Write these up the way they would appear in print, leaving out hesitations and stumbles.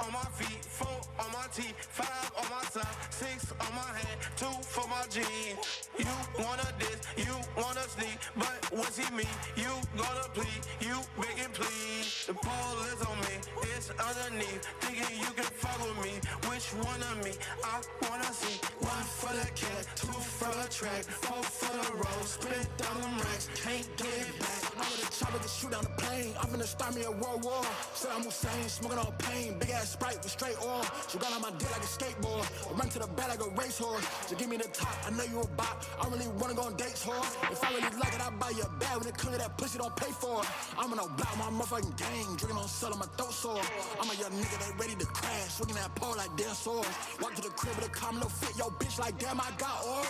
on my feet, 4 on my teeth, 5 on my side, 6 on my hand, 2 for my jeans. You wanna diss, you wanna sneak, but what's he mean? You gonna plead, you begging please. The pole is on me, it's underneath, thinking you can fuck with me. Which one of me I wanna see? 1 for the cat, 2 for the track, 4 for the road, spent all them racks, can't get it back. I'm with a chopper to shoot down the plane. I'm finna start me a world war. Said I'm Hussein, smoking all pain. Big ass Sprite with straight oil. She got on my dick like a skateboard. I run to the back like a racehorse. So give me the top, I know you a bot. I really wanna go on dates, whore. If I really like it, I buy you a bag. When it comes to that pussy, don't pay for it. I'm on a block, my motherfucking gang. Drinking on sell, my throat sore. I'm a young nigga that ready to crash. Swinging that pole like damn swords. Walk to the crib with a calm, no fit. Yo, bitch, like damn, I got oil.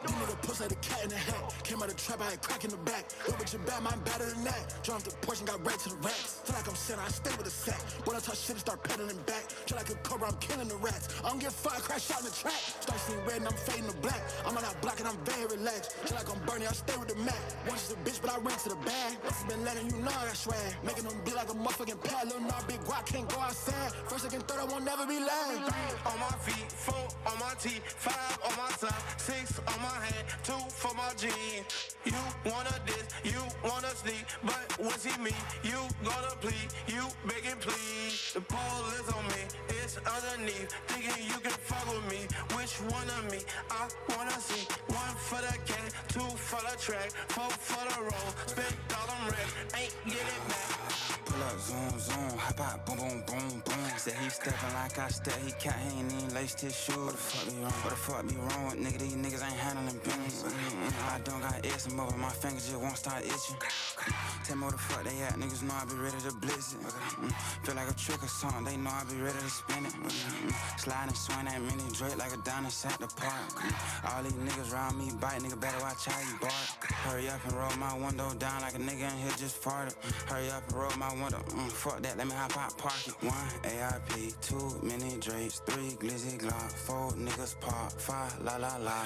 You nigga pussy like the cat in the hat. Came out the trap, I had crack in the back. Look at your back, mine better than that. Jumped the porch and got right to the racks. Feel like I'm sitting, I stay with a sack. When I touch shit and start pedaling back. Feel like a cobra, I'm killing the rats. I don't give a fuck, I crash out in the track. Start seeing red and I'm fading to black. I'm on that block and I'm very relaxed. Feel like I'm burning, I stay with the Mac. Once the bitch, but I ran to the bag. Once been letting you know I got swag. Making them be like a motherfucking pad. Little nah, big guac can't go outside. First, second, third, I won't never be last. 3 on my feet, 4 on my teeth, 5 on my side, 6 on my hand, 2 for my jeans. You wanna diss, you wanna sneak, but what's he mean? You gonna plead, you begging please. The pole is on me, it's underneath, thinking you can fuck with me. Which one of me I wanna see? 1 for the cat, 2 for the track, 4 for the road. Spent all them racks, ain't get it back. Pull up, zoom, zoom, hop out, boom, boom, boom, boom. Said he steppin' like I step, he can't, he ain't even laced his shoes. What the fuck be wrong? What the fuck be wrong with nigga? These niggas ain't handling business. I don't got eczema, but my fingers just won't start itching. Tell me where the fuck they at, niggas know I be ready to blitz it. Feel like a trick or something, they know I be ready to spin it. Slide and swing that mini Drake like a dinosaur at the park. All these niggas round me bite, nigga better watch how you bark. Hurry up and roll my window down like a nigga in here just farted. Hurry up and roll my window, fuck that, let me hop out, park it. 1 AIP, 2 mini Drakes, 3 Glizzy Glock, 4 niggas pop, 5 la la la.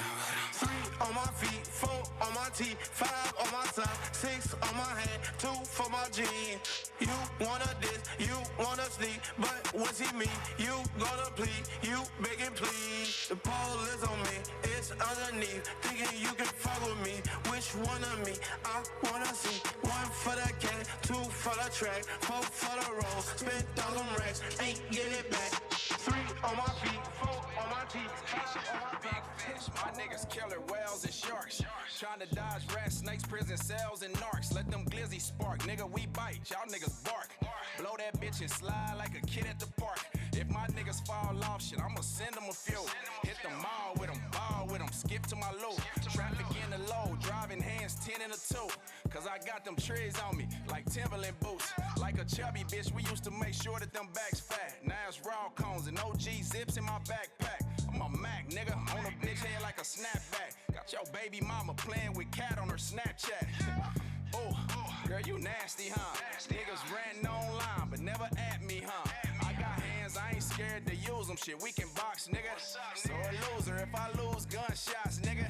3 on my feet, 4 on my teeth, 5 on my side, 6 on my hand, 2 for my jeans. You wanna diss, you wanna sneak, but what's he mean? You gonna plead, you begging please. The pole is on me, it's underneath, thinking you can fuck with me. Which one of me I wanna see? 1 for the cat, 2 for the track, 4 for the road. Spent all them racks, ain't get it back. 3 on my feet, 4 on my teeth, 5 on my big fish. My niggas killer whales and sharks. Trying to dodge rats, snakes, prison cells, and narcs. Let them glizzy spark. Nigga, we bite. Y'all niggas bark. Blow that bitch and slide like a kid at the park. If my niggas fall off shit, I'ma send them a few. Hit the mall with them, ball with them, skip to my loop. Traffic in the low, driving hands 10 in a 2. Cause I got them trees on me, like Timberland boots. Like a chubby bitch, we used to make sure that them backs fat. Now it's raw cones and OG zips in my backpack. I'm a Mac, nigga, on a bitch head like a snapback. Got your baby mama playing with cat on her Snapchat. Oh, girl, you nasty, huh? Niggas ranting online, but never at me, huh? I got hands, I ain't scared to use them. Shit, we can box, nigga. So a loser if I lose gunshots, nigga.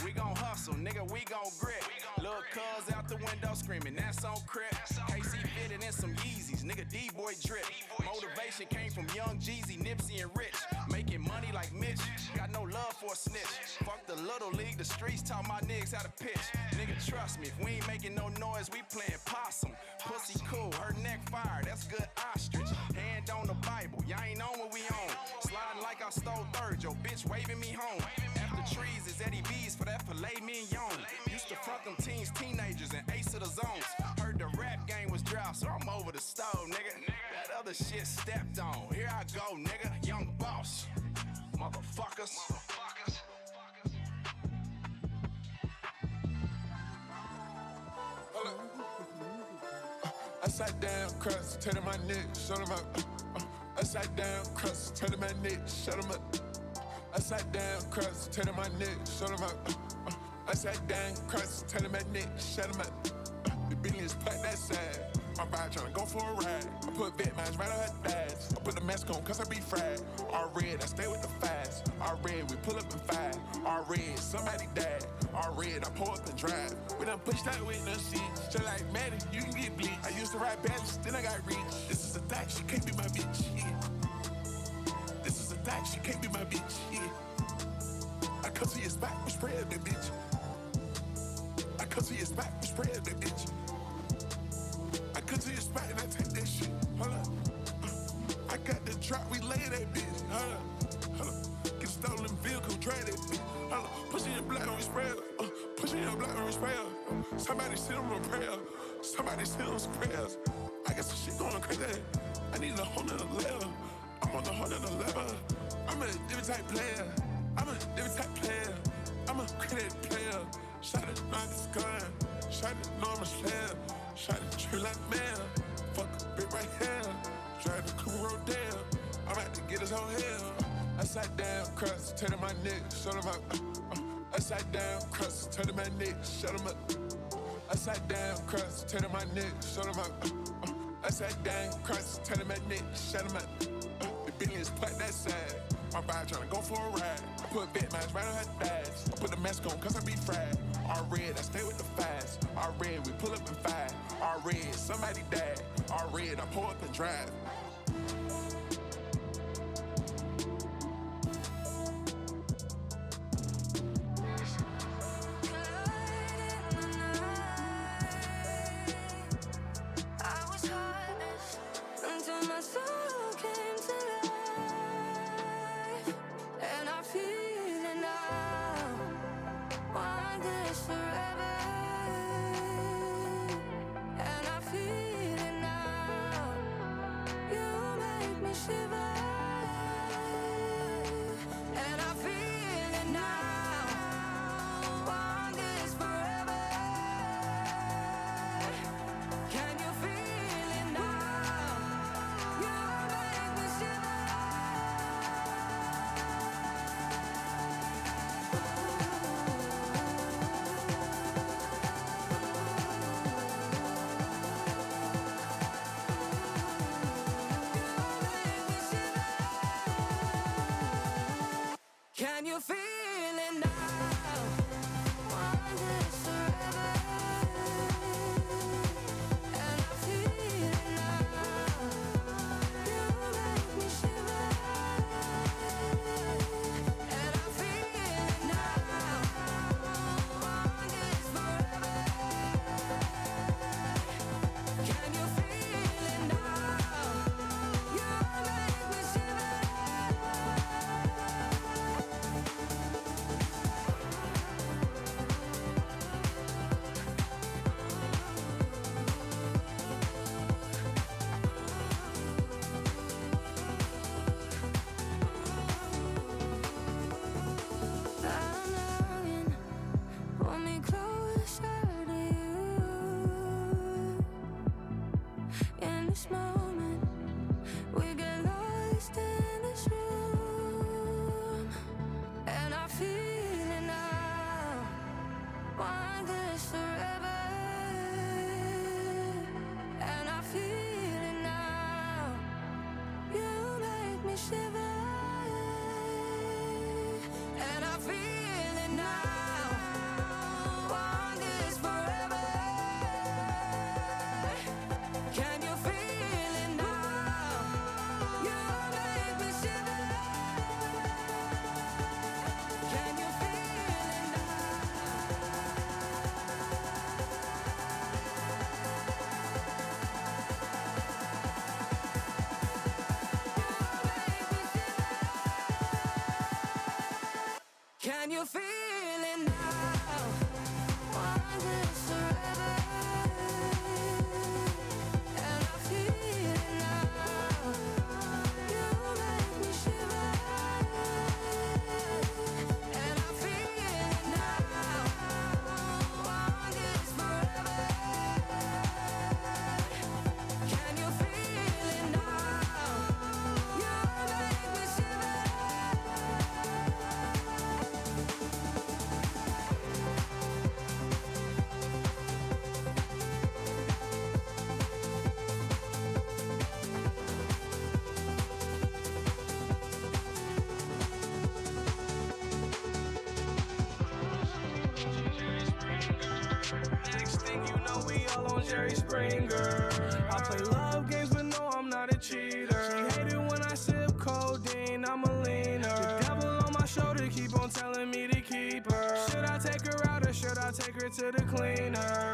We gon' hustle, nigga, we gon' grit. Lil' cuz out the window screaming, that's on crib. KC fitted in some Yeezys, nigga, D-boy drip. Motivation came from Young Jeezy, Nipsey, and Rich. Making money like Mitch, got no love for a snitch. Fuck the little league, the streets taught my niggas how to pitch. Nigga, trust me, if we ain't making no noise, we playing possum. Pussy cool, her neck fire, that's good ostrich. Hand on the Bible, y'all ain't on what we on. Sliding like I stole third, yo bitch waving me home. After trees is Eddie V's for that filet mignon. Used to front them teens, teenagers, and ace of the zones. Heard the rap game was dry, so I'm over the stove, nigga. That other shit stepped on. Here I go, nigga. Young boss. Motherfuckers. Upside down crust, turn my neck, shut him up. Upside down crust, turn my neck, shut him up. Upside down crust, turn my neck, shut him up. Upside down crust, turn my neck, shut him up. The billions packed that side. My vibe tryna go for a ride. I put vet mines right on her thighs. I put the mask on cause I be fried. All red, I stay with the fast. All red, we pull up in 5. All red, somebody died. All red, I pull up and drive. We done pushed out with no seats. Just like Maddie, you can get bleach. I used to ride balance, then I got reach. This is a thought, she can't be my bitch. Yeah. fact, she can't be my bitch, yeah. I come to your spot, we spread that bitch. I come to your spot, we spread that bitch. I come to your spot and I take that shit. Hold up. I got the drop, we lay that bitch. Hold up. Hold up. Get stolen vehicle, drag that bitch. Hold up. Push it in black on we spray her. Push it in black on we spray her. Somebody send them a prayer. Somebody send them some prayers. I got some shit going crazy. I need a whole nother level. I'm on a whole nother level. I'm a different type player. I'm a different type player. I'm a credit player. Shot it, not this gun. Shot it, no I'm a slayer. Shot it, tree like man. Fuck a bit right here. Drive the coupe road down. I'm about to get his whole hell. Upside down, cross, turning my neck, shut him up. Upside down, cross, turning my neck, shut him up. Upside down, cross, turning my neck, shut him up. Upside down, cross, turning my neck, shut him up. The billions put that side. My bride tryna go for a ride. I put bed mask right on her thighs. I put the mask on cause I be fried. All red, I stay with the fives. All red, we pull up and five. All red, somebody died. All red, I pull up and drive. Can you feel it now? Want this forever? And I feel it now. You make me shiver. And I feel it now. Want this forever? Can you feel it now? You make me shiver. Can you feel it now? Want this forever? And I feel it now. You make me shiver. And I feel it now. Want this forever? Can you feel it now? You make me shiver. Next thing you know, we all on Jerry Springer. I play love games, but no, I'm not a cheater. She hate it when I sip codeine, I'm a lean. her to the cleaner.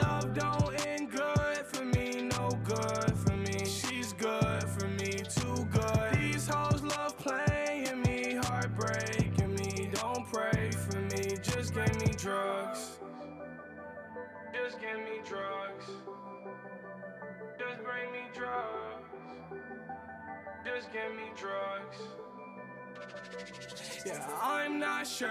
Love don't end good for me, no good for me. She's good for me, too good. These hoes love playing me, heartbreaking me. Don't pray for me, just give me drugs. Just give me drugs. Just bring me drugs. Just give me drugs. Yeah, I'm not sure.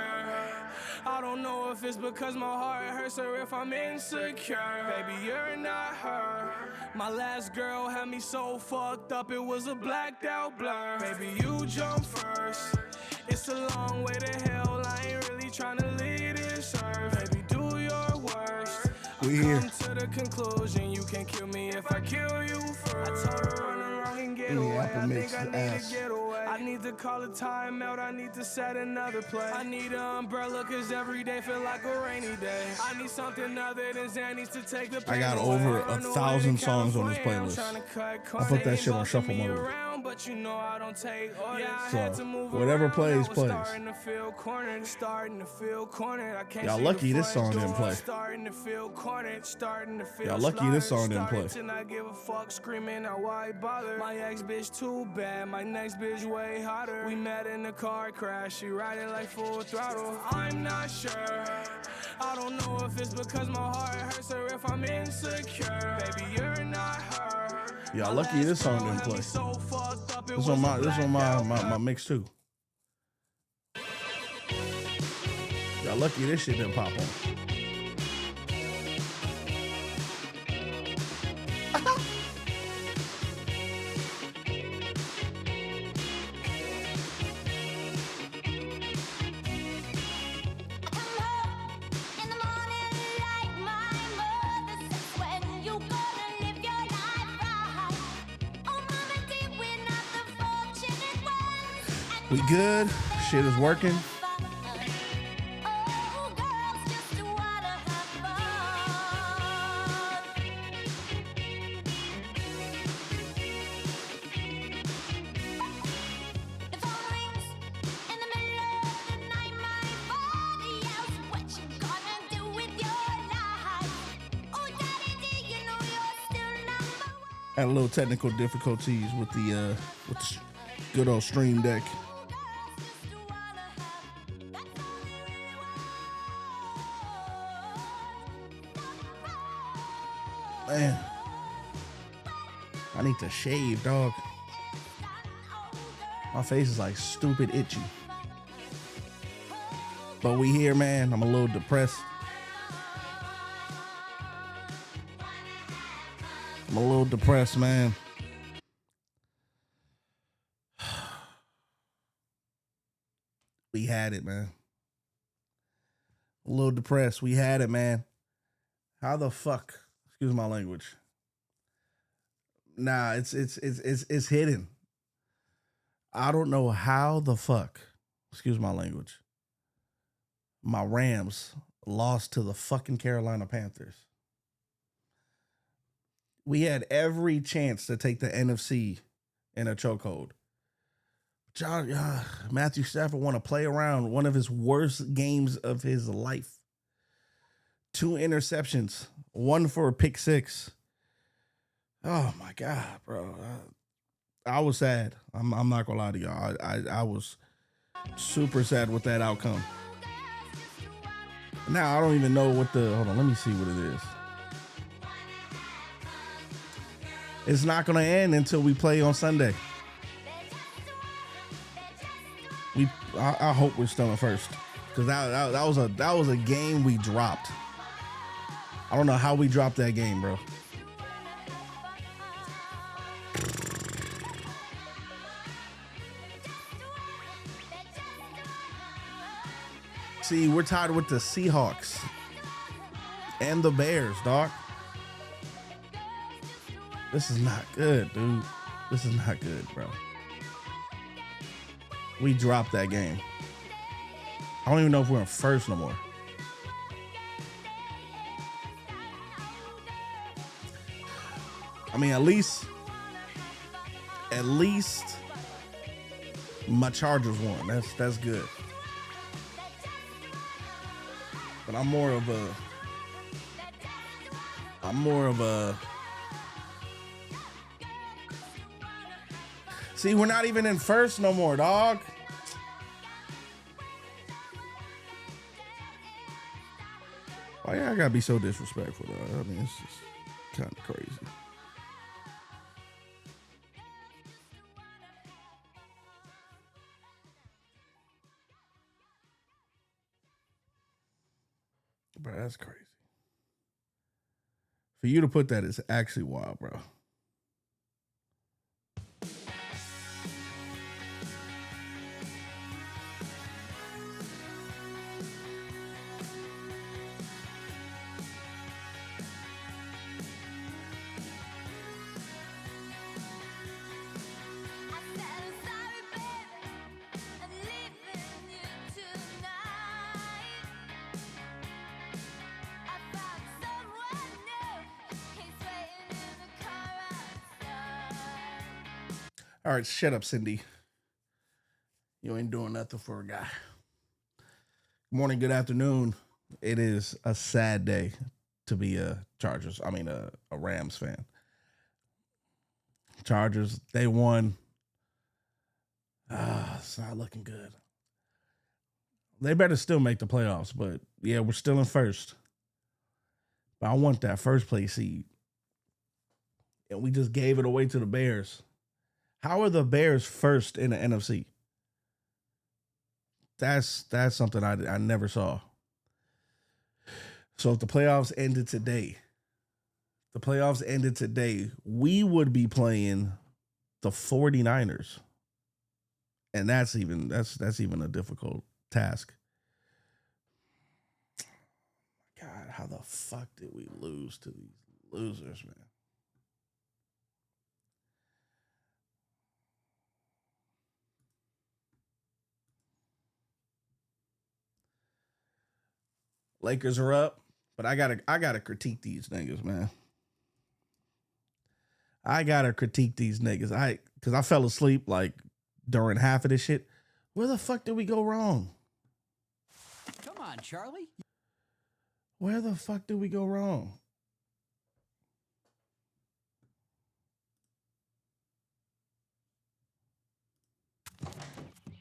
I don't know if it's because my heart hurts or if I'm insecure. Baby, you're not her. My last girl had me so fucked up, it was a blacked out blur. Baby, you jump first. It's a long way to hell. I ain't really trying to lead this earth. Baby, do your worst. We here. Come to the conclusion you can kill me if I kill you first. I told her run around and get away. I think I need to get away. I need to call a timeout. I need to set another play. I need an umbrella cause every day feel like a rainy day. I need something other than Xannies to take the pain I got away. over 1,000 songs on this playlist. I put that shit on shuffle mode. But you know I don't take orders. So whatever plays, plays. Starting to feel cornered. Y'all lucky this song didn't play. Starting to feel cornered. Starting to feel Y'all lucky this song didn't play. to not give a fuck, screaming out why bother. My ex bitch too bad, my next bitch way hotter. We met in a car crash, she riding like full throttle. I'm not sure. I don't know if it's because my heart hurts or if I'm insecure. Baby, you're not her. Y'all lucky this song didn't play. This on my mix too. Y'all lucky this shit didn't pop on. We good? Shit is working. Had a little technical difficulties with the good old Stream Deck. Man, I need to shave, dog. My face is like stupid itchy. But we here, man. I'm a little depressed. I'm a little depressed, man. We had it, man. A little depressed. We had it, man. How the fuck? Excuse my language. Nah, it's hidden. I don't know how the fuck, excuse my language, my Rams lost to the fucking Carolina Panthers. We had every chance to take the NFC in a chokehold. Matthew Stafford want to play around one of his worst games of his life. 2 interceptions, 1 for a pick 6. Oh my God, bro. I was sad. I'm not gonna lie to y'all. I was super sad with that outcome. Now I don't even know what hold on, let me see what it is. It's not gonna end until we play on Sunday. I hope we're still in first. Because that was a game we dropped. I don't know how we dropped that game, bro. See, we're tied with the Seahawks and the Bears, dog. This is not good, dude. This is not good, bro. We dropped that game. I don't even know if we're in first no more. I mean, at least my Chargers won. That's good. But I'm more of a see, we're not even in first no more, dog. Why y'all gotta be so disrespectful, though? I mean, it's just kind of crazy. Bro, that's crazy. For you to put that is actually wild, bro. All right, shut up, Cindy. You ain't doing nothing for a guy. Good morning, good afternoon. It is a sad day to be a Rams fan. Chargers, they won. It's not looking good. They better still make the playoffs, but yeah, we're still in first. But I want that first place seed. And we just gave it away to the Bears. How are the Bears first in the NFC? That's something I never saw. So if the playoffs ended today, we would be playing the 49ers. And that's even a difficult task. God, how the fuck did we lose to these losers, man? Lakers are up, but I gotta critique these niggas, man. I gotta critique these niggas. Because I fell asleep like during half of this shit. Where the fuck did we go wrong? Come on, Charlie. Where the fuck did we go wrong?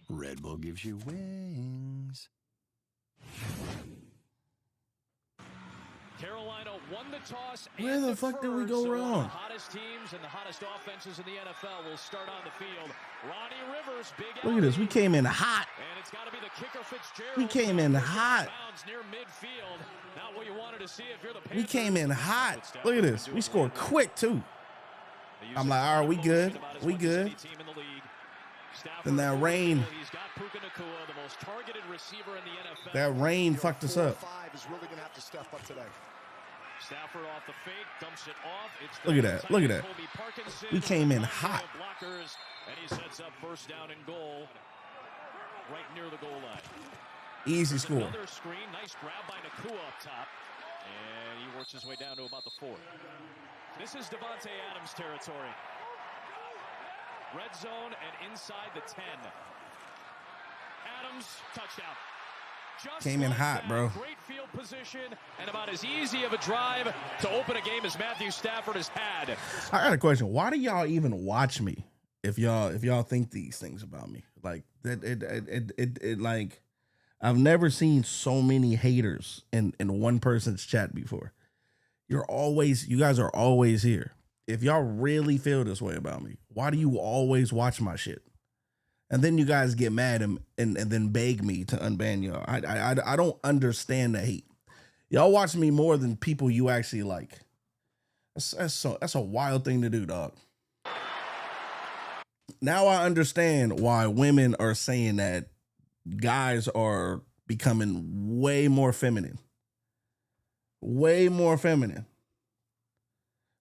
Red Bull gives you wings. Carolina won the toss. Where the fuck did we go wrong? The hottest teams and the hottest offenses in the NFL will start on the field. Ronnie Rivers, big. Look at this. We came in hot. And it's got to be the kicker Fitzgerald. We came in hot. Near midfield. Not what you wanted to see if you're the Panthers. We came in hot. Look at this. We scored quick too. I'm like, all right, we good. We good. Then that rain. That rain fucked us up. Stafford off the fake, dumps it off. Look at that. Look at that. We came in hot. And he sets up first down and goal right near the goal line. Easy score. Another screen, nice grab by Nakua up top. And he works his way down to about the 4. This is Devontae Adams territory. Red zone and inside the 10. Adams, touchdown. Just came in like hot, that, bro. Great field position and about as easy of a drive to open a game as Matthew Stafford has had. I got a question. Why do y'all even watch me if y'all think these things about me? Like that it like I've never seen so many haters in one person's chat before. You guys are always here. If y'all really feel this way about me, why do you always watch my shit? And then you guys get mad and then beg me to unban y'all. I don't understand the hate. Y'all watch me more than people you actually like. That's a wild thing to do, dog. Now I understand why women are saying that guys are becoming way more feminine. Way more feminine.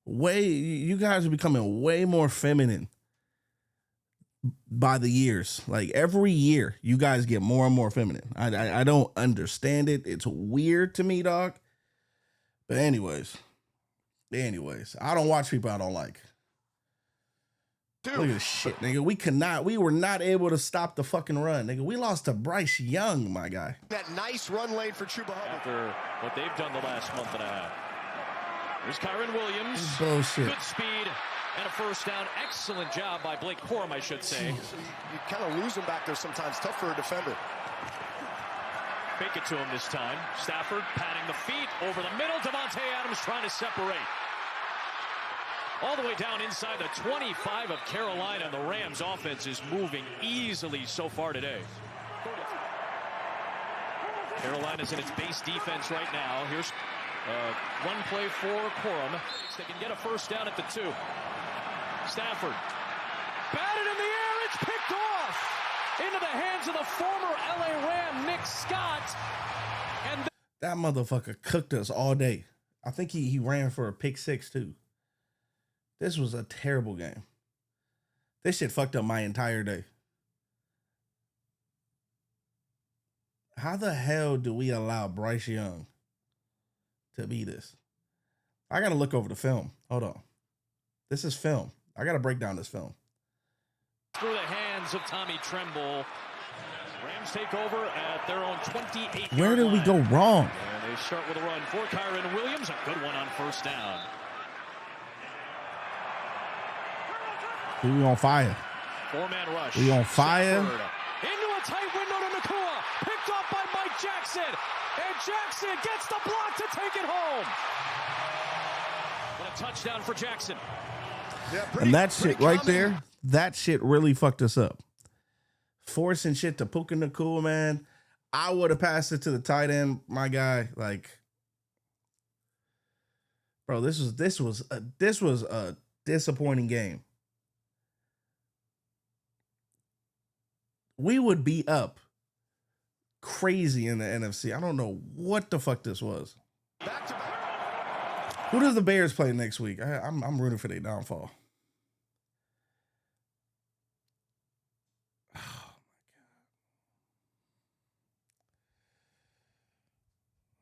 You guys are becoming way more feminine by the years. Like every year, you guys get more and more feminine. I don't understand it. It's weird to me, dog. But anyways, I don't watch people I don't like. Look at this shit, nigga. We were not able to stop the fucking run, nigga. We lost to Bryce Young, my guy. That nice run lane for Chuba Hubbard. After what they've done the last month and a half. Here's Kyron Williams. Bullshit. Good speed and a first down. Excellent job by Blake Corum, I should say. You kind of lose him back there sometimes. Tough for a defender. Fake it to him this time. Stafford patting the feet over the middle. Davante Adams trying to separate. All the way down inside the 25 of Carolina. The Rams offense is moving easily so far today. Carolina's in its base defense right now. Here's one play for Corum. They can get a first down at the 2. Stafford. Batted in the air. It's picked off into the hands of the former LA Ram, Nick Scott. And that motherfucker cooked us all day. I think he ran for a pick 6 too. This was a terrible game. This shit fucked up my entire day. How the hell do we allow Bryce Young to be this? I got to look over the film. Hold on. This is film. I got to break down this film. Through the hands of Tommy Tremble. Rams take over at their own 28. Where did we go wrong? And they start with a run for Kyron Williams. A good one on first down. We on fire. 4-man rush. We on fire. Stafford into a tight window to Nakua. Picked off by Mike Jackson. And Jackson gets the block to take it home. What a touchdown for Jackson. Yeah, And that shit right there, that shit really fucked us up. Forcing shit to Puka Nakua, man. I would have passed it to the tight end, my guy. Like, bro, this was a disappointing game. We would be up crazy in the NFC. I don't know what the fuck this was. Who does the Bears play next week? I'm rooting for their downfall. Oh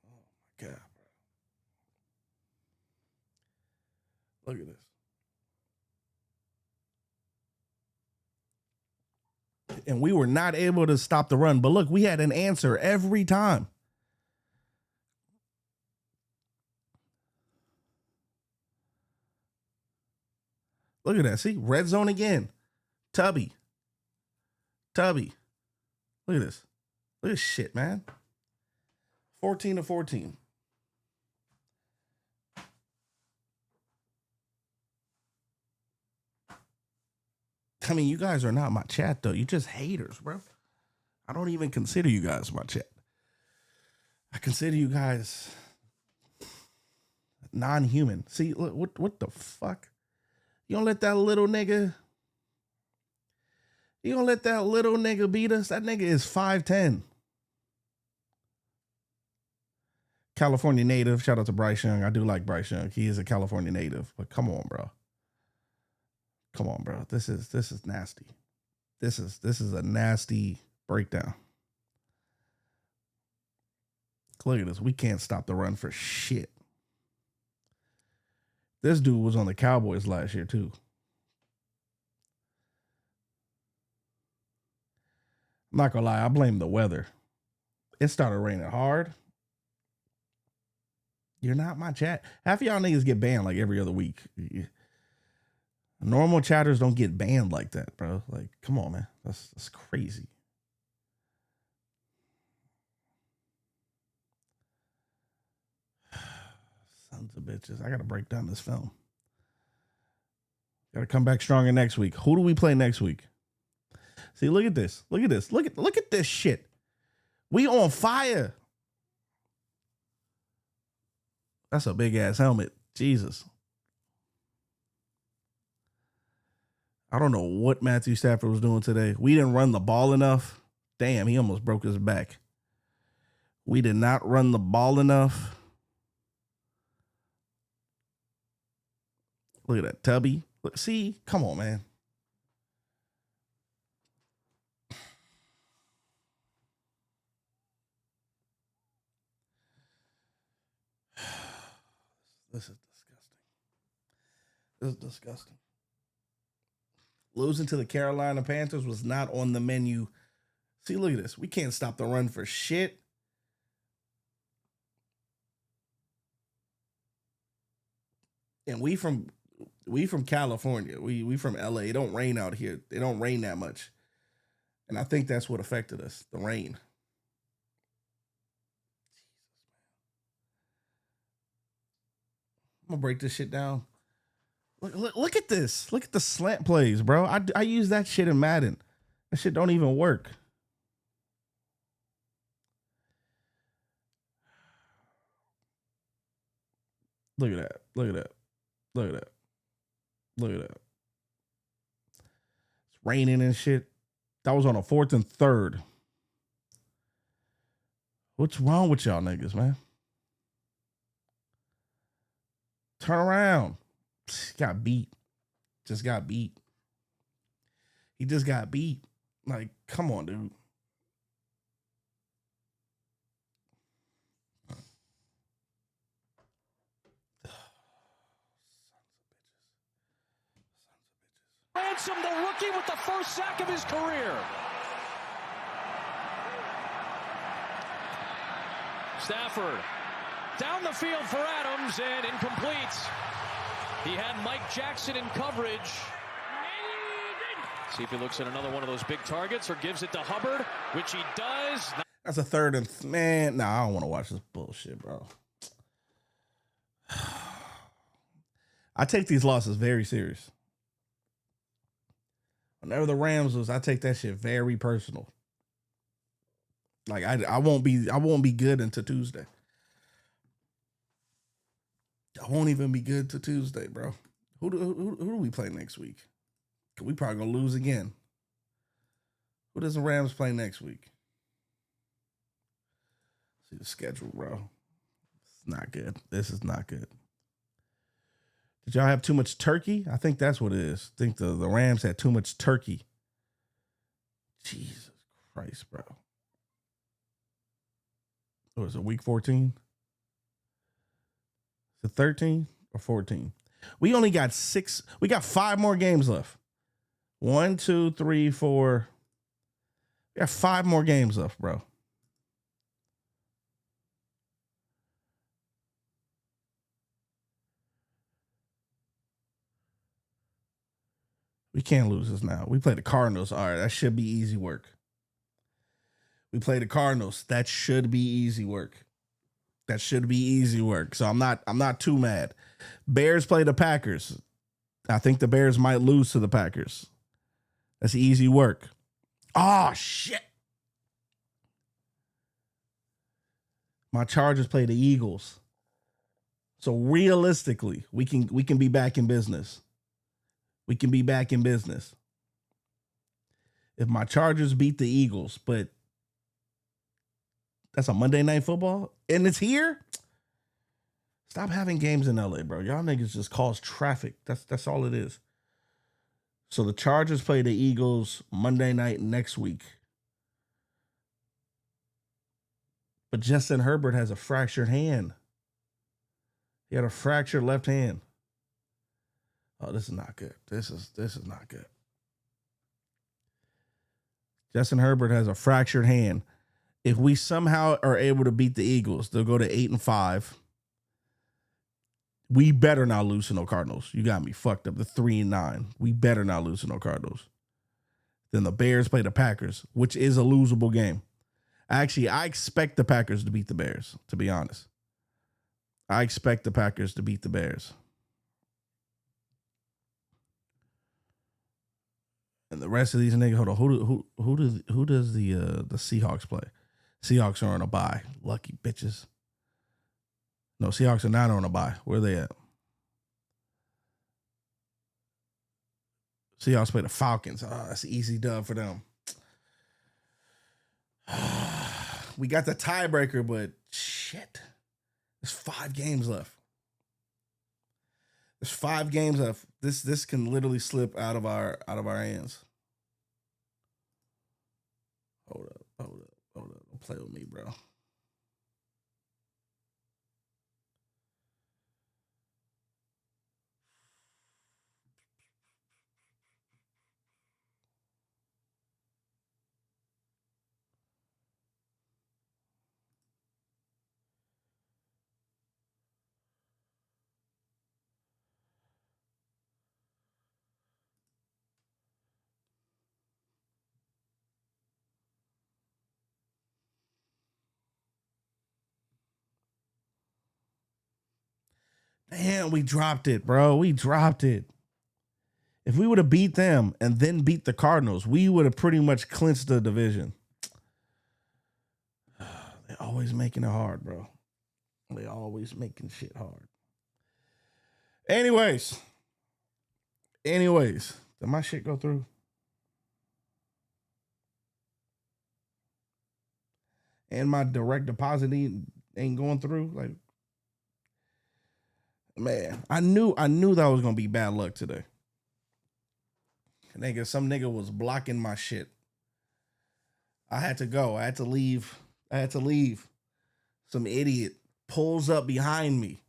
my God, bro. Look at this. And we were not able to stop the run. But look, we had an answer every time. Look at that. See? Red zone again. Tubby. Look at this. Look at this shit, man. 14-14. I mean, you guys are not my chat, though. You just haters, bro. I don't even consider you guys my chat. I consider you guys non-human. See, look, what the fuck? You gonna let that little nigga beat us? That nigga is 5'10". California native. Shout out to Bryce Young. I do like Bryce Young. He is a California native. But come on, bro. This is nasty. This is a nasty breakdown. Look at this. We can't stop the run for shit. This dude was on the Cowboys last year too. I'm not gonna lie, I blame the weather. It started raining hard. You're not my chat. Half of y'all niggas get banned like every other week. Normal chatters don't get banned like that, bro. Like, come on, man. That's crazy. Sons of bitches. I gotta break down this film. Gotta come back stronger next week. Who do we play next week? See, look at this. Look at this. Look at this shit. We on fire. That's a big ass helmet. Jesus. I don't know what Matthew Stafford was doing today. We didn't run the ball enough. Damn, he almost broke his back. We did not run the ball enough. Look at that, Tubby. Look, see, come on, man. This is disgusting. Losing to the Carolina Panthers was not on the menu. See, look at this. We can't stop the run for shit. And we from California. We from LA. It don't rain out here. It don't rain that much. And I think that's what affected us, the rain. I'm gonna break this shit down. Look at this. Look at the slant plays, bro. I use that shit in Madden. That shit don't even work. Look at that. Look at that. Look at that. Look at that. It's raining and shit. That was on a 4th and 3rd. What's wrong with y'all niggas, man? Turn around. Got beat. Just got beat. He just got beat. Like, come on, dude. Ransom, the rookie, with the first sack of his career. Stafford down the field for Adams and incomplete. He had Mike Jackson in coverage. See if he looks at another one of those big targets or gives it to Hubbard, which he does. That's a 3rd and man. Nah, I don't want to watch this bullshit, bro. I take these losses very serious. Whenever the Rams lose, I take that shit very personal. Like I won't be good until Tuesday. I won't even be good till Tuesday, bro. Who do we play next week? We probably gonna lose again. Who does the Rams play next week? See the schedule, bro. It's not good. This is not good. Did y'all have too much turkey? I think that's what it is. I think the Rams had too much turkey. Jesus Christ, bro. What was it, week 14? Is it 13 or 14? We only got 6. We got 5 more games left. 1, 2, 3, 4. We got 5 more games left, bro. We can't lose this now. We play the Cardinals. All right, that should be easy work. We play the Cardinals. That should be easy work. That should be easy work. So I'm not too mad. Bears play the Packers. I think the Bears might lose to the Packers. That's easy work. Oh shit. My Chargers play the Eagles. So realistically, we can be back in business. We can be back in business. If my Chargers beat the Eagles, but that's a Monday Night Football and it's here. Stop having games in LA, bro. Y'all niggas just cause traffic. That's all it is. So the Chargers play the Eagles Monday night next week. But Justin Herbert has a fractured hand. He had a fractured left hand. Oh, this is not good. This is not good. Justin Herbert has a fractured hand. If we somehow are able to beat the Eagles, they'll go to 8-5. We better not lose to no Cardinals. You got me fucked up. The 3-9. We better not lose to no Cardinals. Then the Bears play the Packers, which is a losable game. Actually, I expect the Packers to beat the Bears, to be honest. I expect the Packers to beat the Bears. And the rest of these niggas, hold on. Who does the Seahawks play? Seahawks are on a bye. Lucky bitches. No, Seahawks are not on a bye. Where are they at? Seahawks play the Falcons. Oh, that's an easy dub for them. We got the tiebreaker, but shit. There's 5 games left. There's 5 games left. This can literally slip out of our hands. Hold up. Don't play with me, bro. Damn, we dropped it, bro. We dropped it. If we would have beat them and then beat the Cardinals, we would have pretty much clinched the division. They're always making it hard, bro. They always making shit hard. Anyways, did my shit go through? And my direct deposit ain't going through. Like, man, I knew that was gonna be bad luck today. Some nigga was blocking my shit. I had to go. I had to leave. Some idiot pulls up behind me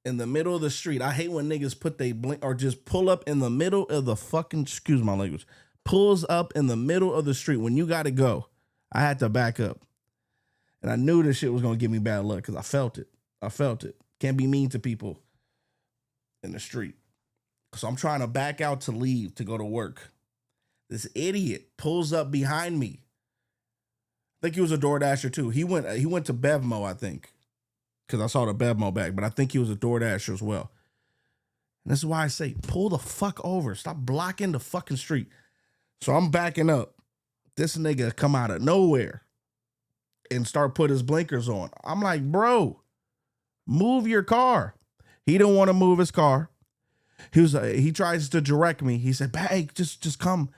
in the middle of the street. I hate when niggas put they blink or just pull up in the middle of the fucking, excuse my language, pulls up in the middle of the street when you got to go. I had to back up. And I knew this shit was going to give me bad luck because I felt it. Can't be mean to people in the street. So I'm trying to back out to leave to go to work. This idiot pulls up behind me. I think he was a DoorDasher too. He went to Bevmo, I think, because I saw the Bevmo bag, but I think he was a DoorDasher as well. And this is why I say, pull the fuck over. Stop blocking the fucking street. So I'm backing up. This nigga come out of nowhere and start put his blinkers on. I'm like, bro, move your car. He didn't want to move his car. He tries to direct me. He said, "Hey, just come.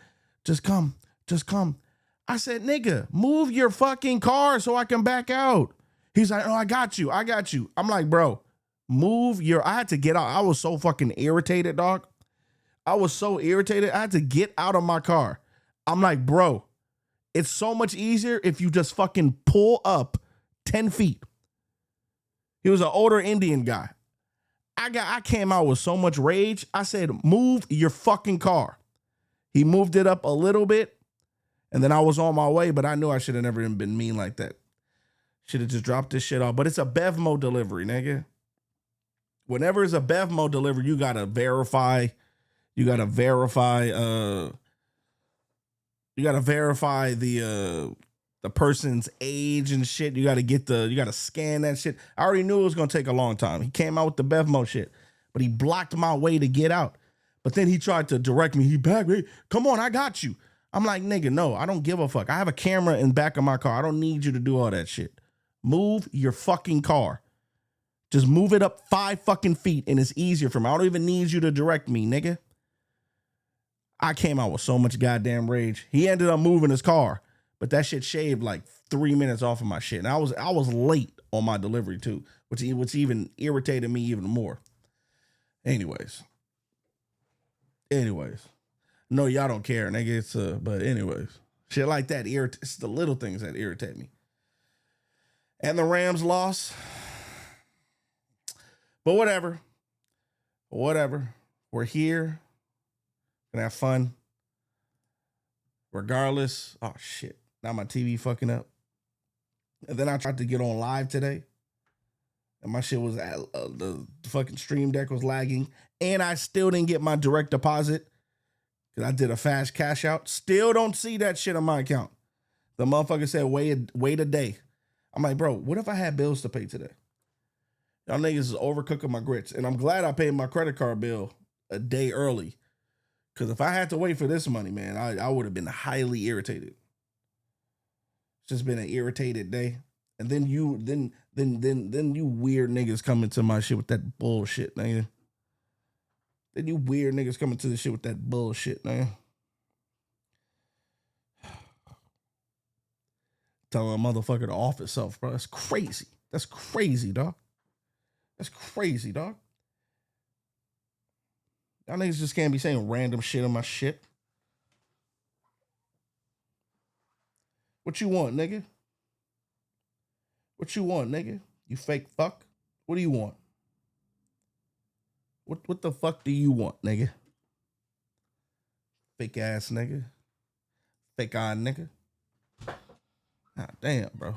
I said, nigga, move your fucking car so I can back out. He's like, oh, I got you. I'm like, bro, I had to get out. I was so fucking irritated, dog. I was so irritated. I had to get out of my car. I'm like, bro, it's so much easier if you just fucking pull up 10 feet. He was an older Indian guy. I came out with so much rage. I said, move your fucking car. He moved it up a little bit, and then I was on my way, but I knew I should have never been mean like that. Should have just dropped this shit off. But it's a Bevmo delivery, nigga. Whenever it's a Bevmo delivery, you gotta verify. You gotta verify the person's age and shit. You gotta scan that shit. I already knew it was gonna take a long time. He came out with the Bevmo shit, but he blocked my way to get out. But then he tried to direct me. He back me. Come on, I got you. I'm like, nigga, no, I don't give a fuck. I have a camera in the back of my car. I don't need you to do all that shit. Move your fucking car. Just move it up 5 fucking feet and it's easier for me. I don't even need you to direct me, nigga. I came out with so much goddamn rage. He ended up moving his car, but that shit shaved like 3 minutes off of my shit. And I was late on my delivery too, which even irritated me even more. Anyways. No, y'all don't care, nigga. But anyways, shit like that it's the little things that irritate me. And the Rams lost. But whatever. We're here. Gonna have fun. Regardless. Oh shit. Now my TV fucking up. And then I tried to get on live today. And my shit was the fucking stream deck was lagging. And I still didn't get my direct deposit. Because I did a fast cash out. Still don't see that shit on my account. The motherfucker said wait a day. I'm like, bro, what if I had bills to pay today? Y'all niggas is overcooking my grits. And I'm glad I paid my credit card bill a day early. Because if I had to wait for this money, man, I would have been highly irritated. It's just been an irritated day. And then you weird niggas come into my shit with that bullshit, nigga. Then you weird niggas come into the shit with that bullshit, nigga. Telling a motherfucker to off itself, bro. That's crazy. That's crazy, dog. Y'all niggas just can't be saying random shit on my shit. What you want, nigga? You fake fuck? What do you want? What the fuck do you want, nigga? Fake ass nigga. Fake eye nigga. God damn, bro.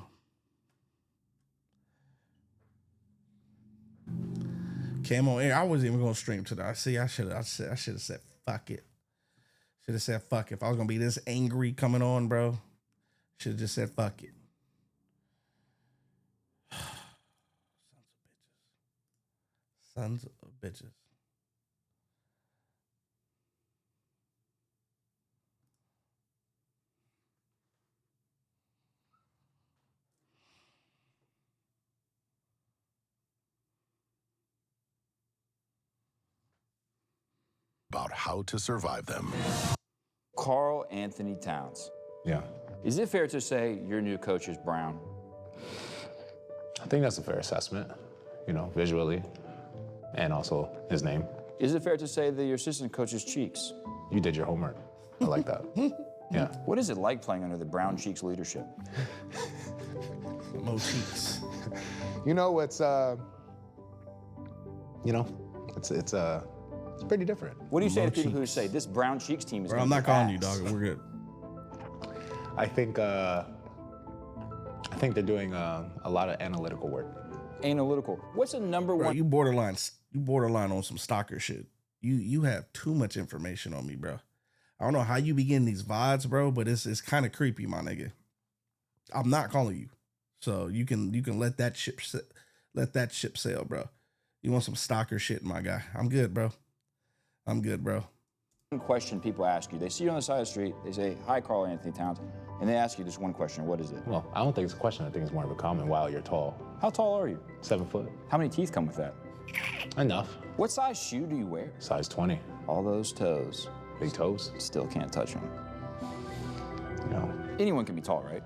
Came on air. I wasn't even gonna stream today. I should have said fuck it. Should have said fuck it. If I was gonna be this angry coming on, bro, should have just said fuck it. Sons of bitches. About how to survive them. Carl Anthony Towns. Yeah. Is it fair to say your new coach is brown? I think that's a fair assessment, you know, visually, and also his name. Is it fair to say that your assistant coach is Cheeks? You did your homework. I like that. Yeah. What is it like playing under the Brown Cheeks leadership? Mo Cheeks. You know, it's pretty different. What do you say Mo to people who Cheeks. say this Brown Cheeks team is Bro, gonna I'm not be calling you, ass? dog. We're good. I think they're doing a lot of analytical work. Analytical. What's the number Bro, one? you borderline on some stalker shit. You have too much information on me, bro. I don't know how you begin these VODs, bro, but it's kind of creepy, my nigga. I'm not calling you, so you can let that ship sail, bro. You want some stalker shit, my guy? I'm good, bro. One question people ask you. They see you on the side of the street. They say, "Hi, Carl Anthony Towns," and they ask you this one question. What is it? Well, I don't think it's a question. I think it's more of a comment. Wow, you're tall. How tall are you? 7 foot. How many teeth come with that? Enough. What size shoe do you wear? Size 20. All those toes. Big toes. Still can't touch them. No. Anyone can be tall, right?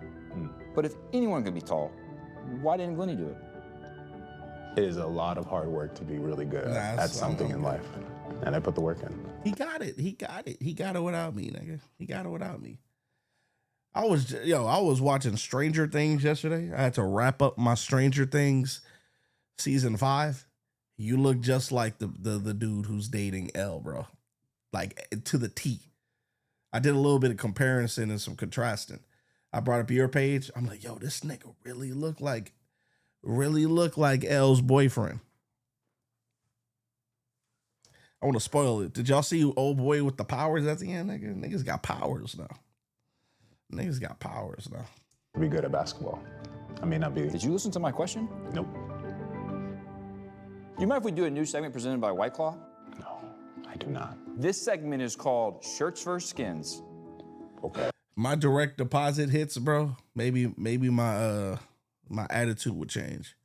But if anyone can be tall, why didn't Glenny do it? It is a lot of hard work to be really good at something in life. And I put the work in. He got it. He got it without me, nigga. He got it without me. I was watching Stranger Things yesterday. I had to wrap up my Stranger Things season 5. You look just like the dude who's dating Elle, bro. Like to the T. I did a little bit of comparison and some contrasting. I brought up your page. I'm like, yo, this nigga really look like Elle's boyfriend. I want to spoil it. Did y'all see old boy with the powers at the end? Niggas got powers now. Be good at basketball. I may not be. Did you listen to my question? Nope. You mind if we do a new segment presented by White Claw? No, I do not. This segment is called Shirts vs. Skins. Okay. My direct deposit hits, bro. Maybe my attitude would change.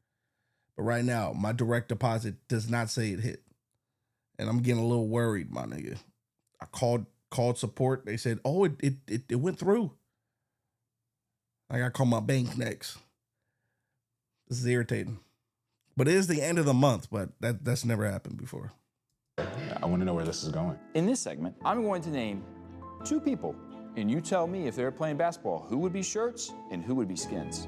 But right now, my direct deposit does not say it hit. And I'm getting a little worried, my nigga. I called support. They said, oh, it went through. I gotta call my bank next. This is irritating. But it is the end of the month, but that's never happened before. I want to know where this is going. In this segment, I'm going to name 2 people, and you tell me if they're playing basketball, who would be shirts and who would be skins.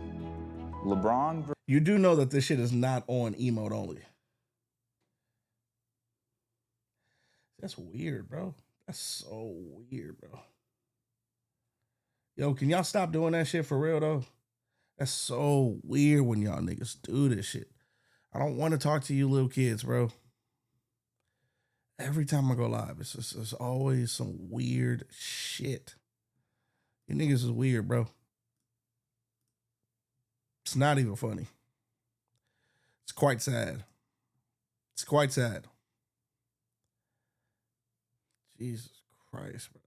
LeBron. You do know that this shit is not on emote only. That's weird, bro. That's so weird, bro. Yo, can y'all stop doing that shit for real, though? That's so weird when y'all niggas do this shit. I don't want to talk to you little kids, bro. Every time I go live, it's always some weird shit. You niggas is weird, bro. It's not even funny. It's quite sad. Jesus Christ, bro.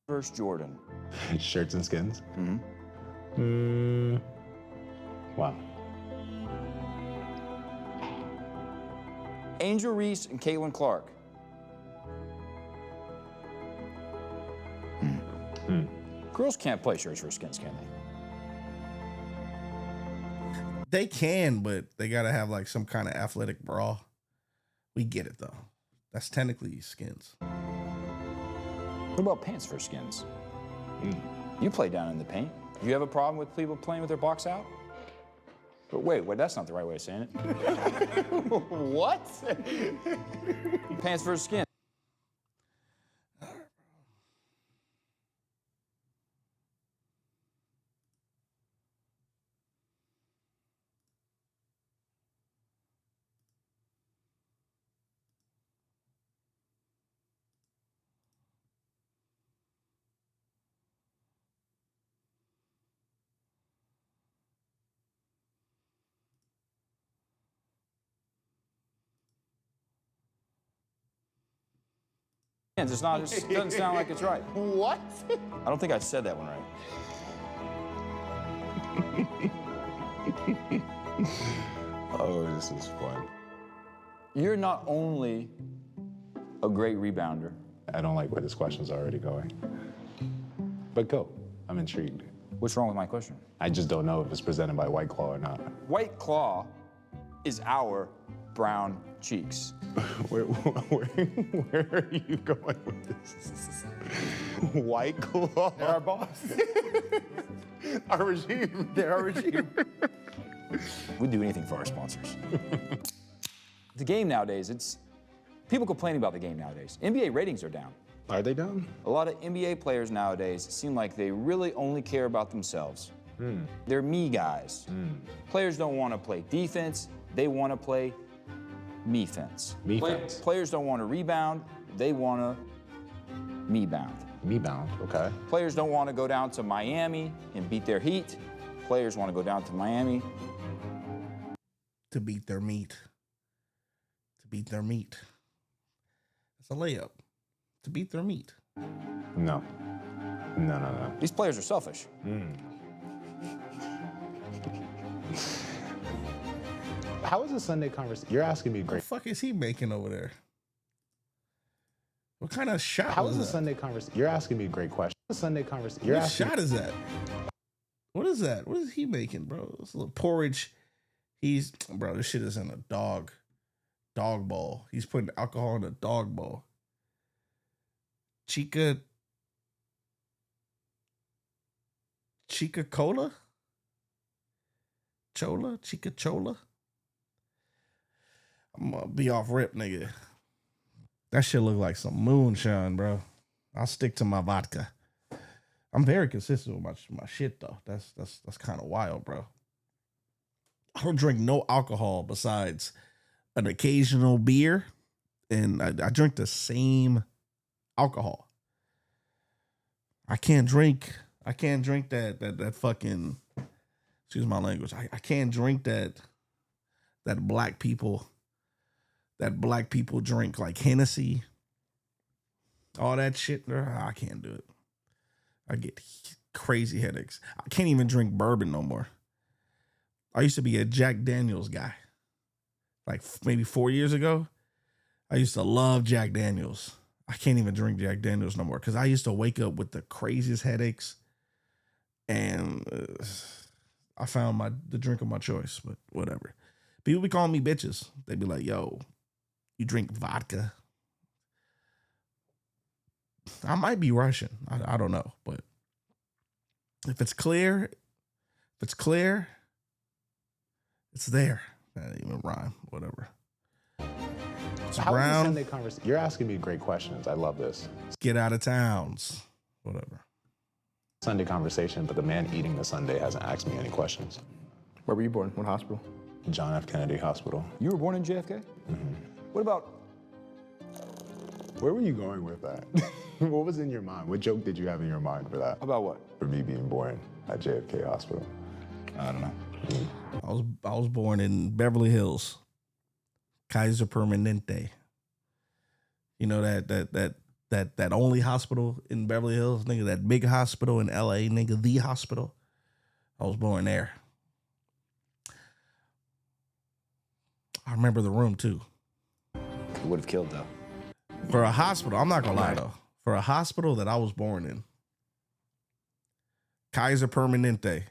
Versus Jordan. Shirts and skins? Wow. Angel Reese and Caitlin Clark. Girls can't play shirts versus skins, can they? They can, but they gotta have like some kind of athletic bra. We get it though. That's technically skins. What about pants for skins? You play down in the paint. Do you have a problem with people playing with their box out? But wait, that's not the right way of saying it. What? Pants versus skin. It's not. It doesn't sound like it's right. What? I don't think I said that one right. Oh, this is fun. You're not only a great rebounder. I don't like where this question's already going. But go. I'm intrigued. What's wrong with my question? I just don't know if it's presented by White Claw or not. White Claw is our brown cheeks. Where are you going with this? White Claw? They're our boss. Our regime. They're our regime. We'd do anything for our sponsors. The game nowadays, people complaining about the game nowadays. NBA ratings are down. Are they down? A lot of NBA players nowadays seem like they really only care about themselves. They're me guys. Players don't want to play defense, they want to play me-fence. Me-fence. Players don't want to rebound, they want to me-bound. Me-bound, okay. Players don't want to go down to Miami and beat their Heat. Players want to go down to Miami to beat their meat. To beat their meat. It's a layup. To beat their meat. No. No. These players are selfish. How is a Sunday conversation? You're asking me What great. the fuck is he making over there? What kind of shot How was is a that? Sunday conversation? You're asking me a great question. A Sunday conversation. What shot is that? What is that? What is he making, bro? It's a little porridge. Bro, this shit is in a dog bowl. He's putting alcohol in a dog bowl. Chica Cola? Chica Chola? I'm gonna be off rip, nigga. That shit look like some moonshine, bro. I'll stick to my vodka. I'm very consistent with my shit though. That's kind of wild, bro. I don't drink no alcohol besides an occasional beer, and I drink the same alcohol. I can't drink that fucking, excuse my language. I can't drink that black people drink, like Hennessy, all that shit. I can't do it. I get crazy headaches. I can't even drink bourbon no more. I used to be a Jack Daniels guy. Like maybe 4 years ago, I used to love Jack Daniels. I can't even drink Jack Daniels no more because I used to wake up with the craziest headaches, and I found the drink of my choice. But whatever. People be calling me bitches. They be like, "Yo, you drink vodka?" I might be Russian. I don't know, but if it's clear, it's there. That didn't even rhyme. Whatever. It's How is a brown. Sunday conversation? You're asking me great questions. I love this. Get out of towns. Whatever. Sunday conversation, but the man eating the Sunday hasn't asked me any questions. Where were you born? What hospital? John F. Kennedy Hospital. You were born in JFK? What about... Where were you going with that? What was in your mind? What joke did you have in your mind for that? About what? For me being born at JFK Hospital. I don't know. I was born in Beverly Hills, Kaiser Permanente. You know that only hospital in Beverly Hills, nigga. That big hospital in LA, nigga. The hospital. I was born there. I remember the room too. It would have killed though. For a hospital, I'm not gonna lie though. For a hospital that I was born in, Kaiser Permanente,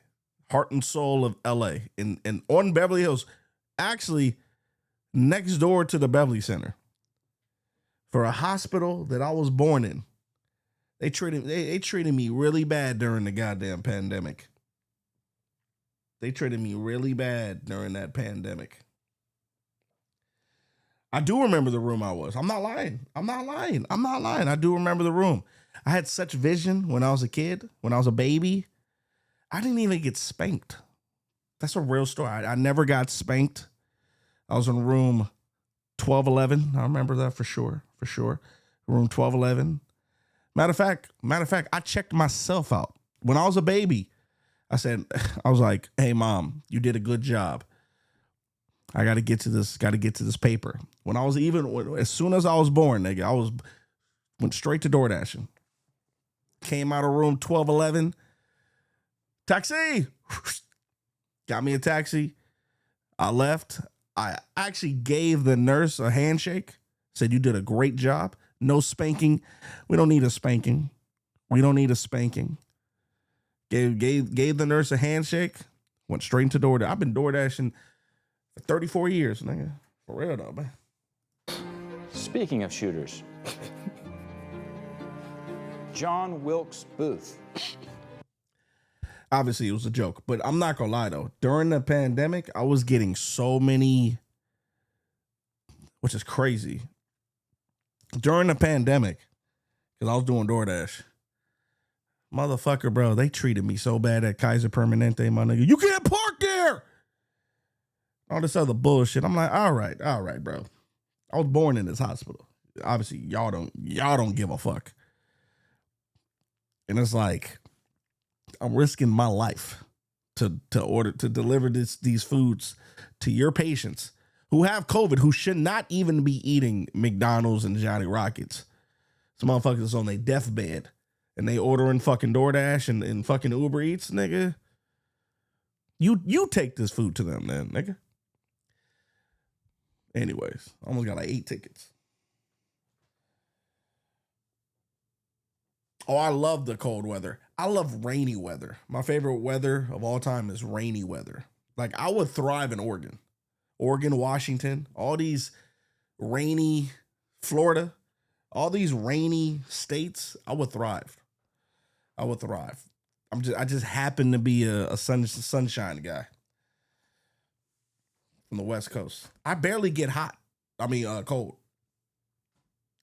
heart and soul of LA, and on Beverly Hills, actually next door to the Beverly Center. For a hospital that I was born in, they treated me really bad during the goddamn pandemic. They treated me really bad during that pandemic. I do remember the room I was. I'm not lying. I do remember the room. I had such vision when I was a kid, when I was a baby. I didn't even get spanked. That's a real story. I never got spanked. I was in room 1211. I remember that for sure. Room 1211. Matter of fact, I checked myself out. When I was a baby, I was like, hey, Mom, you did a good job. I got to get to this paper. As soon as I was born, nigga, went straight to door dashing. Came out of room 1211. Taxi! Got me a taxi. I left. I actually gave the nurse a handshake. Said, you did a great job. No spanking. We don't need a spanking. Gave the nurse a handshake. Went straight into DoorDash. I've been door dashing for 34 years, nigga. For real though, man. Speaking of shooters, John Wilkes Booth. Obviously, it was a joke, but I'm not gonna lie though. During the pandemic, I was getting so many, which is crazy. During the pandemic, because I was doing DoorDash, motherfucker, bro, they treated me so bad at Kaiser Permanente, my nigga. You can't park there. All this other bullshit. I'm like, all right, bro. I was born in this hospital. Obviously, y'all don't give a fuck. And it's like, I'm risking my life to deliver these foods to your patients who have COVID, who should not even be eating McDonald's and Johnny Rockets. Some motherfuckers on their deathbed and they ordering fucking DoorDash and fucking Uber Eats, nigga. You take this food to them then, nigga. Anyways, almost got like 8 tickets. Oh, I love the cold weather. I love rainy weather. My favorite weather of all time is rainy weather. Like, I would thrive in Oregon, Washington, all these rainy, Florida, all these rainy states. I would thrive. I just happen to be a sunshine guy from the West Coast. I barely get cold.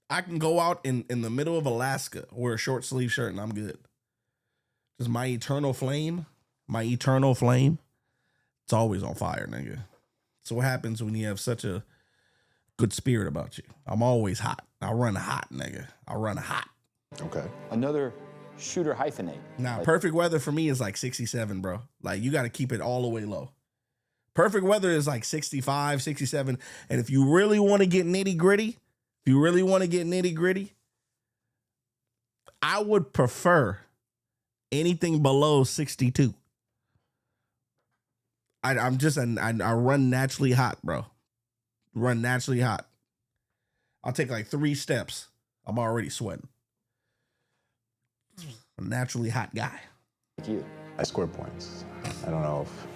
I can go out in the middle of Alaska, wear a short sleeve shirt, and I'm good. Just my eternal flame. It's always on fire, nigga. So what happens when you have such a good spirit about you? I'm always hot. I run hot, nigga. Okay. Another shooter hyphenate. Now, perfect weather for me is like 67, bro. Like, you got to keep it all the way low. Perfect weather is like 65, 67. And if you really want to get nitty gritty, I would prefer anything below 62. I run naturally hot, bro. I'll take like 3 steps. I'm already sweating. A naturally hot guy. Thank you. I score points. I don't know if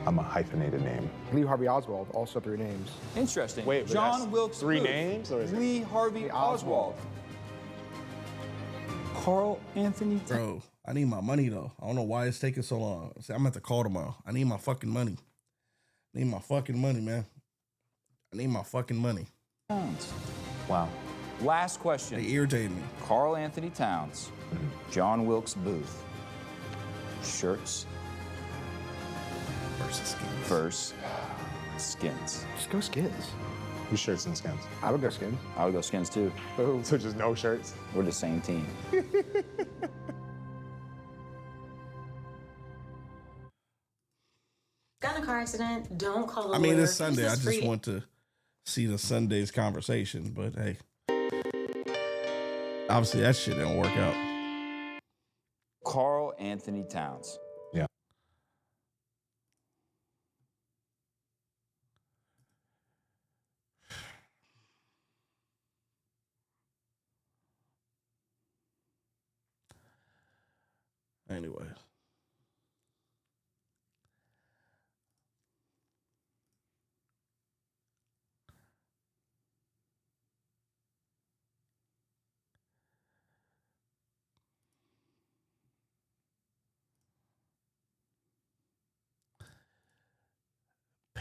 I'm a hyphenated name. Lee Harvey Oswald, also 3 names. Interesting. Wait, John Wilkes 3 Booth. names? Or is it Lee Harvey Oswald. Carl Anthony. Bro, I need my money though. I don't know why it's taking so long. I'm gonna have to call tomorrow. I need my fucking money. Man. I need my fucking money. Wow. Last question. They irritate me. Carl Anthony Towns, John Wilkes Booth. Shirts versus skins. Just go Skins. who's shirts and skins? I would go Skins. I would go Skins too. So just no shirts? We're the same team. Got in a car accident, don't call the I mean, lawyer. it's Sunday. I This is just free. want to see the Sunday's conversation, but hey. Obviously, that shit didn't work out. Carl Anthony Towns. Yeah. Anyway.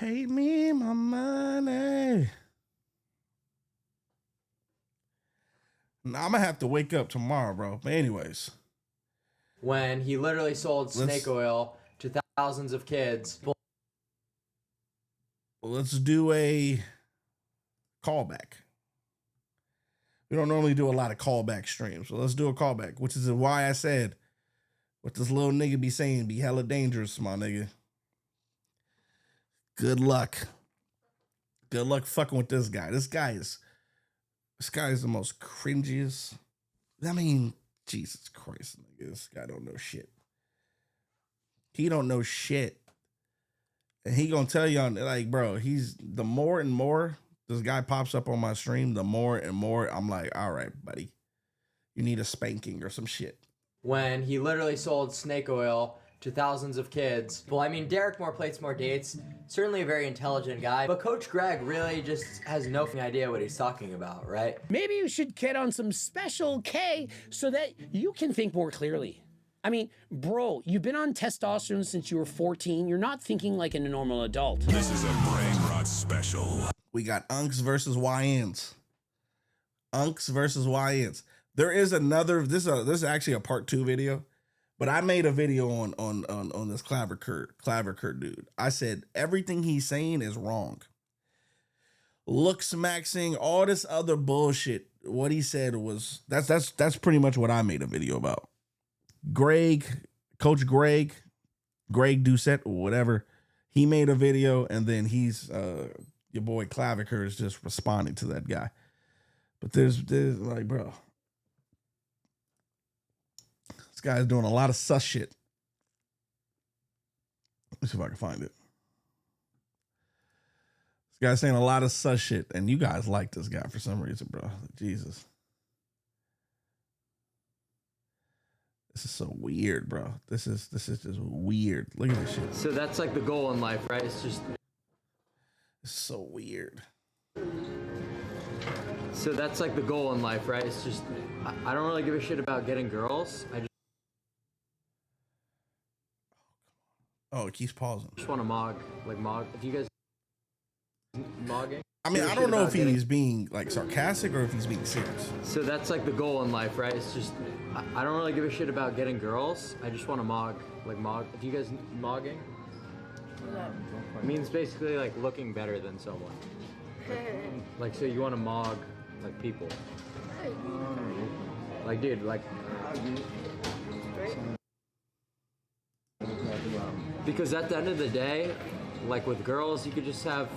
Pay me my money. Now, I'm gonna have to wake up tomorrow, bro. But anyways, when he literally sold snake oil to thousands of kids. Let's do a callback. We don't normally do a lot of callback streams, so let's do a callback, which is why I said what this little nigga be saying be hella dangerous, my nigga. Good luck. Good luck fucking with this guy. This guy is the most cringiest. I mean, Jesus Christ, nigga. This guy don't know shit. He don't know shit. And he gonna tell you on, like, bro, he's the more and more this guy pops up on my stream, the more and more I'm like, all right, buddy, you need a spanking or some shit. When he literally sold snake oil to thousands of kids. Well, I mean, Derek Moore plates more dates. Certainly a very intelligent guy. But Coach Greg really just has no idea what he's talking about, right? Maybe you should get on some special K so that you can think more clearly. I mean, bro, you've been on testosterone since you were 14. You're not thinking like a normal adult. This is a brain rot special. We got Unks versus YNs. Unks versus YNs. There is another. This is actually a part 2 video, but I made a video on this Claver Kurt dude. I said everything he's saying is wrong. Looks maxing, all this other bullshit. What he said was that's pretty much what I made a video about. Coach Greg Doucette or whatever, he made a video, and then he's your boy Claviker is just responding to that guy. But there's like, bro, this guy's doing a lot of sus shit. Let's see if I can find it. This guy's saying a lot of sus shit, and you guys like this guy for some reason, bro. Jesus. This is so weird, bro. This is just weird. Look at this shit. So that's like the goal in life, right? It's so weird. So that's like the goal in life, right? It's just, I don't really give a shit about getting girls. Oh, it keeps pausing. Just want to mog. If you guys mogging. I mean, I don't know if he's being like sarcastic or if he's being serious. So that's like the goal in life, right? It's just, I don't really give a shit about getting girls. I just want to mog. If you guys mogging, it means basically like looking better than someone. Like so you want to mog like people. Like dude, like. Because at the end of the day, like with girls, you could just have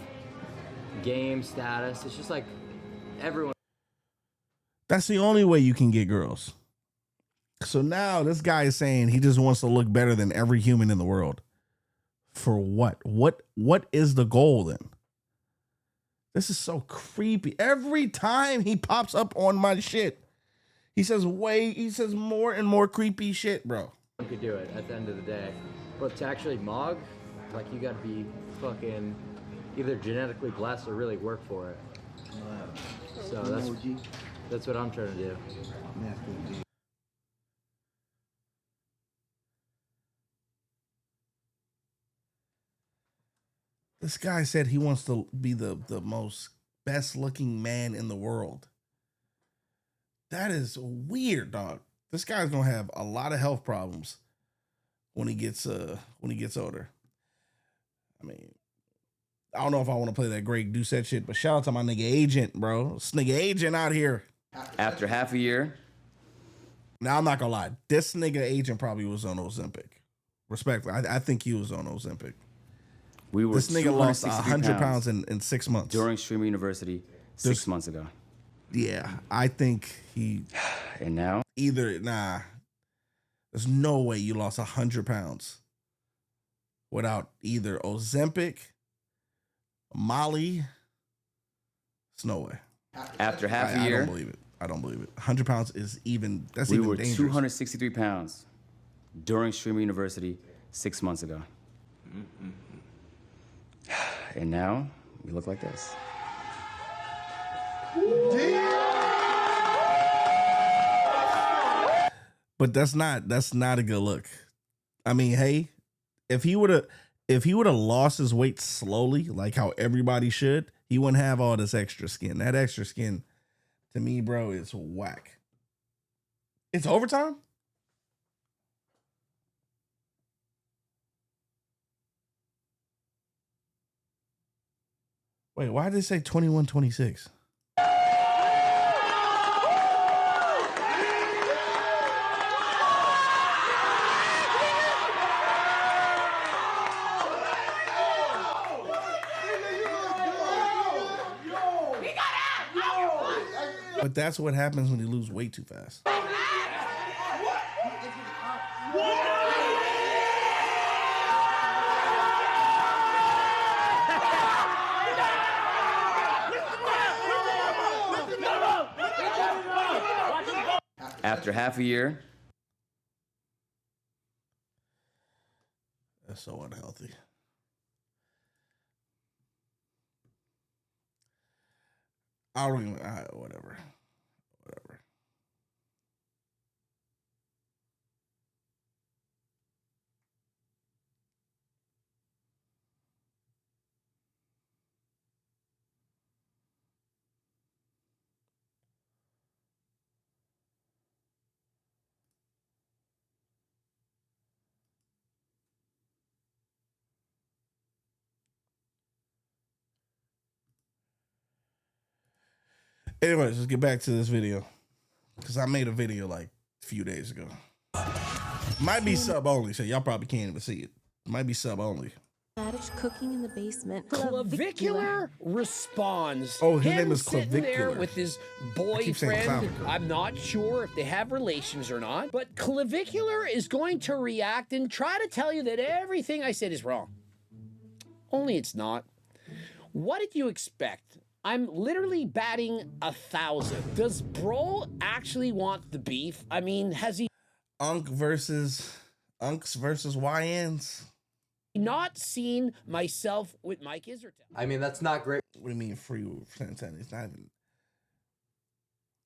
game status. It's just like everyone. That's the only way you can get girls. So now this guy is saying he just wants to look better than every human in the world. For what? What is the goal then? This is so creepy. Every time he pops up on my shit, he says more and more creepy shit, bro. You could do it at the end of the day. But to actually mog, like you gotta be fucking either genetically blessed or really work for it. So that's what I'm trying to do. This guy said he wants to be the most best looking man in the world. That is weird, dog. This guy's gonna have a lot of health problems when he gets older. I mean, I don't know if I want to play that Greg Doucette shit, but shout out to my nigga Agent, bro. This nigga Agent out here. After half a year. Now, I'm not gonna lie. This nigga Agent probably was on Ozempic. Respectfully, I think he was on Ozempic. This nigga lost 100 pounds in 6 months. During Streamer University 6 months ago. Yeah, I think he... And now? There's no way you lost 100 pounds without either Ozempic, Molly. It's no way. After half a year? I don't believe it. 100 pounds is even, that's we even were dangerous. 263 pounds during Streamer University 6 months ago. And now, we look like this. But that's not a good look. I mean, hey, if he would have, if he would have lost his weight slowly, like how everybody should, he wouldn't have all this extra skin. That extra skin, to me, bro, is whack. It's overtime? Wait, why did they say 21-26? But that's what happens when you lose weight too fast. After half a year, That's so unhealthy. I don't even, whatever. Anyways, let's get back to this video. Because I made a video like a few days ago. Might be sub only, so y'all probably can't even see it. Might be sub only. Cooking in the basement. Clavicular responds. Oh, his Him name is sitting there Clavicular. with his keep saying boyfriend. clavicle. I'm not sure if they have relations or not, but Clavicular is going to react and try to tell you that everything I said is wrong. Only it's not. What did you expect? I'm literally batting 1,000. Does Bro actually want the beef? I mean, has he Unks versus YNs. not seen myself with Mike Isertel? I mean, that's not great. What do you mean free? It's not even.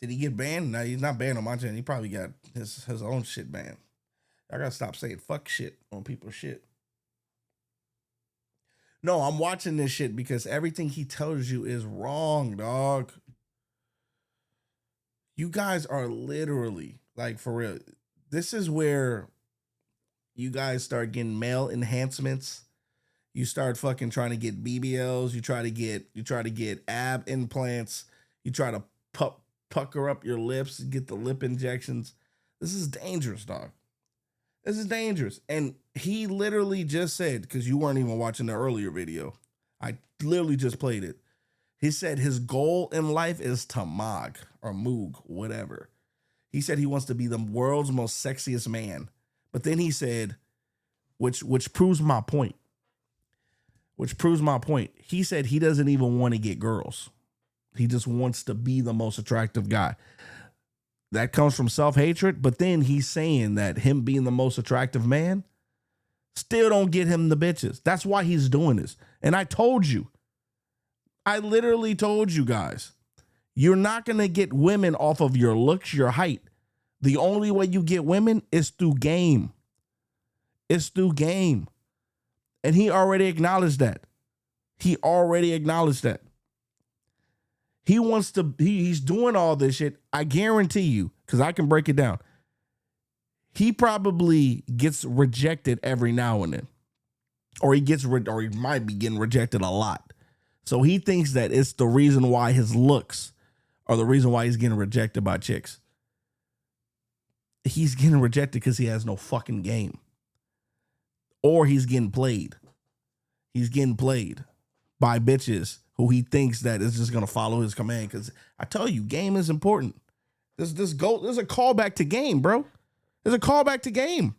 Did he get banned? No, he's not banned on my channel. He probably got his own shit banned. I gotta stop saying fuck shit on people's shit. No, I'm watching this shit because everything he tells you is wrong, dog. You guys are literally, like, for real. This is where you guys start getting male enhancements. You start fucking trying to get BBLs. You try to get ab implants. You try to pucker up your lips, get the lip injections. This is dangerous, dog. This is dangerous. And he literally just said, because you weren't even watching the earlier video, I literally just played it. He said his goal in life is to moog or moog, whatever. He said he wants to be the world's most sexiest man. But then he said, which proves my point. He said he doesn't even want to get girls. He just wants to be the most attractive guy. That comes from self-hatred, but then he's saying that him being the most attractive man still don't get him the bitches. That's why he's doing this. And I literally told you guys, you're not going to get women off of your looks, your height. The only way you get women is through game. It's through game. And he already acknowledged that. He wants to, he's doing all this shit. I guarantee you, because I can break it down. He probably gets rejected every now and then. Or he might be getting rejected a lot. So he thinks that it's the reason why his looks are the reason why he's getting rejected by chicks. He's getting rejected because he has no fucking game. Or he's getting played. He's getting played by bitches who he thinks that is just going to follow his command. Because I tell you, game is important. There's a callback to game, bro. There's a callback to game.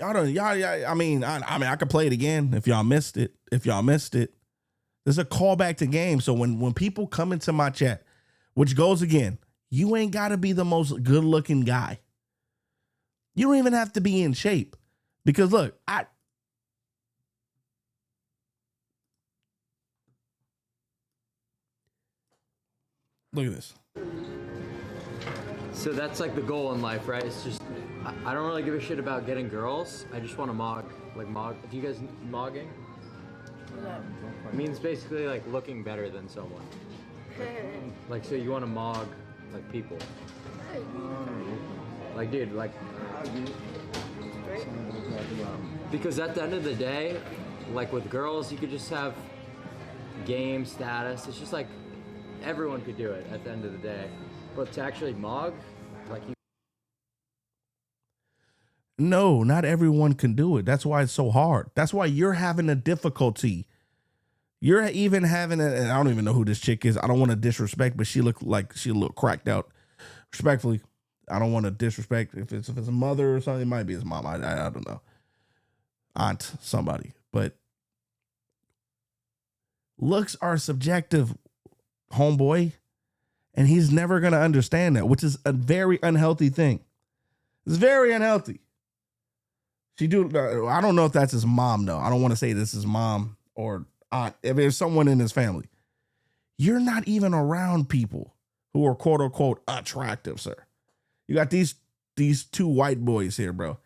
I mean, I could play it again if y'all missed it. There's a callback to game. So when people come into my chat, which goes again, you ain't got to be the most good looking guy. You don't even have to be in shape. Because look, look at this. So that's like the goal in life, right? It's just, I don't really give a shit about getting girls. I just want to mog. Do you guys mogging? No. It means basically like looking better than someone. Like, so you want to mog like people. Like, dude, like, because at the end of the day, like with girls, you could just have game status. It's just like everyone could do it at the end of the day. But to actually mog, like you. No, not everyone can do it. That's why it's so hard. That's why you're having a difficulty. You're even having and I don't even know who this chick is. I don't want to disrespect, but she looked like she looked cracked out. Respectfully, I don't want to disrespect. If it's a mother or something, it might be his mom. I don't know. Aunt, somebody. But looks are subjective, homeboy. And he's never going to understand that, which is a very unhealthy thing. It's very unhealthy. I don't know if that's his mom, though. I don't want to say this is mom or aunt. If there's someone in his family, you're not even around people who are quote unquote attractive, sir. You got these two white boys here, bro.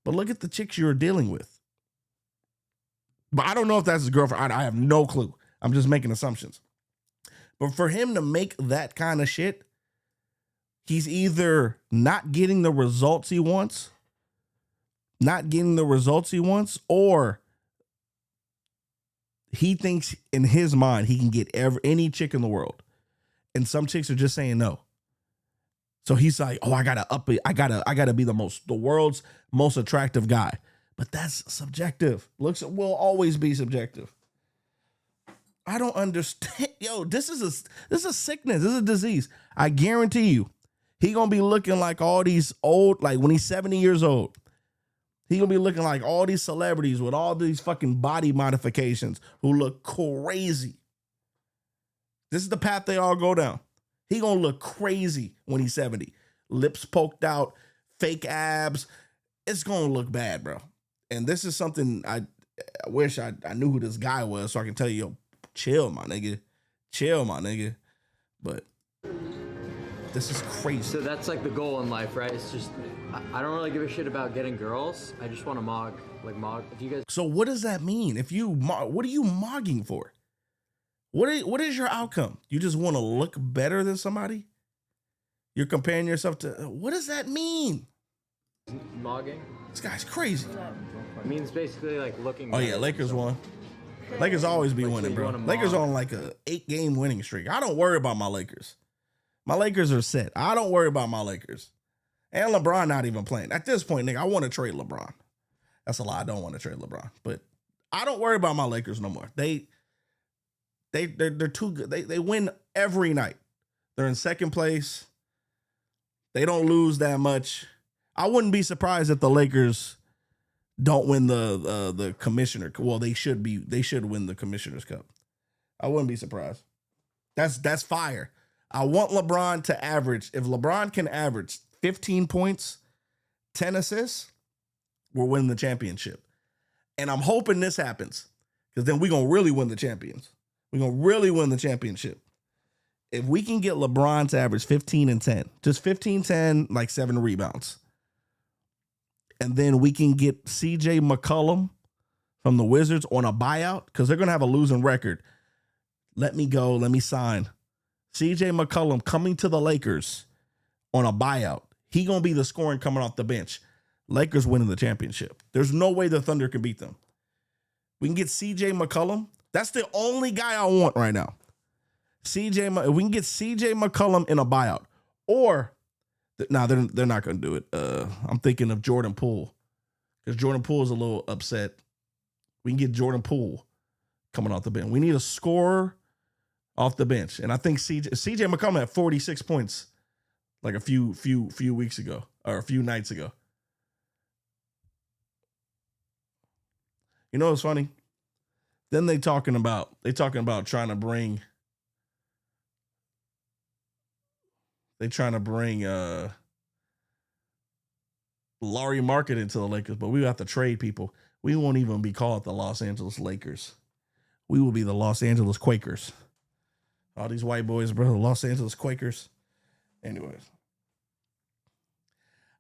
But look at the chicks you're dealing with. But I don't know if that's his girlfriend. I have no clue. I'm just making assumptions. But for him to make that kind of shit, he's either not getting the results he wants, or he thinks in his mind he can get any chick in the world. And some chicks are just saying no. So he's like, oh, I gotta up it. I gotta be the world's most attractive guy. But that's subjective. Looks will always be subjective. I don't understand. Yo, this is a sickness. This is a disease. I guarantee you, he gonna be looking like all these old, like when he's 70 years old, he gonna be looking like all these celebrities with all these fucking body modifications who look crazy. This is the path they all go down. He gonna look crazy when he's 70. Lips poked out, fake abs. It's gonna look bad, bro. And this is something I wish I knew who this guy was so I can tell you, yo, chill, my nigga. Chill, my nigga. But this is crazy. So that's like the goal in life, right? It's just, I don't really give a shit about getting girls. I just want to mog. Do you guys? So what does that mean? What are you mogging for? What is your outcome? You just want to look better than somebody? You're comparing yourself to, what does that mean? Mogging? This guy's crazy. It means basically like looking. Oh yeah, Lakers won. Lakers always be winning, bro. Lakers on like a 8-game winning streak. I don't worry about my Lakers. My Lakers are set. I don't worry about my Lakers. And LeBron not even playing. At this point, nigga, I want to trade LeBron. That's a lie. I don't want to trade LeBron. But I don't worry about my Lakers no more. They're too good. They win every night. They're in second place. They don't lose that much. I wouldn't be surprised if the Lakers don't win the commissioner. Well, they should win the Commissioner's Cup. I wouldn't be surprised. That's fire. I want LeBron to average. If LeBron can average 15 points, 10 assists, we're winning the championship. And I'm hoping this happens because then we're going to really win the champions. We're going to really win the championship. If we can get LeBron to average 15 and 10, just 15, 10, like 7 rebounds. And then we can get CJ McCollum from the Wizards on a buyout because they're going to have a losing record. Let me go. Let me sign. CJ McCollum coming to the Lakers on a buyout. He going to be the scoring coming off the bench. Lakers winning the championship. There's no way the Thunder can beat them. We can get CJ McCollum. That's the only guy I want right now. If we can get CJ McCollum in a buyout. Or, no, they're not going to do it. I'm thinking of Jordan Poole. Because Jordan Poole is a little upset. We can get Jordan Poole coming off the bench. We need a scorer off the bench. And I think CJ McCollum had 46 points like a few weeks ago. Or a few nights ago. You know what's funny? Then they talking about trying to bring Laurie Market into the Lakers, but we have to trade people. We won't even be called the Los Angeles Lakers. We will be the Los Angeles Quakers. All these white boys, bro, Los Angeles Quakers. Anyways.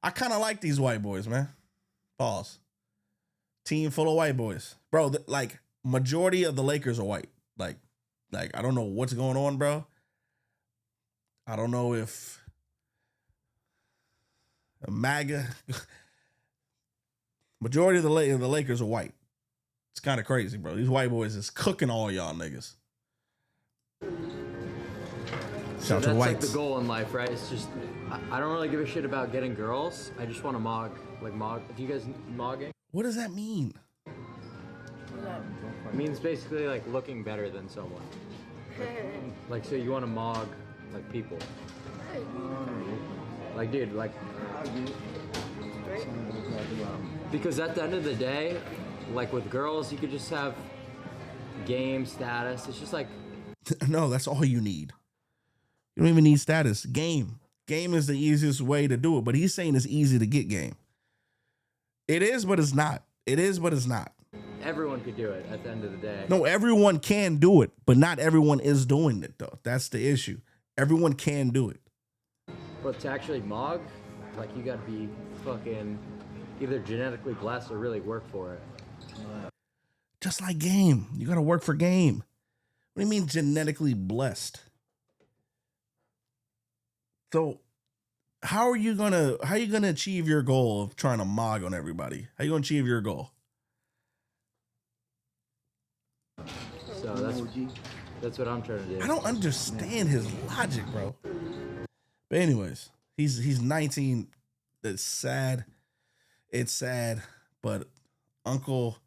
I kind of like these white boys, man. Pause. Team full of white boys, bro. Like majority of the Lakers are white. Like I don't know what's going on, bro. I don't know if a MAGA. Majority of the Lakers are white. It's kind of crazy, bro. These white boys is cooking all y'all niggas. So that's like the goal in life, right? It's just, I don't really give a shit about getting girls. I just want to mog. Do you guys mogging? What does that mean? It means basically like looking better than someone. Like, so you want to mog like people. Like, dude, like, because at the end of the day, like with girls, you could just have game status. It's just like, no, that's all you need. You don't even need status. Game is the easiest way to do it, but he's saying it's easy to get game. It is, but it's not. It is, but it's not. Everyone could do it at the end of the day. No, everyone can do it, but not everyone is doing it, though. That's the issue. Everyone can do it. But to actually mog, like, you gotta be fucking either genetically blessed or really work for it. Just like game. You gotta work for game. What do you mean genetically blessed? So how are you gonna achieve your goal of trying to mog on everybody? How you gonna achieve your goal? So that's what I'm trying to do. I don't understand his logic, bro. But anyways, he's 19. It's sad. It's sad, but Uncle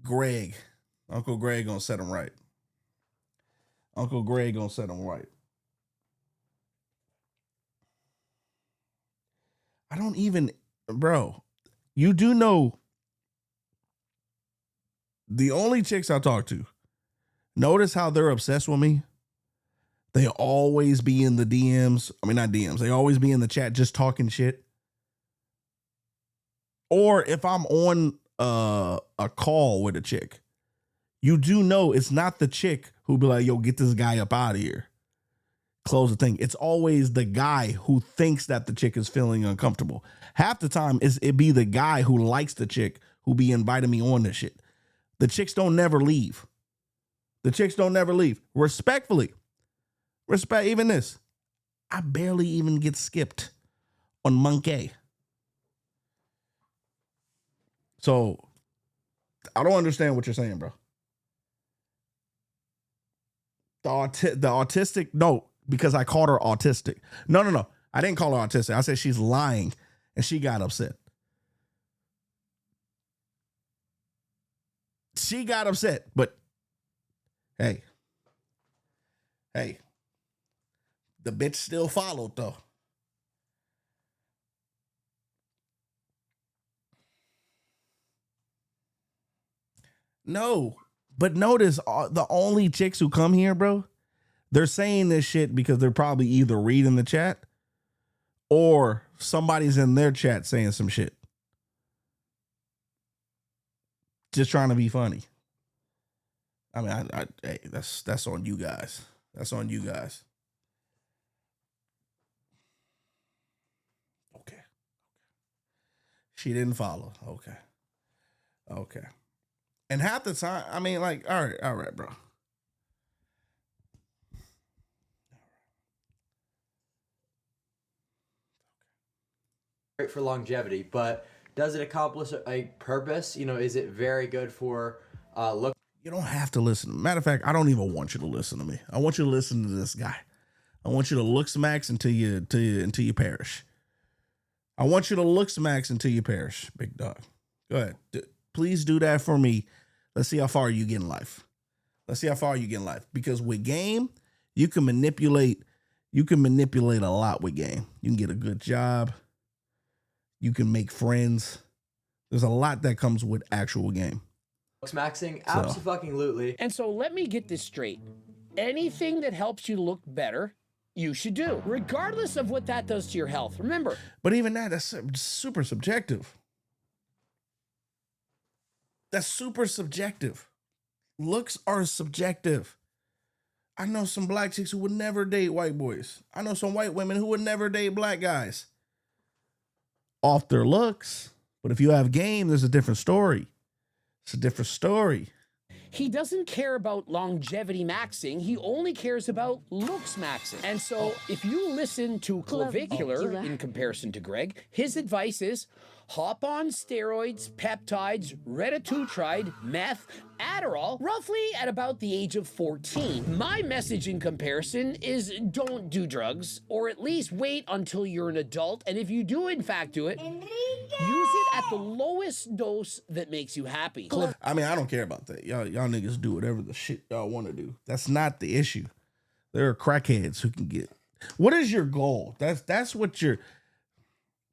Greg gonna set him right. Uncle Greg gonna set him right. I don't even, bro, you do know the only chicks I talk to, notice how they're obsessed with me. They always be in the DMs. I mean, not DMs. They always be in the chat just talking shit. Or if I'm on a call with a chick, you do know it's not the chick who be like, yo, get this guy up out of here. Close the thing. It's always the guy who thinks that the chick is feeling uncomfortable. Half the time it be the guy who likes the chick who be inviting me on this shit. The chicks don't never leave. The chicks don't never leave. Respectfully. Respect even this. I barely even get skipped on Monkey. So I don't understand what you're saying, bro. The autistic, no, because I called her autistic. No. I didn't call her autistic. I said she's lying and she got upset. She got upset, but hey, the bitch still followed though. No, but notice the only chicks who come here, bro, they're saying this shit because they're probably either reading the chat or somebody's in their chat saying some shit. Just trying to be funny. I mean, hey, that's on you guys. That's on you guys. Okay. She didn't follow. Okay. And half the time, I mean, like, all right, bro. Great for longevity, but does it accomplish a purpose? You know, is it very good for look? You don't have to listen. Matter of fact, I don't even want you to listen to me. I want you to listen to this guy. I want you to look smacks until you perish. I want you to look smacks until you perish, big dog. Go ahead. Please do that for me. Let's see how far you get in life. Because with game, you can manipulate a lot with game. You can get a good job. You can make friends. There's a lot that comes with actual game. Maxing, absolutely. And so let me get this straight. Anything that helps you look better, you should do, regardless of what that does to your health. Remember. But even that's super subjective. That's super subjective. Looks are subjective. I know some black chicks who would never date white boys. I know some white women who would never date black guys. Off their looks. But if you have game, there's a different story. It's a different story. He doesn't care about longevity maxing. He only cares about looks maxing. And so if you listen to Clavicular in comparison to Greg, his advice is hop on steroids, peptides, retatrutide, meth, Adderall, roughly at about the age of 14. My message in comparison is don't do drugs, or at least wait until you're an adult. And if you do in fact do it, use it at the lowest dose that makes you happy. I mean, I don't care about that. Y'all niggas do whatever the shit y'all want to do. That's not the issue. There are crackheads who can get. What is your goal? That's what you're.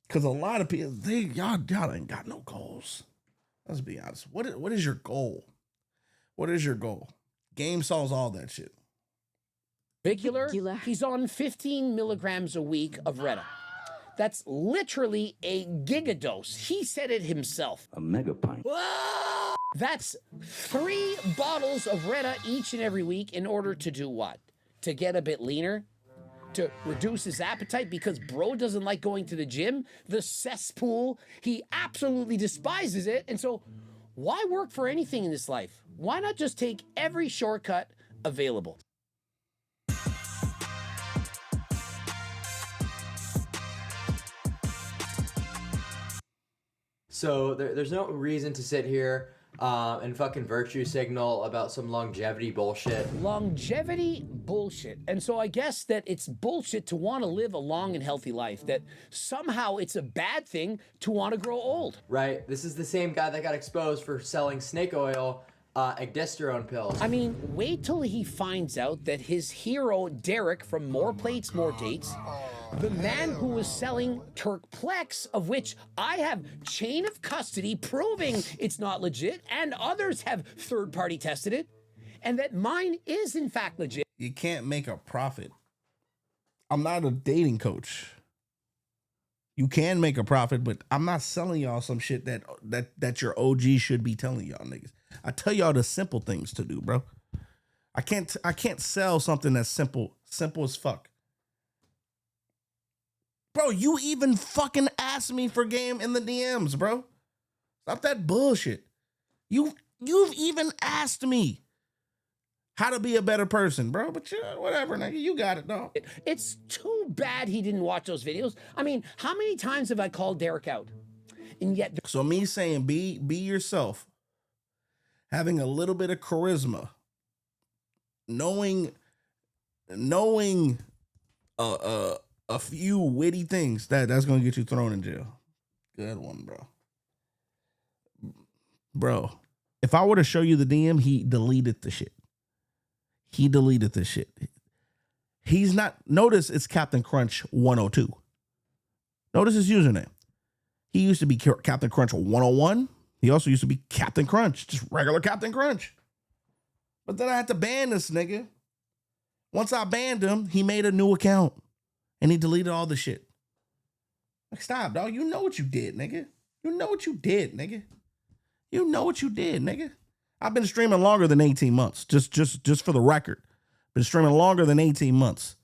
Because a lot of people, y'all ain't got no goals. Let's be honest. What is your goal? What is your goal? Game solves all that shit. Regular, he's on 15 milligrams a week of Retta. That's literally a gigadose. He said it himself. A megapint. That's 3 bottles of Retta each and every week in order to do what? To get a bit leaner? To reduce his appetite because bro doesn't like going to the gym, the cesspool. He absolutely despises it. And so why work for anything in this life? Why not just take every shortcut available? So there's no reason to sit here and fucking virtue signal about some longevity bullshit. Longevity bullshit. And so I guess that it's bullshit to want to live a long and healthy life, that somehow it's a bad thing to want to grow old. Right. This is the same guy that got exposed for selling snake oil agdesterone pills. I mean, wait till he finds out that his hero, Derek from More Plates, More Dates, the man who was selling Turkplex, of which I have chain of custody proving it's not legit, and others have third-party tested it, and that mine is in fact legit. You can't make a profit. I'm not a dating coach. You can make a profit, but I'm not selling y'all some shit that your OG should be telling y'all niggas. I tell y'all the simple things to do, bro. I can't sell something that's simple as fuck. Bro, you even fucking asked me for game in the DMs, bro. Stop that bullshit. You've even asked me how to be a better person, bro. But whatever, nigga. You got it, dog. It's too bad he didn't watch those videos. I mean, how many times have I called Derek out? And yet... So me saying be yourself, having a little bit of charisma, knowing a few witty things that's gonna get you thrown in jail. Good one, bro. Bro, if I were to show you the DM, he deleted the shit. He deleted the shit. He's not. Notice it's Captain Crunch 102. Notice his username. He used to be Captain Crunch 101. He also used to be Captain Crunch, just regular Captain Crunch. But then I had to ban this nigga. Once I banned him, he made a new account. And he deleted all the shit. Like, stop, dog. You know what you did, nigga. You know what you did, nigga. You know what you did, nigga. I've been streaming longer than 18 months. Just for the record. Been streaming longer than 18 months.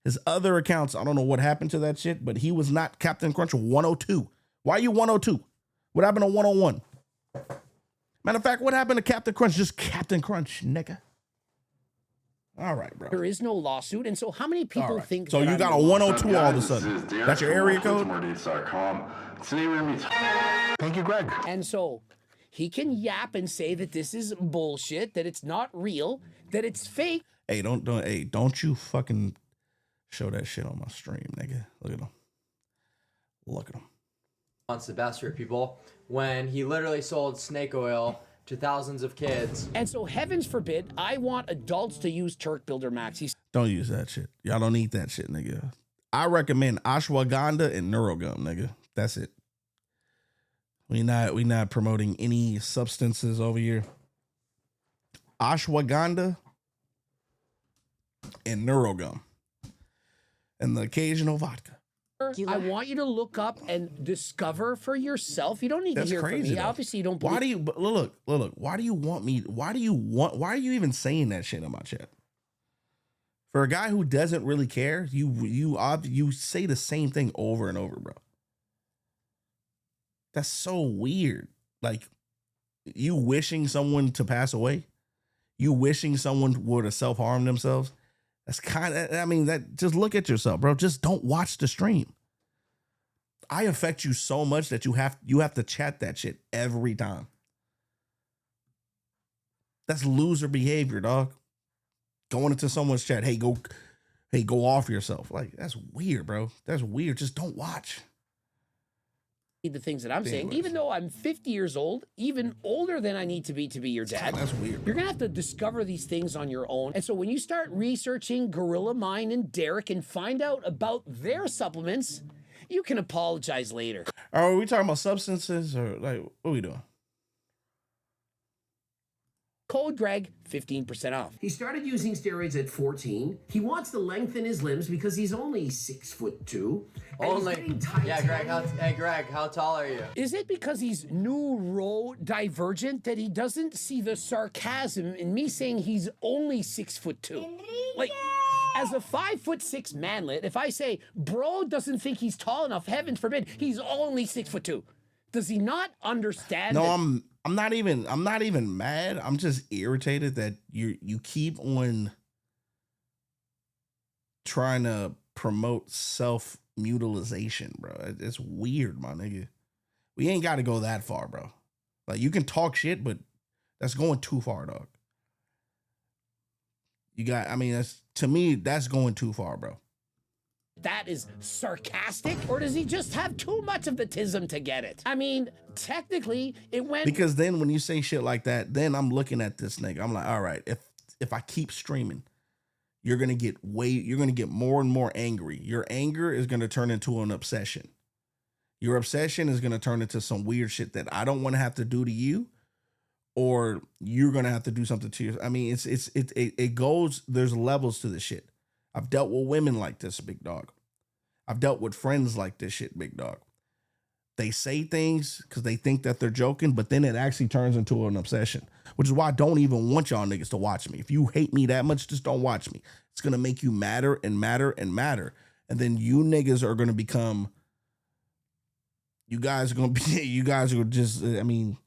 His other accounts, I don't know what happened to that shit, but he was not Captain Crunch 102. Why are you 102? What happened to 101? Matter of fact, what happened to Captain Crunch? Just Captain Crunch, nigga. All right, bro. There is no lawsuit, and so how many people think? So you got a 102 all of a sudden? That's your area code? Thank you, Greg. And so he can yap and say that this is bullshit, that it's not real, that it's fake. Hey, don't you fucking show that shit on my stream, nigga. Look at him. Look at him. Wants the best for people when he literally sold snake oil to thousands of kids. And so heavens forbid, I want adults to use Turk Builder Max. Don't use that shit. Y'all don't eat that shit, nigga. I recommend ashwagandha and neurogum, nigga. That's it. We not promoting any substances over here. Ashwagandha and neurogum. And the occasional vodka. I want you to look up and discover for yourself. You don't need to hear from me. Though. Obviously, you don't. Why do you look? Why do you want me? Why are you even saying that shit in my chat? For a guy who doesn't really care, you say the same thing over and over, bro. That's so weird. Like, you wishing someone to pass away, you wishing someone were to self-harm themselves. That's kind of, I mean, that just look at yourself, bro. Just don't watch the stream. I affect you so much that you have to chat that shit every time. That's loser behavior, dog. Going into someone's chat, hey, go off yourself. Like, that's weird, bro. That's weird. Just don't watch. The things that I'm saying, even though I'm 50 years old, even older than I need to be your dad. That's weird. You're gonna have to discover these things on your own. And so when you start researching Gorilla Mine and Derek and find out about their supplements, you can apologize later. Are we talking about substances or like what are we doing? Code Greg, 15% off. He started using steroids at 14. He wants to lengthen his limbs because he's only 6'2". Only. Yeah, Greg. Greg, how tall are you? Is it because he's neurodivergent that he doesn't see the sarcasm in me saying he's only 6'2"? Like, as a 5'6" manlet, if I say bro doesn't think he's tall enough, heaven forbid, he's only 6'2". Does he not understand? No, I'm not even mad. I'm just irritated that you keep on trying to promote self-mutilization, bro. It's weird, my nigga. We ain't got to go that far, bro. Like, you can talk shit, but that's going too far, dog. To me, that's going too far, bro. That is sarcastic, or does he just have too much of the tism to get it? I mean, technically, it went... Because then when you say shit like that, then I'm looking at this nigga. I'm like, all right, if I keep streaming, you're gonna get more and more angry. Your anger is gonna turn into an obsession. Your obsession is gonna turn into some weird shit that I don't want to have to do to you, or you're gonna have to do something to you. I mean, it goes. There's levels to this shit. I've dealt with women like this, big dog. I've dealt with friends like this shit, big dog. They say things because they think that they're joking, but then it actually turns into an obsession, which is why I don't even want y'all niggas to watch me. If you hate me that much, just don't watch me. It's going to make you madder and madder and madder. And then you niggas are going to become, you guys are just, I mean,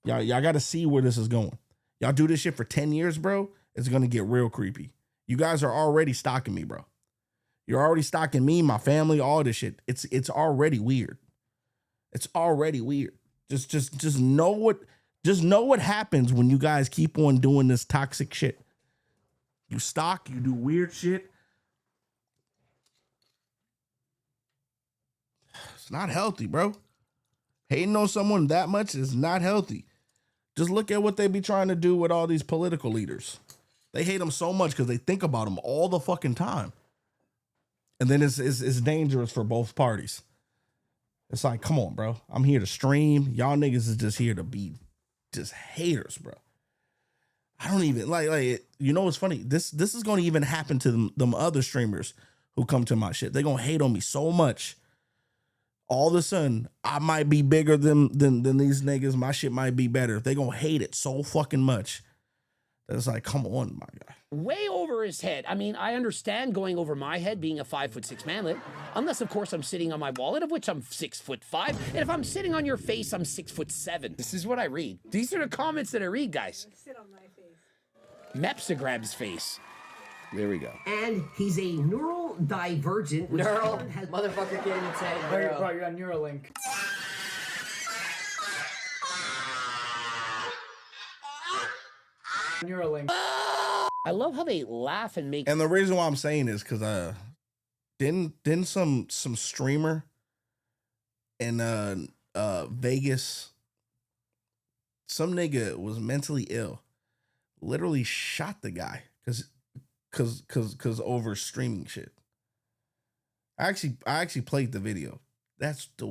y'all got to see where this is going. Y'all do this shit for 10 years, bro. It's going to get real creepy. You guys are already stalking me, bro. You're already stalking me, my family, all this shit. It's already weird. It's already weird. Just know what happens when you guys keep on doing this toxic shit. You stalk, you do weird shit. It's not healthy, bro. Hating on someone that much is not healthy. Just look at what they be trying to do with all these political leaders. They hate them so much because they think about them all the fucking time. And then it's dangerous for both parties. It's like, come on, bro. I'm here to stream. Y'all niggas is just here to be just haters, bro. I don't even like you know what's funny? This is gonna even happen to them other streamers who come to my shit. They're gonna hate on me so much. All of a sudden, I might be bigger than these niggas. My shit might be better. They gonna hate it so fucking much. It's like, come on, my guy. Way over his head. I mean, I understand going over my head being a 5'6" manlet, unless of course I'm sitting on my wallet, of which I'm 6'5", and if I'm sitting on your face, I'm 6'7". This is what I read. These are the comments that I read, guys. Sit on my face. Mepsigrab's face. There we go. And he's a neural divergent. Neural? Motherfucker can't even say neural. Bro, you're on Neuralink. Neuralink. I love how they laugh and make. And the reason why I'm saying is because didn't some streamer in Vegas, some nigga was mentally ill, literally shot the guy because over streaming shit. I actually played the video. That's the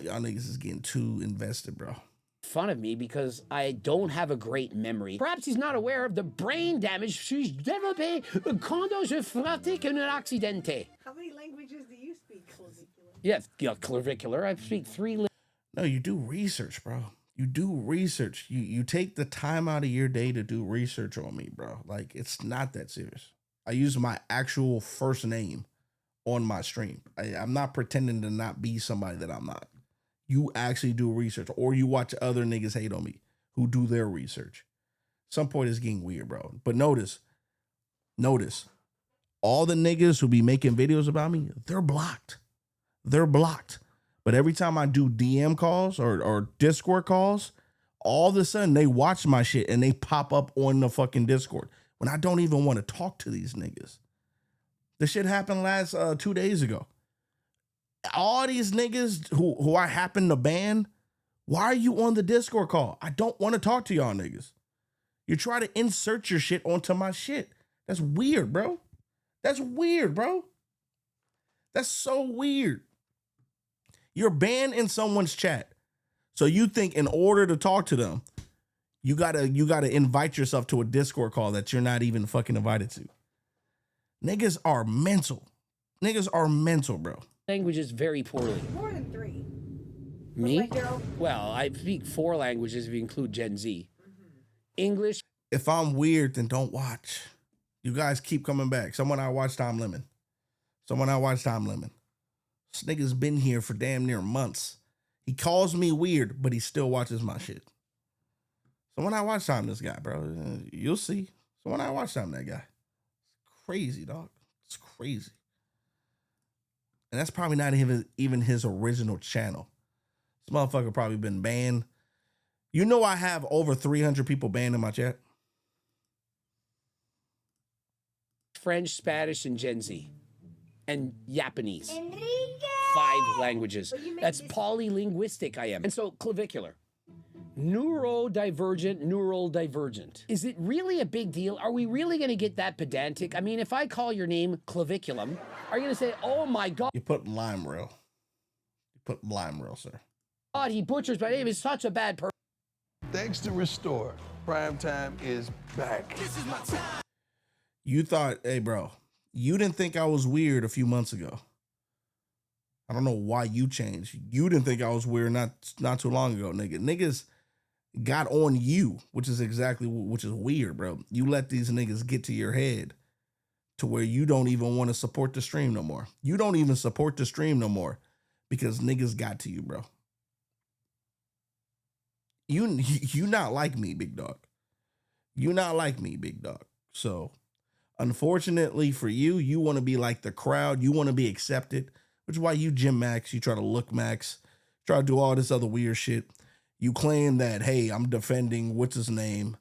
y'all niggas is getting too invested, bro. Fun of me because I don't have a great memory. Perhaps he's not aware of the brain damage she's développé quand je pratique un accidente. How many languages do you speak, clavicular? Yeah, clavicular. I speak 3 No, you do research, bro. You do research. You take the time out of your day to do research on me, bro. Like, it's not that serious. I use my actual first name on my stream. I'm not pretending to not be somebody that I'm not. You actually do research, or you watch other niggas hate on me who do their research. Some point is getting weird, bro. But notice, all the niggas who be making videos about me, they're blocked. They're blocked. But every time I do DM calls or Discord calls, all of a sudden they watch my shit and they pop up on the fucking Discord when I don't even want to talk to these niggas. This shit happened last 2 days ago. All these niggas who I happen to ban, why are you on the Discord call? I don't want to talk to y'all niggas. You try to insert your shit onto my shit. That's weird, bro. That's weird, bro. That's so weird. You're banned in someone's chat. So you think in order to talk to them, you gotta invite yourself to a Discord call that you're not even fucking invited to. Niggas are mental. Niggas are mental, bro. Languages very poorly. More than 3. Me? Like, Daryl? Well, I speak 4 languages if you include Gen Z. English. If I'm weird, then don't watch. You guys keep coming back. Someone I watch Time Lemon. This nigga's been here for damn near months. He calls me weird, but he still watches my shit. So when I watch time, this guy, bro, you'll see. So when I watch time, that guy, it's crazy, dog. It's crazy. And that's probably not even his original channel. This motherfucker probably been banned. You know I have over 300 people banned in my chat. French, Spanish, and Gen Z. And Japanese. 5 languages. That's polylinguistic I am. And so clavicular. Neurodivergent, neural divergent. Is it really a big deal? Are we really going to get that pedantic? I mean, if I call your name claviculum, are you going to say, oh my God? You put lime real. Sir. God, he butchers my name. Is such a bad person. Thanks to Restore, Prime Time is back. This is my time. You thought, hey, bro, you didn't think I was weird a few months ago. I don't know why you changed. You didn't think I was weird not too long ago, nigga. Niggas got on you, which is weird, bro. You let these niggas get to your head to where you don't even want to support the stream no more. You don't even support the stream no more because niggas got to you, bro. You not like me, big dog. You not like me, big dog. So, unfortunately for you, you want to be like the crowd. You want to be accepted, which is why you gym max. You try to look max. Try to do all this other weird shit. You claim that, hey, I'm defending what's his name.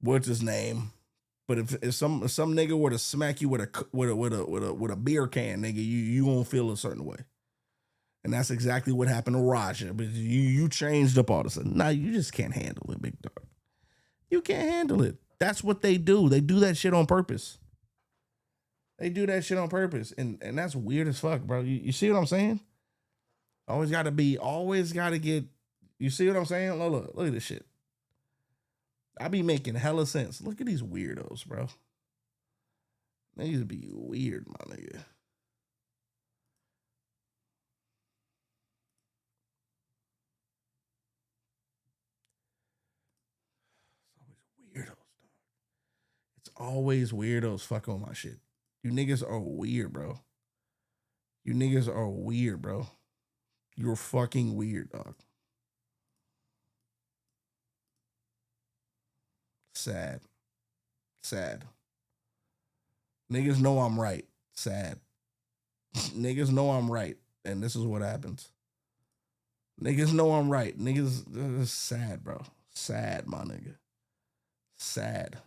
But if some nigga were to smack you with a beer can, nigga, you won't feel a certain way. And that's exactly what happened to Raja. But you changed up all of a sudden. Now you just can't handle it, big dog. You can't handle it. That's what they do. They do that shit on purpose. And that's weird as fuck, bro. You see what I'm saying? Always got to get, you see what I'm saying? Look at this shit. I be making hella sense. Look at these weirdos, bro. Niggas be weird, my nigga. It's always weirdos fucking with my shit. You niggas are weird, bro. You're fucking weird, dog. Sad. Niggas know I'm right. Sad. Niggas know I'm right. And this is what happens. Niggas know I'm right. Niggas, this is sad, bro. Sad, my nigga. Sad.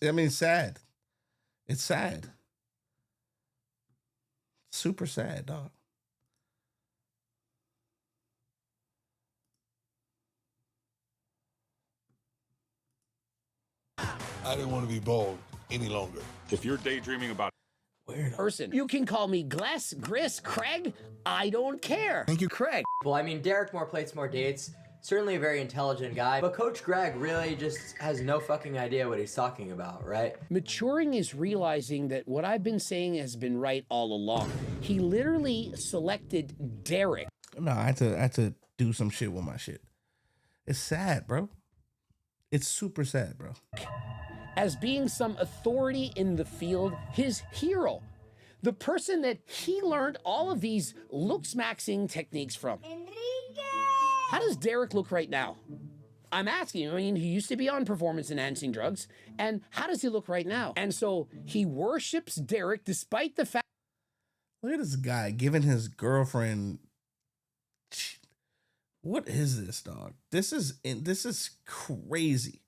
I mean, sad. It's sad. Super sad, dog. I didn't want to be bald any longer. If you're daydreaming about person. You can call me Gless, Gris, Craig. I don't care. Thank you, Craig. Well, I mean, Derek more plates, more dates. Certainly a very intelligent guy, but Coach Greg really just has no fucking idea what he's talking about, right? Maturing is realizing that what I've been saying has been right all along. He literally selected Derek. No, I had to do some shit with my shit. It's sad, bro. It's super sad, bro. As being some authority in the field, his hero. The person that he learned all of these look-smaxing techniques from. How does Derek look right now? I'm asking you. I mean, he used to be on performance-enhancing drugs, and how does he look right now? And so he worships Derek despite the fact. Look at this guy giving his girlfriend. What is this, dog? This is crazy.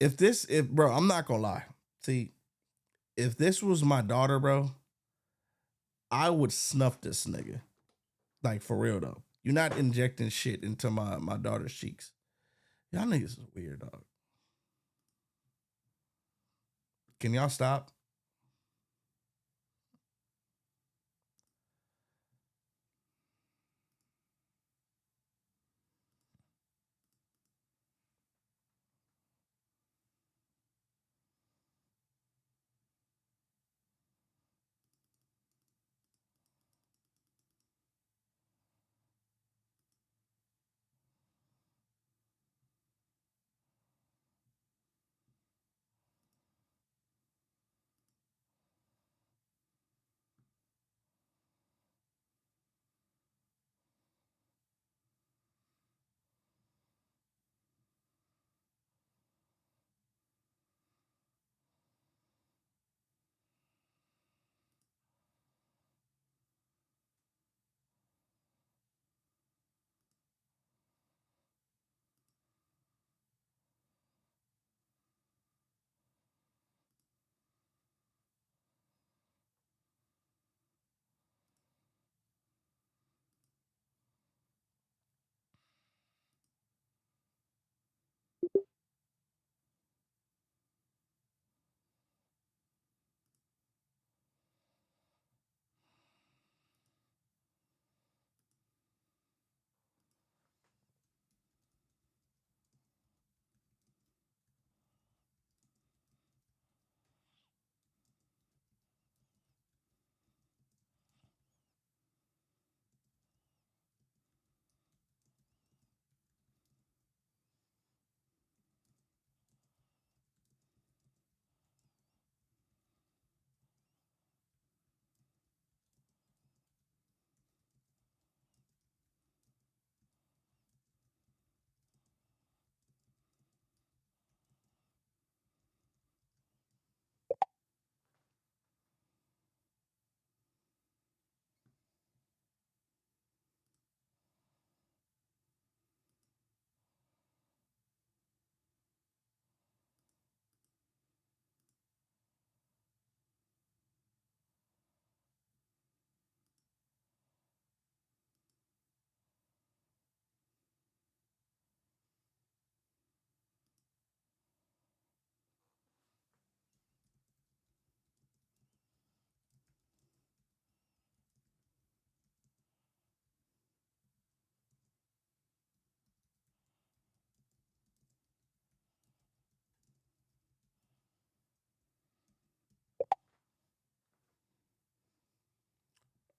If bro, I'm not gonna lie. See, if this was my daughter, bro, I would snuff this nigga. Like, for real though. You're not injecting shit into my daughter's cheeks. Y'all niggas is weird, dog. Can y'all stop?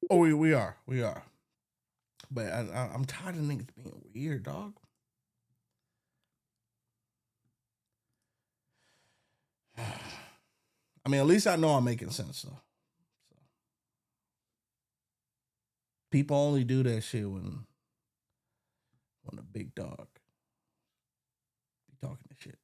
Oh, we are. But I'm tired of niggas being weird, dog. I mean, at least I know I'm making sense, though. So. People only do that shit when a big dog be talking to shit.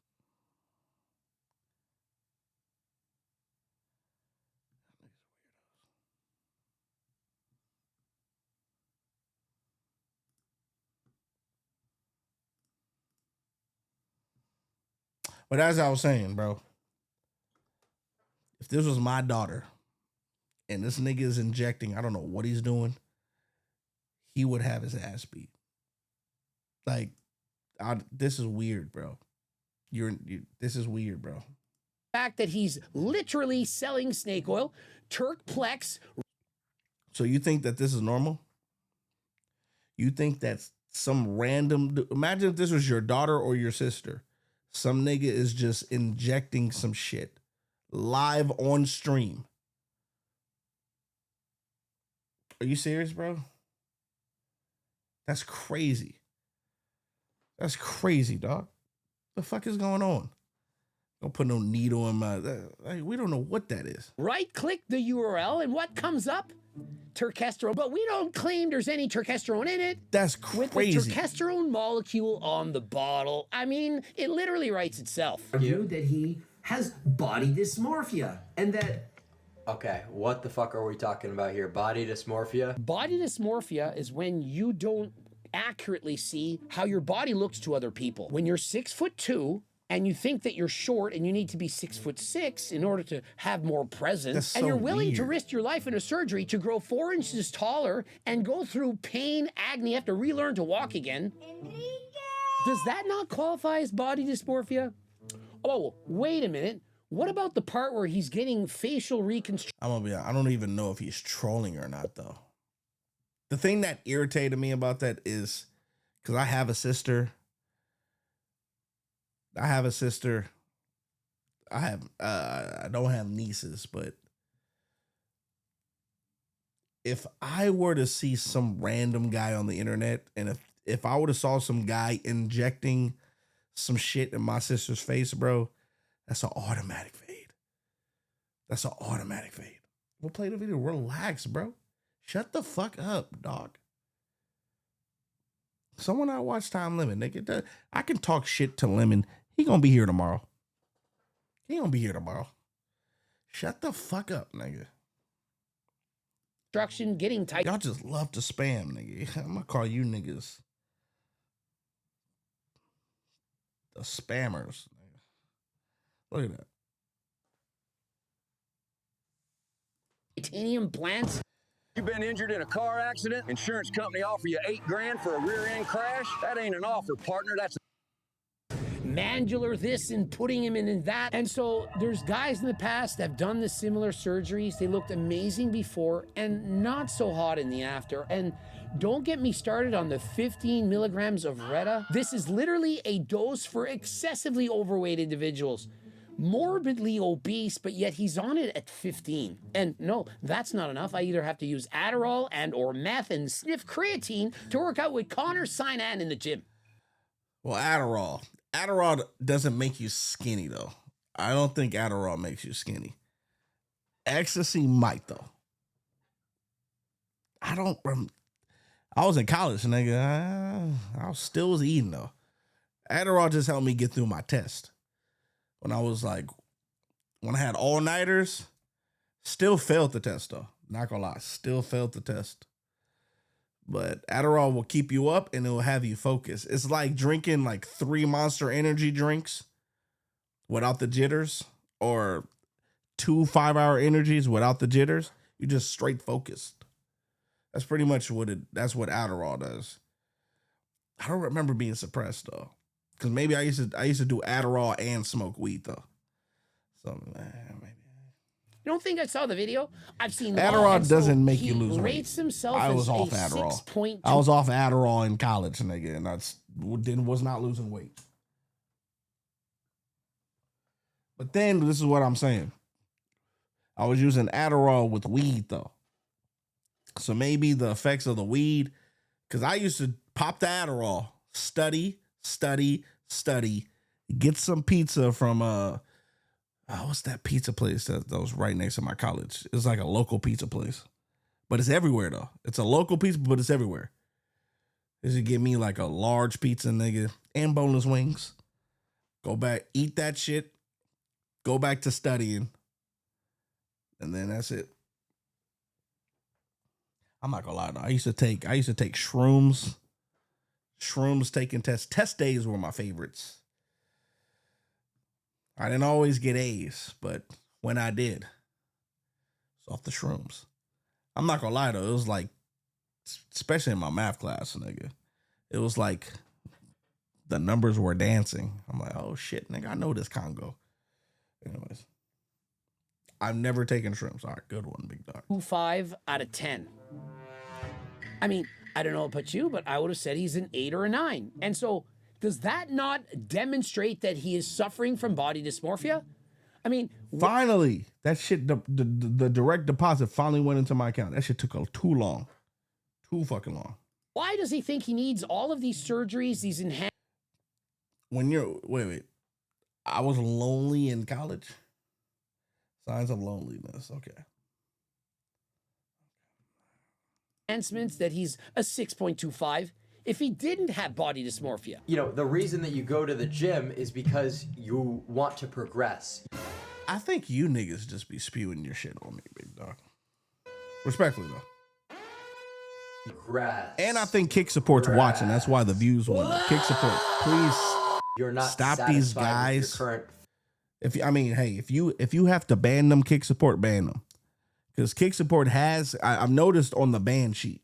But as I was saying, bro, if this was my daughter and this nigga is injecting, I don't know what he's doing, he would have his ass beat. Like, this is weird, bro. This is weird, bro. Fact that he's literally selling snake oil, Turkplex. So you think that this is normal? You think that's some random... Imagine if this was your daughter or your sister. Some nigga is just injecting some shit live on stream. Are you serious, bro? That's crazy. That's crazy, dog. The fuck is going on? Don't put no needle in my... we don't know what that is. Right-click the URL, and what comes up? Turkesterone. But we don't claim there's any turkesterone in it. That's crazy. With the turkesterone molecule on the bottle. I mean, it literally writes itself. Argued that he has body dysmorphia and that... Okay, what the fuck are we talking about here? Body dysmorphia? Body dysmorphia is when you don't accurately see how your body looks to other people. When you're 6'2" and you think that you're short and you need to be 6'6" in order to have more presence, and you're willing to risk your life in a surgery to grow 4 inches taller and go through pain, agony, have to relearn to walk again. Does that not qualify as body dysmorphia? Oh, wait a minute. What about the part where he's getting facial reconstruction? I don't even know if he's trolling or not, though. The thing that irritated me about that is because I have a sister. I don't have nieces, but if I were to see some random guy on the internet, and if I would have saw some guy injecting some shit in my sister's face, bro, that's an automatic fade. That's an automatic fade. We'll play the video. Relax, bro. Shut the fuck up, dog. Someone I watch Time Lemon, nigga. I can talk shit to Lemon. He gonna be here tomorrow. Shut the fuck up, nigga. Getting tight. Y'all just love to spam, nigga. I'm gonna call you niggas the spammers. Nigga. Look at that. Titanium plants. You've been injured in a car accident, insurance company offer you $8,000 for a rear end crash. That ain't an offer, partner. That's mandibular this and putting him in that. And so there's guys in the past that have done the similar surgeries. They looked amazing before and not so hot in the after. And don't get me started on the 15 milligrams of Retta. This is literally a dose for excessively overweight individuals. Morbidly obese, but yet he's on it at 15. And no, that's not enough. I either have to use Adderall and or meth and sniff creatine to work out with Connor Sinan in the gym. Well, Adderall doesn't make you skinny, though. I don't think Adderall makes you skinny. Ecstasy might, though. I was in college, nigga. I still was eating, though. Adderall just helped me get through my test. When I had all-nighters, still failed the test, though. Not gonna lie, still failed the test. But Adderall will keep you up and it will have you focus. It's like drinking like 3 Monster Energy drinks without the jitters, or 2 5-hour energies without the jitters. You just straight focused. That's pretty much that's what Adderall does. I don't remember being suppressed though. Because maybe I used to do Adderall and smoke weed though. So maybe. You don't think I saw the video? I've seen Adderall doesn't make you lose weight. Rates himself I was as off a Adderall. 6.2. I was off Adderall in college, nigga, and was not losing weight. But then this is what I'm saying. I was using Adderall with weed though. So maybe the effects of the weed, because I used to pop the Adderall, study, get some pizza from what's that pizza place that was right next to my college? It's like a local pizza place, but it's everywhere though. It's a local pizza, but it's everywhere. They should give me like a large pizza, nigga, and boneless wings. Go back, eat that shit, go back to studying, and then that's it. I'm not gonna lie though. I used to take shrooms. Shrooms, taking tests. Test days were my favorites. I didn't always get A's, but when I did, it's off the shrooms. I'm not gonna lie though, it was like, especially in my math class, nigga, it was like the numbers were dancing. I'm like, oh shit, nigga, I know this Congo. Anyways, I've never taken shrimps. All right, good one, big dog. 2.5 out of 10. I mean, I don't know about you, but I would have said he's an 8 or a 9. And so, does that not demonstrate that he is suffering from body dysmorphia? I mean, finally, that shit, the direct deposit finally went into my account. That shit took too long. Too fucking long. Why does he think he needs all of these surgeries, these enhanced? When you're, wait. I was lonely in college. Signs of loneliness. Okay. Enhancements that he's a 6.25 if he didn't have body dysmorphia. You know, the reason that you go to the gym is because you want to progress. I think you niggas just be spewing your shit on me, big dog. Respectfully, though. Grass. And I think Kick Support's watching. That's why the views went up. Kick Support, please You're not stop these guys. Current... If you have to ban them, Kick Support, ban them. Because Kick Support has, I've noticed on the ban sheet,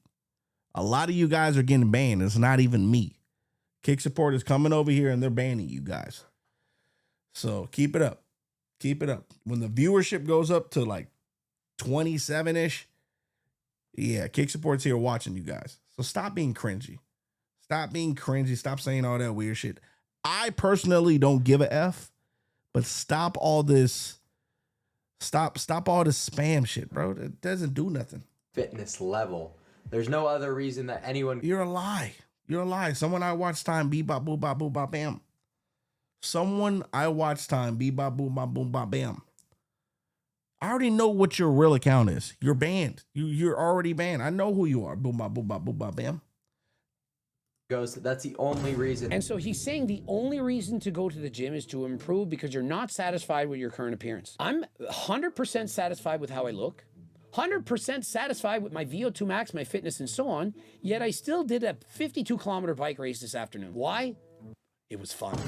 a lot of you guys are getting banned. It's not even me. Kick Support is coming over here and they're banning you guys. So keep it up. Keep it up. When the viewership goes up to like 27-ish, yeah, Kick Support's here watching you guys. So stop being cringy. Stop being cringy. Stop saying all that weird shit. I personally don't give a F, but stop all this. Stop all this spam shit, bro. It doesn't do nothing. Fitness level. There's no other reason that anyone... You're a lie. You're a lie. Someone I watch time, bebop, boop, bop, boop, bop, bam. Someone I watch time, bebop, boop, bop, boop, bop, bam. I already know what your real account is. You're banned. You're already banned. I know who you are. Boom, bop, boop, bop, boop, bop, bam. That's the only reason. And so he's saying the only reason to go to the gym is to improve because you're not satisfied with your current appearance. I'm 100% satisfied with how I look, 100% satisfied with my VO2 max, my fitness, and so on, yet I still did a 52-kilometer bike race this afternoon. Why? It was fun.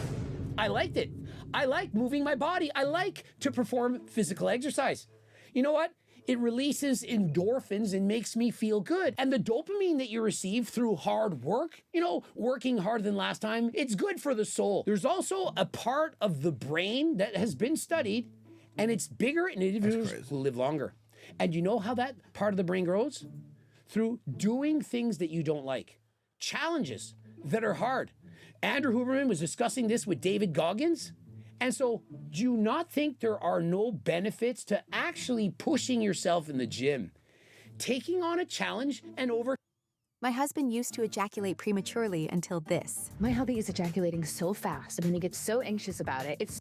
I liked it. I like moving my body. I like to perform physical exercise. You know what? It releases endorphins and makes me feel good. And the dopamine that you receive through hard work, working harder than last time, it's good for the soul. There's also a part of the brain that has been studied, and it's bigger in individuals who live longer. And you know how that part of the brain grows? Through doing things that you don't like. Challenges that are hard. Andrew Huberman was discussing this with David Goggins. And so, do you not think there are no benefits to actually pushing yourself in the gym? Taking on a challenge and over... My husband used to ejaculate prematurely until this. My hubby is ejaculating so fast, and when he gets so anxious about it, it's...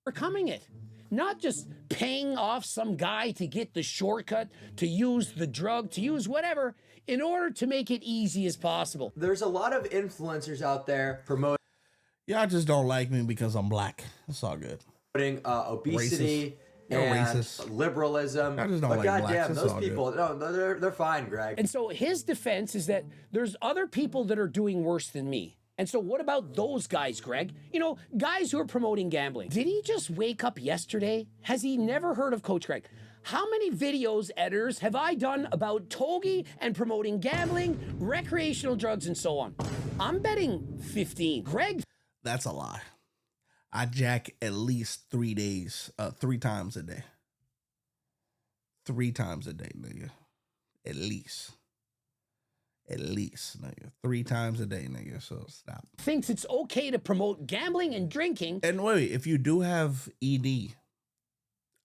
overcoming it. Not just paying off some guy to get the shortcut, to use the drug, to use whatever, in order to make it easy as possible. There's a lot of influencers out there promoting... Y'all just don't like me because I'm black. It's all good. Obesity and liberalism. I just don't but like goddamn, blacks. those people, no, they're fine, Greg. And so his defense is that there's other people that are doing worse than me. And so what about those guys, Greg? Guys who are promoting gambling. Did he just wake up yesterday? Has he never heard of Coach Greg? How many videos, editors, have I done about Togi and promoting gambling, recreational drugs, and so on? I'm betting 15. Greg... That's a lie. I jack at least 3 times a day. 3 times a day, nigga. At least, nigga. 3 times a day, nigga. So stop. Thinks it's okay to promote gambling and drinking. And wait, if you do have ED,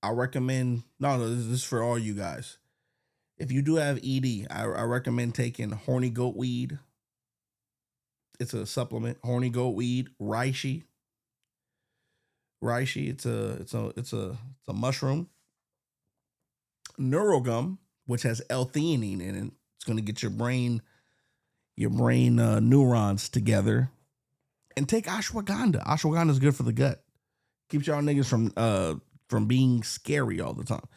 I recommend, no, this is for all you guys. If you do have ED, I recommend taking horny goat weed. It's a supplement. Horny goat weed, reishi. It's a mushroom. Neurogum, which has L-theanine in it. It's going to get your brain neurons together. And take ashwagandha. Ashwagandha is good for the gut. Keeps y'all niggas from being scary all the time.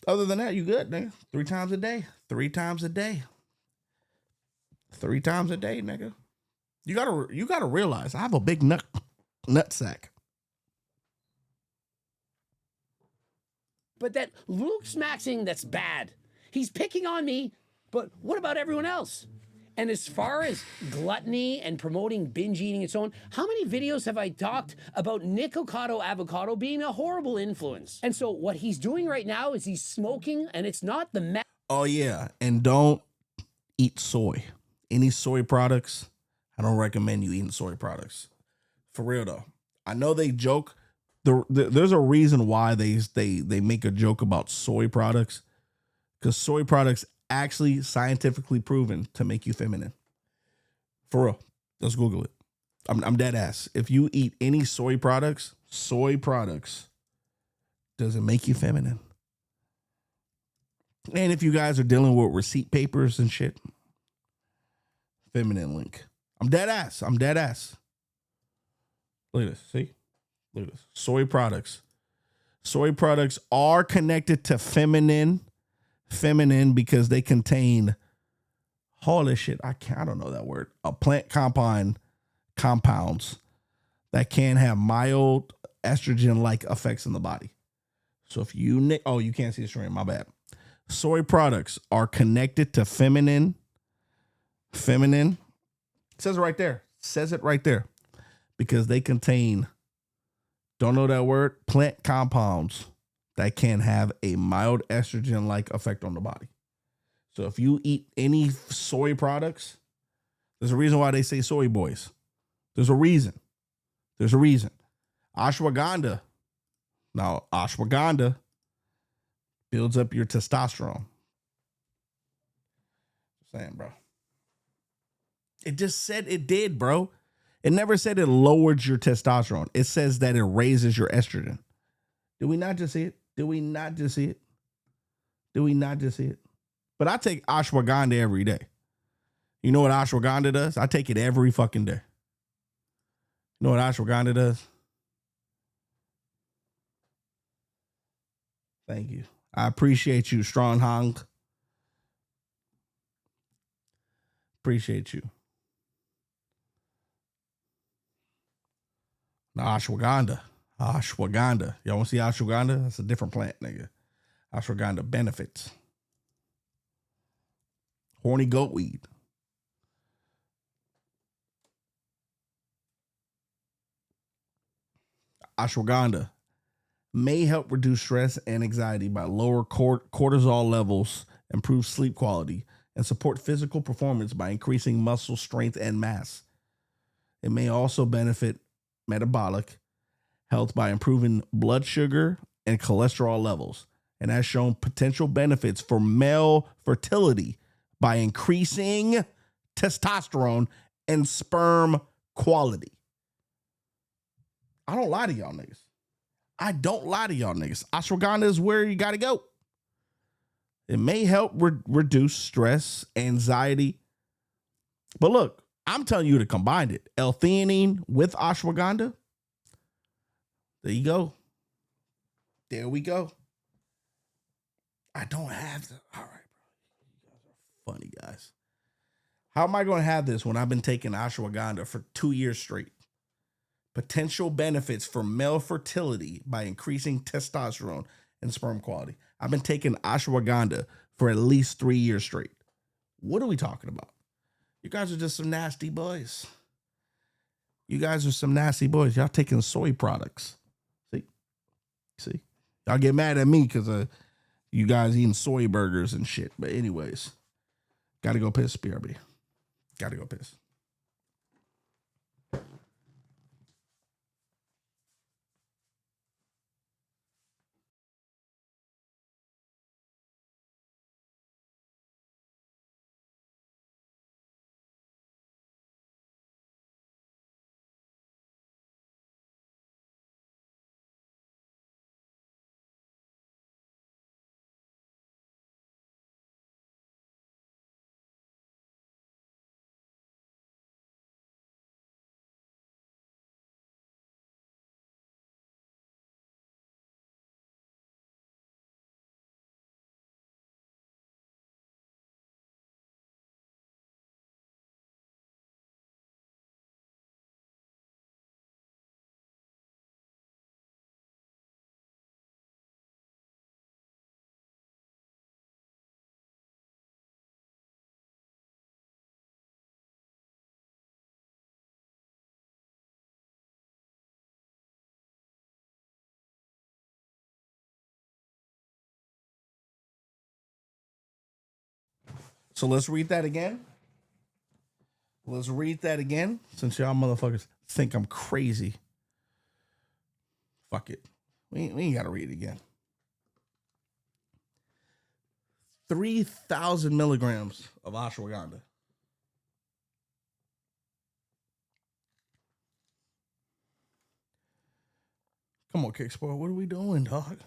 Other than that, you good, nigga. 3 times a day. 3 times a day. 3 times a day, nigga. You gotta realize I have a big nut sack. But that Luke's maxing, that's bad. He's picking on me, but what about everyone else? And as far as gluttony and promoting binge eating and so on, how many videos have I talked about Nick Avocado being a horrible influence? And so what he's doing right now is he's smoking, and it's not the Oh yeah, and don't eat soy. Any soy products, I don't recommend you eating soy products. For real though, I know they joke. There's a reason why they make a joke about soy products, because soy products actually scientifically proven to make you feminine. For real, let's Google it. I'm dead ass. If you eat any soy products does it make you feminine. And if you guys are dealing with receipt papers and shit, feminine link. I'm dead ass. Look at this. See? Look at this. Soy products. Soy products are connected to feminine because they contain, holy shit, I don't know that word. A plant compounds that can have mild estrogen-like effects in the body. So if you you can't see the screen, my bad. Soy products are connected to feminine. It says it right there. Because they contain, don't know that word, plant compounds that can have a mild estrogen-like effect on the body. So if you eat any soy products, there's a reason why they say soy boys. There's a reason. Ashwagandha. Now, ashwagandha builds up your testosterone. Just saying, bro. It just said it did, bro. It never said it lowered your testosterone. It says that it raises your estrogen. Did we not just see it? But I take ashwagandha every day. You know what ashwagandha does? I take it every fucking day. You know what ashwagandha does? Thank you. I appreciate you, Strong Hong. Appreciate you. Now, ashwagandha. Y'all want to see ashwagandha? That's a different plant, nigga. Ashwagandha benefits. Horny goat weed. Ashwagandha may help reduce stress and anxiety by lower cortisol levels, improve sleep quality, and support physical performance by increasing muscle strength and mass. It may also benefit metabolic health by improving blood sugar and cholesterol levels, and has shown potential benefits for male fertility by increasing testosterone and sperm quality. I don't lie to y'all niggas. Ashwagandha is where you got to go. It may help reduce stress, anxiety. But look, I'm telling you to combine it. L-theanine with ashwagandha. There you go. There we go. I don't have the. All right, bro. You guys are funny, guys. How am I going to have this when I've been taking ashwagandha for 2 years straight? Potential benefits for male fertility by increasing testosterone and sperm quality. I've been taking ashwagandha for at least 3 years straight. What are we talking about? You guys are just some nasty boys. Y'all taking soy products. See? Y'all get mad at me because you guys eating soy burgers and shit. But anyways, gotta go piss, BRB. Gotta go piss. So let's read that again. Let's read that again, since y'all motherfuckers think I'm crazy. Fuck it. We ain't got to read it again. 3,000 milligrams of ashwagandha. Come on, Kicksport. What are we doing, dog?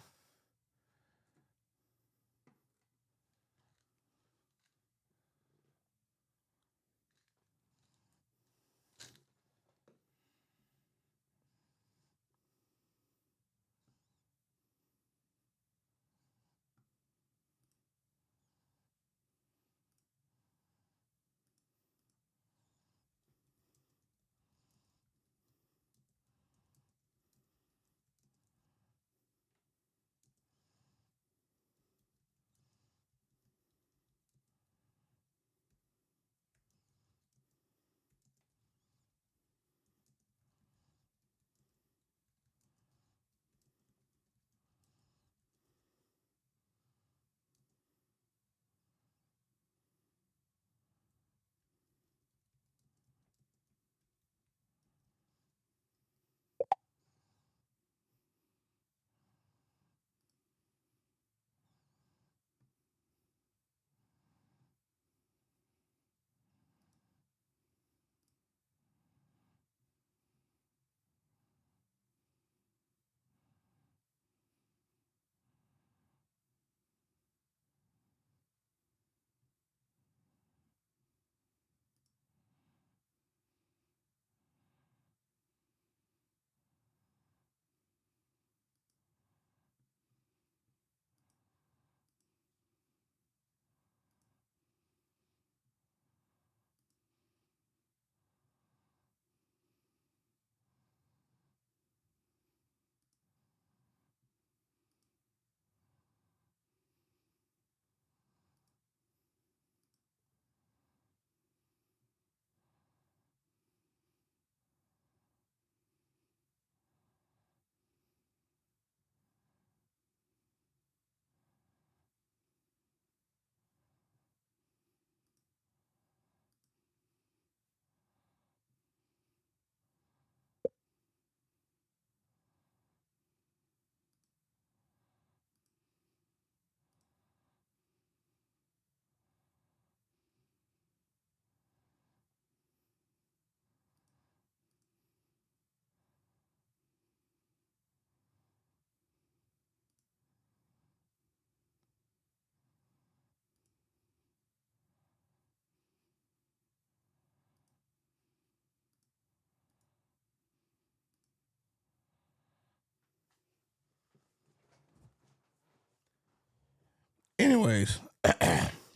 Anyways,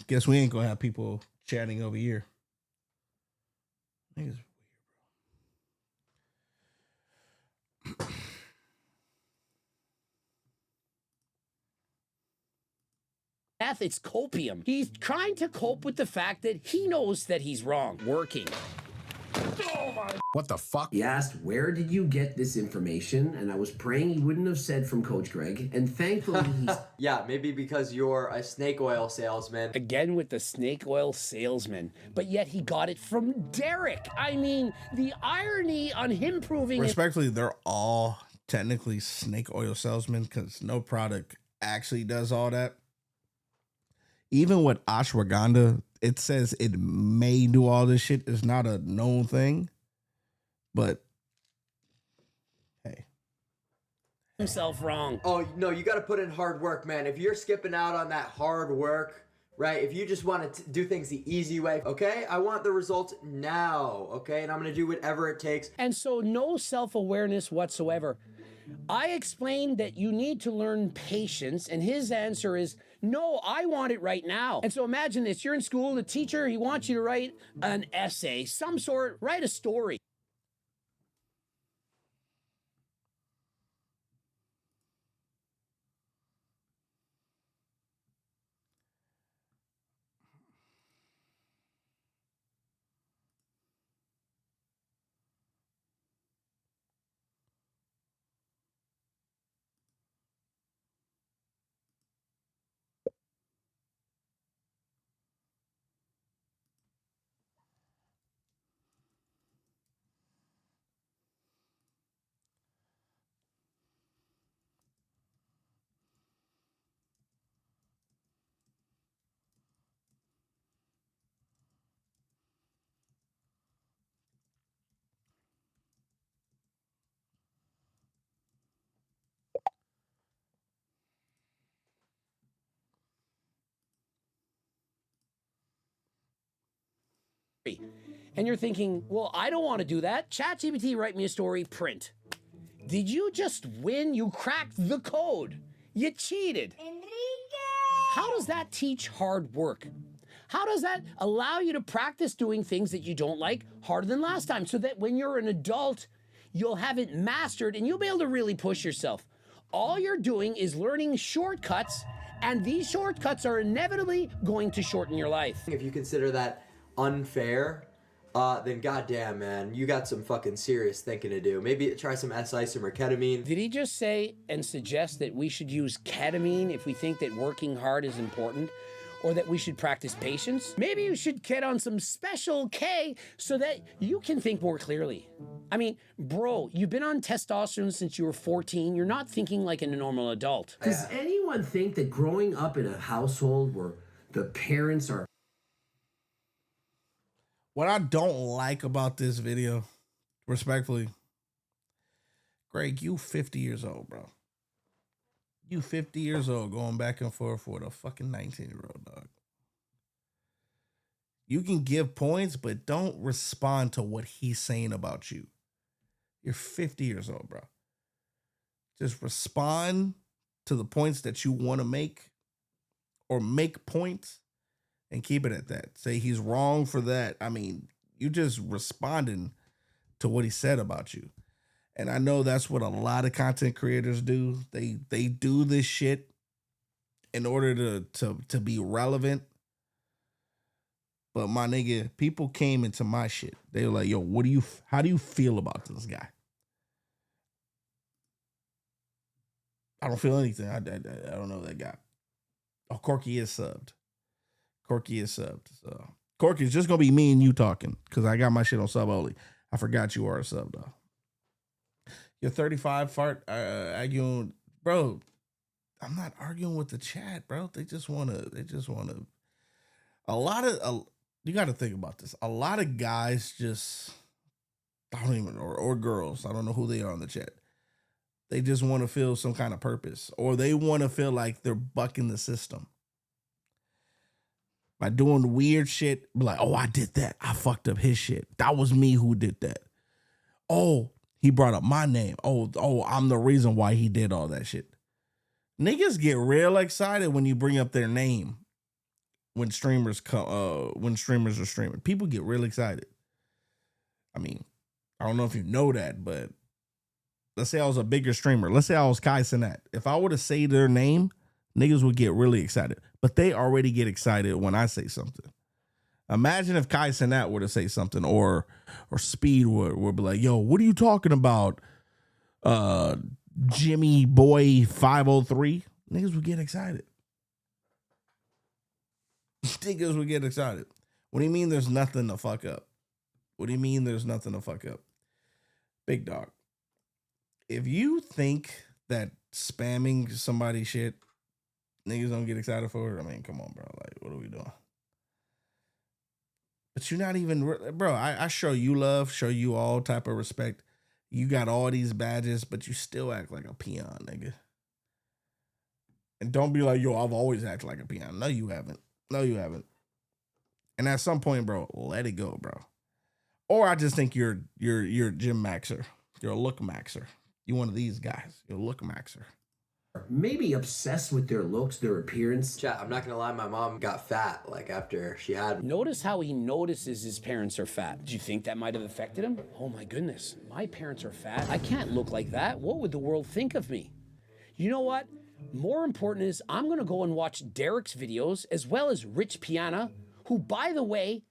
guess we ain't gonna have people chatting over here. Niggas Meth, it's copium. He's trying to cope with the fact that he knows that he's wrong. Working. What the fuck? He asked, where did you get this information? And I was praying he wouldn't have said from Coach Greg. And thankfully, he's... Yeah, maybe because you're a snake oil salesman. Again with the snake oil salesman. But yet he got it from Derek. I mean, the irony on him proving respectfully, they're all technically snake oil salesmen because no product actually does all that. Even with ashwagandha, it says it may do all this shit. It's not a known thing. But hey, himself wrong. Oh, no, you got to put in hard work, man. If you're skipping out on that hard work, right? If you just want to do things the easy way, okay? I want the results now, okay? And I'm going to do whatever it takes. And so no self-awareness whatsoever. I explained that you need to learn patience, and his answer is, no, I want it right now. And so imagine this, you're in school, the teacher, he wants you to write an essay, some sort, write a story. And you're thinking, well, I don't want to do that. ChatGPT, write me a story, print. Did you just win? You cracked the code. You cheated. Enrique! How does that teach hard work? How does that allow you to practice doing things that you don't like harder than last time so that when you're an adult, you'll have it mastered and you'll be able to really push yourself? All you're doing is learning shortcuts, and these shortcuts are inevitably going to shorten your life. If you consider that unfair, then goddamn, man, you got some fucking serious thinking to do. Maybe try some S-isom or ketamine. Did he just say and suggest that we should use ketamine if we think that working hard is important? Or that we should practice patience? Maybe you should get on some special K so that you can think more clearly. I mean, bro, you've been on testosterone since you were 14. You're not thinking like a normal adult. Does anyone think that growing up in a household where the parents are... What I don't like about this video, respectfully, Greg, you 50 years old, bro. You 50 years old going back and forth with a fucking 19-year-old, dog. You can give points, but don't respond to what he's saying about you. You're 50 years old, bro. Just respond to the points that you want to make, or make points and keep it at that. Say he's wrong for that. I mean, you just responding to what he said about you. And I know that's what a lot of content creators do. They do this shit in order to be relevant. But my nigga, people came into my shit. They were like, yo, how do you feel about this guy? I don't feel anything. I don't know that guy. Oh, Corky is subbed. So Corky, it's just gonna be me and you talking because I got my shit on sub only. I forgot you are a sub though. You're 35, fart arguing, bro. I'm not arguing with the chat, bro. They just wanna. You got to think about this. A lot of guys just don't even, or girls. I don't know who they are in the chat. They just want to feel some kind of purpose, or they want to feel like they're bucking the system by doing weird shit. Be like, oh, I did that. I fucked up his shit. That was me who did that. Oh, he brought up my name. Oh, I'm the reason why he did all that shit. Niggas get real excited when you bring up their name when streamers are streaming. People get real excited. I mean, I don't know if you know that, but let's say I was a bigger streamer. Let's say I was Kai Cenat. If I were to say their name, niggas would get really excited. But they already get excited when I say something. Imagine if Kai Cenat were to say something, or Speed would be like, yo, what are you talking about? Jimmy Boy 503. Niggas would get excited. Niggas would get excited. What do you mean there's nothing to fuck up? What do you mean there's nothing to fuck up? Big dog. If you think that spamming somebody's shit, niggas don't get excited for it, I mean, come on, bro. Like, what are we doing? But you're not even, bro, I show you love, show you all type of respect. You got all these badges, but you still act like a peon, nigga. And don't be like, yo, I've always acted like a peon. No, you haven't. No, you haven't. And at some point, bro, let it go, bro. Or I just think you're a gym maxer. You're a look maxer. You're one of these guys. You're a look maxer. Maybe obsessed with their looks, their appearance. Chat, I'm not gonna lie, my mom got fat like after she had me. Notice how he notices his parents are fat. Do you think that might have affected him? Oh my goodness, my parents are fat. I can't look like that. What would the world think of me? You know what? More important is I'm gonna go and watch Derek's videos as well as Rich Piana, who, by the way,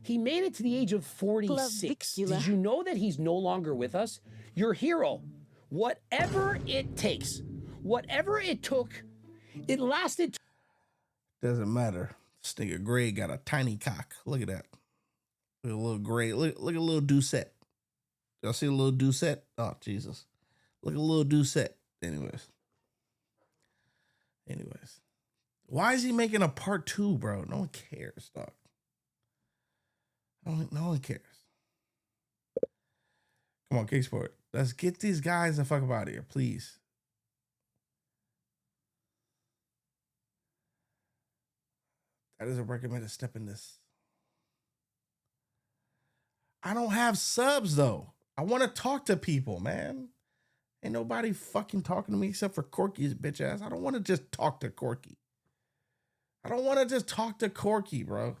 he made it to the age of 46. Did you know that he's no longer with us? Your hero. Whatever it takes. Whatever it took, it lasted. Doesn't matter. This nigga Greg got a tiny cock. Look at that. Look at a little Greg. Look at a little Doucette. Y'all see a little Doucette? Oh, Jesus. Look at a little Doucette. Anyways. Why is he making a part 2, bro? No one cares, dog. No one cares. Come on, Kicksport. Let's get these guys the fuck out of here, please. That is a recommended step in this. I don't have subs though. I want to talk to people, man. Ain't nobody fucking talking to me except for Corky's bitch ass. I don't want to just talk to Corky. I don't want to just talk to Corky, bro.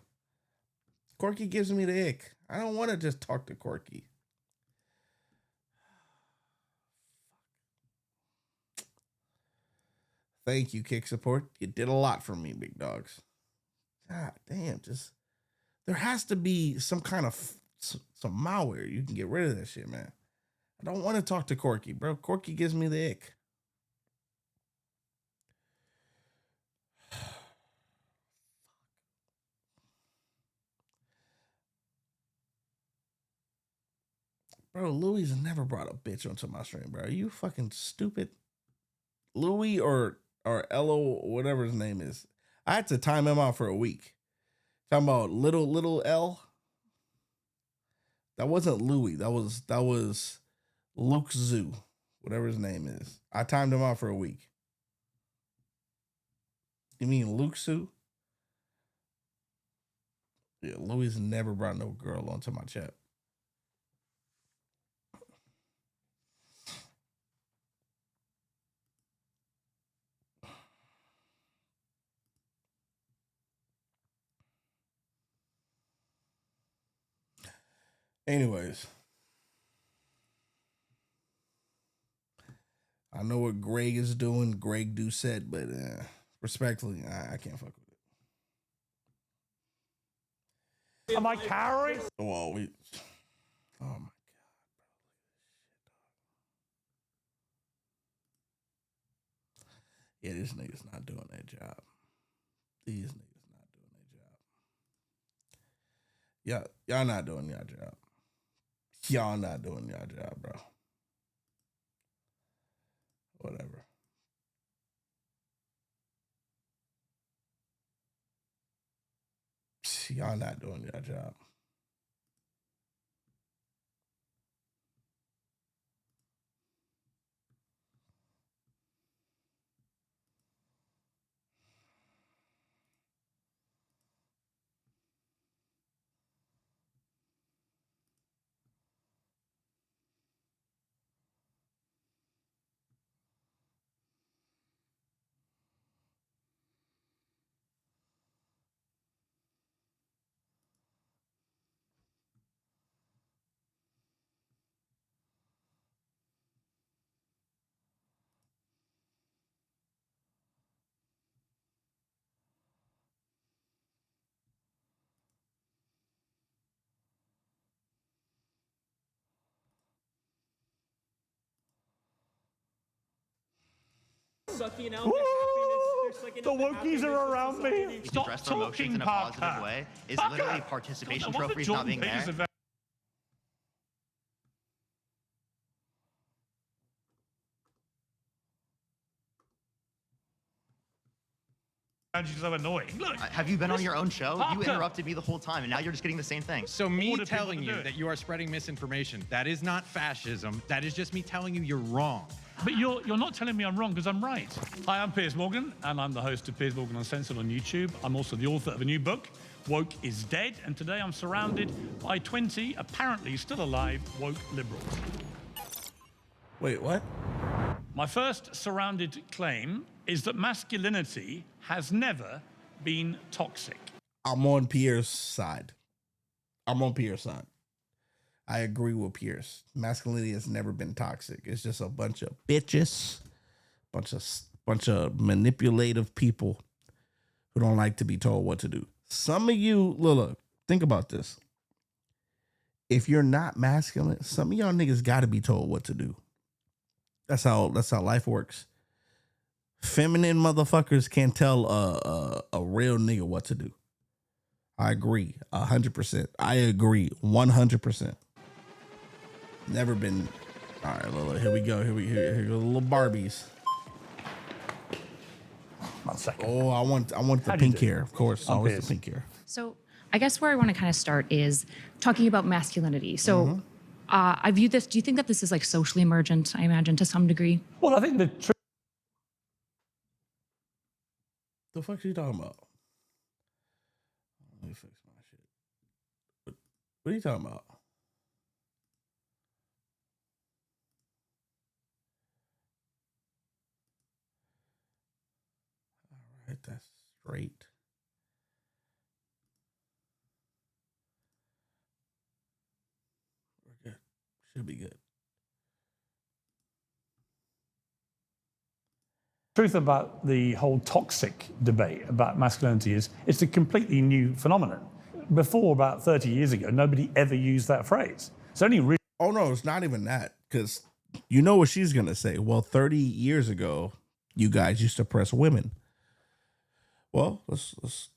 Corky gives me the ick. I don't want to just talk to Corky. Thank you, Kick Support. You did a lot for me, big dogs. God damn, just there has to be some kind of some malware you can get rid of that shit, man. I don't want to talk to Corky, bro. Corky gives me the ick. Bro, Louis has never brought a bitch onto my stream, bro. Are you fucking stupid? Louis or Elo, whatever his name is. I had to time him out for a week. Talking about little L. That wasn't Louis. That was Luke Zoo, whatever his name is. I timed him out for a week. You mean Luke Zoo? Yeah, Louis never brought no girl onto my chat. Anyways, I know what Greg is doing, Greg Doucette, but respectfully, I can't fuck with it. Am I carrying? Oh, we. Oh my god, bro, yeah, this nigga's not doing that job. These niggas not doing their job. Y'all not doing your job. Y'all not doing your job, bro. Whatever. Y'all not doing your job. Sucking out the Wokies are around me. Stop talking, in a positive way is literally a participation trophy not being there. And she's so annoying. Look, have you been on your own show? You interrupted me the whole time, and now you're just getting the same thing. So me telling you that you are spreading misinformation, that is not fascism. That is just me telling you you're wrong. But you're not telling me I'm wrong because I'm right. Hi, I'm Piers Morgan, and I'm the host of Piers Morgan Uncensored on YouTube. I'm also the author of a new book, Woke is Dead, and today I'm surrounded by 20 apparently still alive woke liberals. Wait, what? My first surrounded claim is that masculinity has never been toxic. I'm on Pierre's side. I agree with Pierce. Masculinity has never been toxic. It's just a bunch of bitches, bunch of manipulative people who don't like to be told what to do. Some of you, look, think about this. If you're not masculine, some of y'all niggas got to be told what to do. That's how life works. Feminine motherfuckers can't tell a real nigga what to do. I agree 100%. I agree 100%. Never been. All right, Lola, here we go. Here we go. Little Barbies. 1 second. Oh, I want the pink hair, of course. Always the pink hair. So I guess where I want to kind of start is talking about masculinity. So I view this. Do you think that this is like socially emergent? I imagine to some degree. Well, I think the fuck are you talking about? Let me fix my shit. What are you talking about? get that straight. We're good. Should be good. Truth about the whole toxic debate about masculinity is it's a completely new phenomenon. Before, about 30 years ago, nobody ever used that phrase. It's only really... Oh, no, it's not even that. Because you know what she's going to say. Well, 30 years ago, you guys used to oppress women. Well,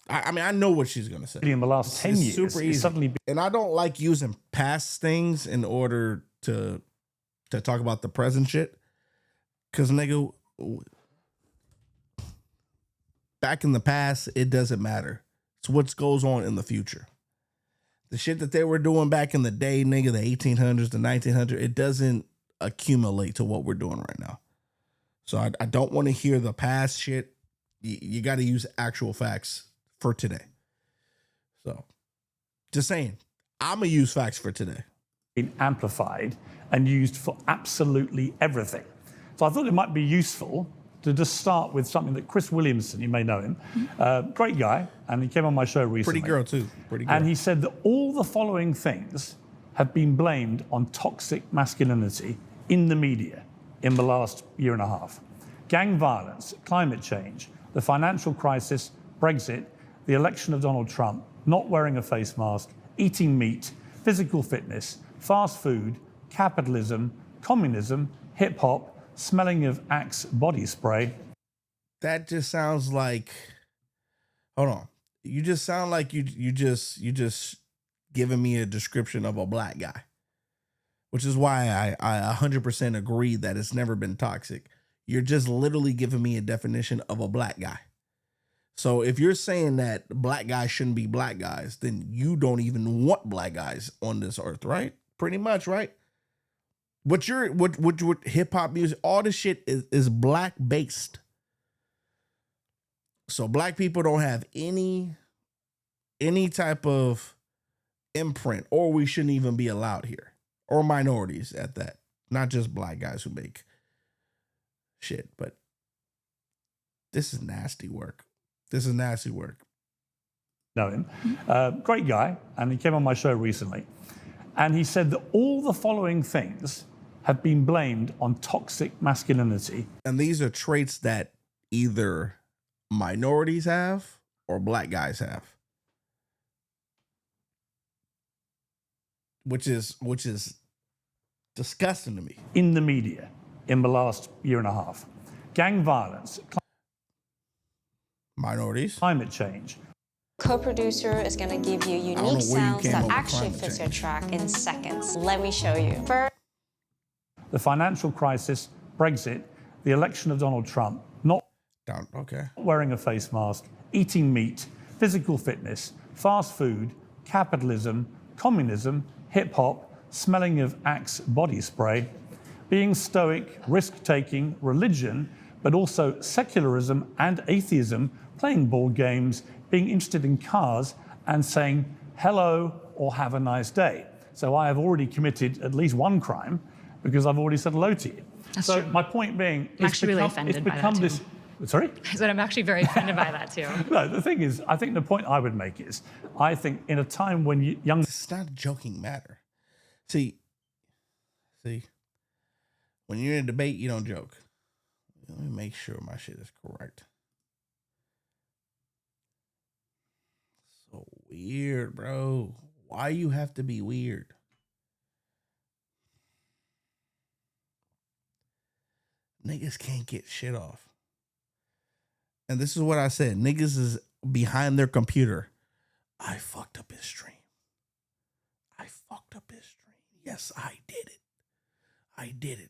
I mean, I know what she's going to say. In the last 10 years, super easy. suddenly... And I don't like using past things in order to talk about the present shit. Because, nigga, back in the past, it doesn't matter. It's what goes on in the future. The shit that they were doing back in the day, nigga, the 1800s, the 1900s, it doesn't accumulate to what we're doing right now. So I don't want to hear the past shit. You got to use actual facts for today. So just saying, I'm going to use facts for today. Been amplified and used for absolutely everything. So I thought it might be useful to just start with something that Chris Williamson, you may know him, great guy, and he came on my show recently. Pretty girl too, pretty girl. And he said that all the following things have been blamed on toxic masculinity in the media in the last year and a half. Gang violence, climate change, the financial crisis, Brexit, the election of Donald Trump, not wearing a face mask, eating meat, physical fitness, fast food, capitalism, communism, hip hop, smelling of Axe body spray. That just sounds like, hold on. You just sound like you just giving me a description of a black guy, which is why I 100% agree that it's never been toxic. You're just literally giving me a definition of a black guy. So if you're saying that black guys shouldn't be black guys, then you don't even want black guys on this earth, right? Pretty much, right? What hip hop music, all this shit is black based. So black people don't have any type of imprint, or we shouldn't even be allowed here, or minorities at that. Not just black guys who make shit, but this is nasty work. This is nasty work. Know him, great guy, and he came on my show recently, and he said that all the following things have been blamed on toxic masculinity. And these are traits that either minorities have or black guys have. Which is disgusting to me. In the media in the last year and a half. Gang violence. Minorities. Climate change. Co-producer is going to give you unique sounds that actually fits your track in seconds. Let me show you. First, the financial crisis, Brexit, the election of Donald Trump, not wearing a face mask, eating meat, physical fitness, fast food, capitalism, communism, hip hop, smelling of Axe body spray, being stoic, risk-taking, religion, but also secularism and atheism, playing board games, being interested in cars, and saying hello or have a nice day. So I have already committed at least one crime because I've already said hello to you. That's so true. my point being, I'm actually really offended by that too. Sorry? I said I'm actually very offended by that too. No, the thing is, I think the point I would make is, I think in a time when young... It's not a joking matter. See, when you're in a debate, you don't joke. Let me make sure my shit is correct. So weird, bro. Why you have to be weird? Niggas can't get shit off. And this is what I said. Niggas is behind their computer. I fucked up his stream. I fucked up his stream. Yes, I did it. I did it.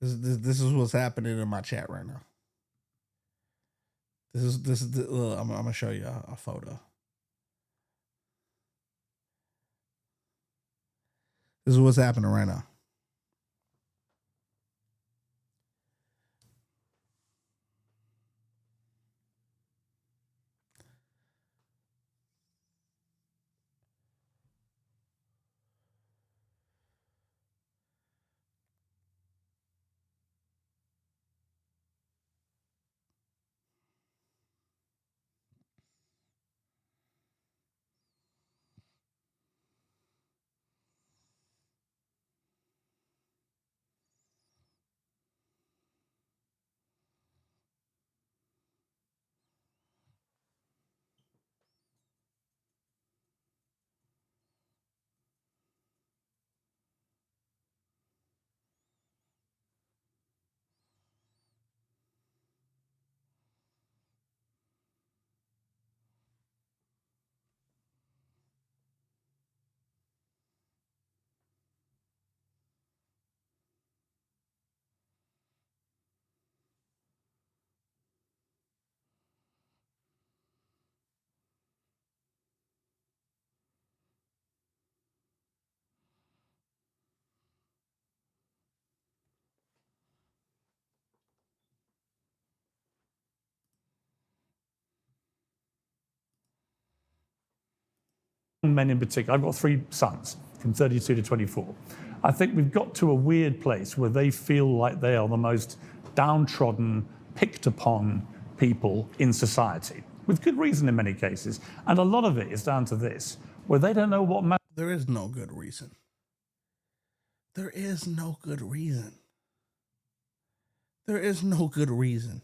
This is what's happening in my chat right now. I'm gonna show you a photo. This is what's happening right now. Men in particular, I've got 3 sons from 32 to 24. I think we've got to a weird place where they feel like they are the most downtrodden, picked upon people in society, with good reason in many cases. And a lot of it is down to this, where they don't know what There is no good reason. There is no good reason. There is no good reason.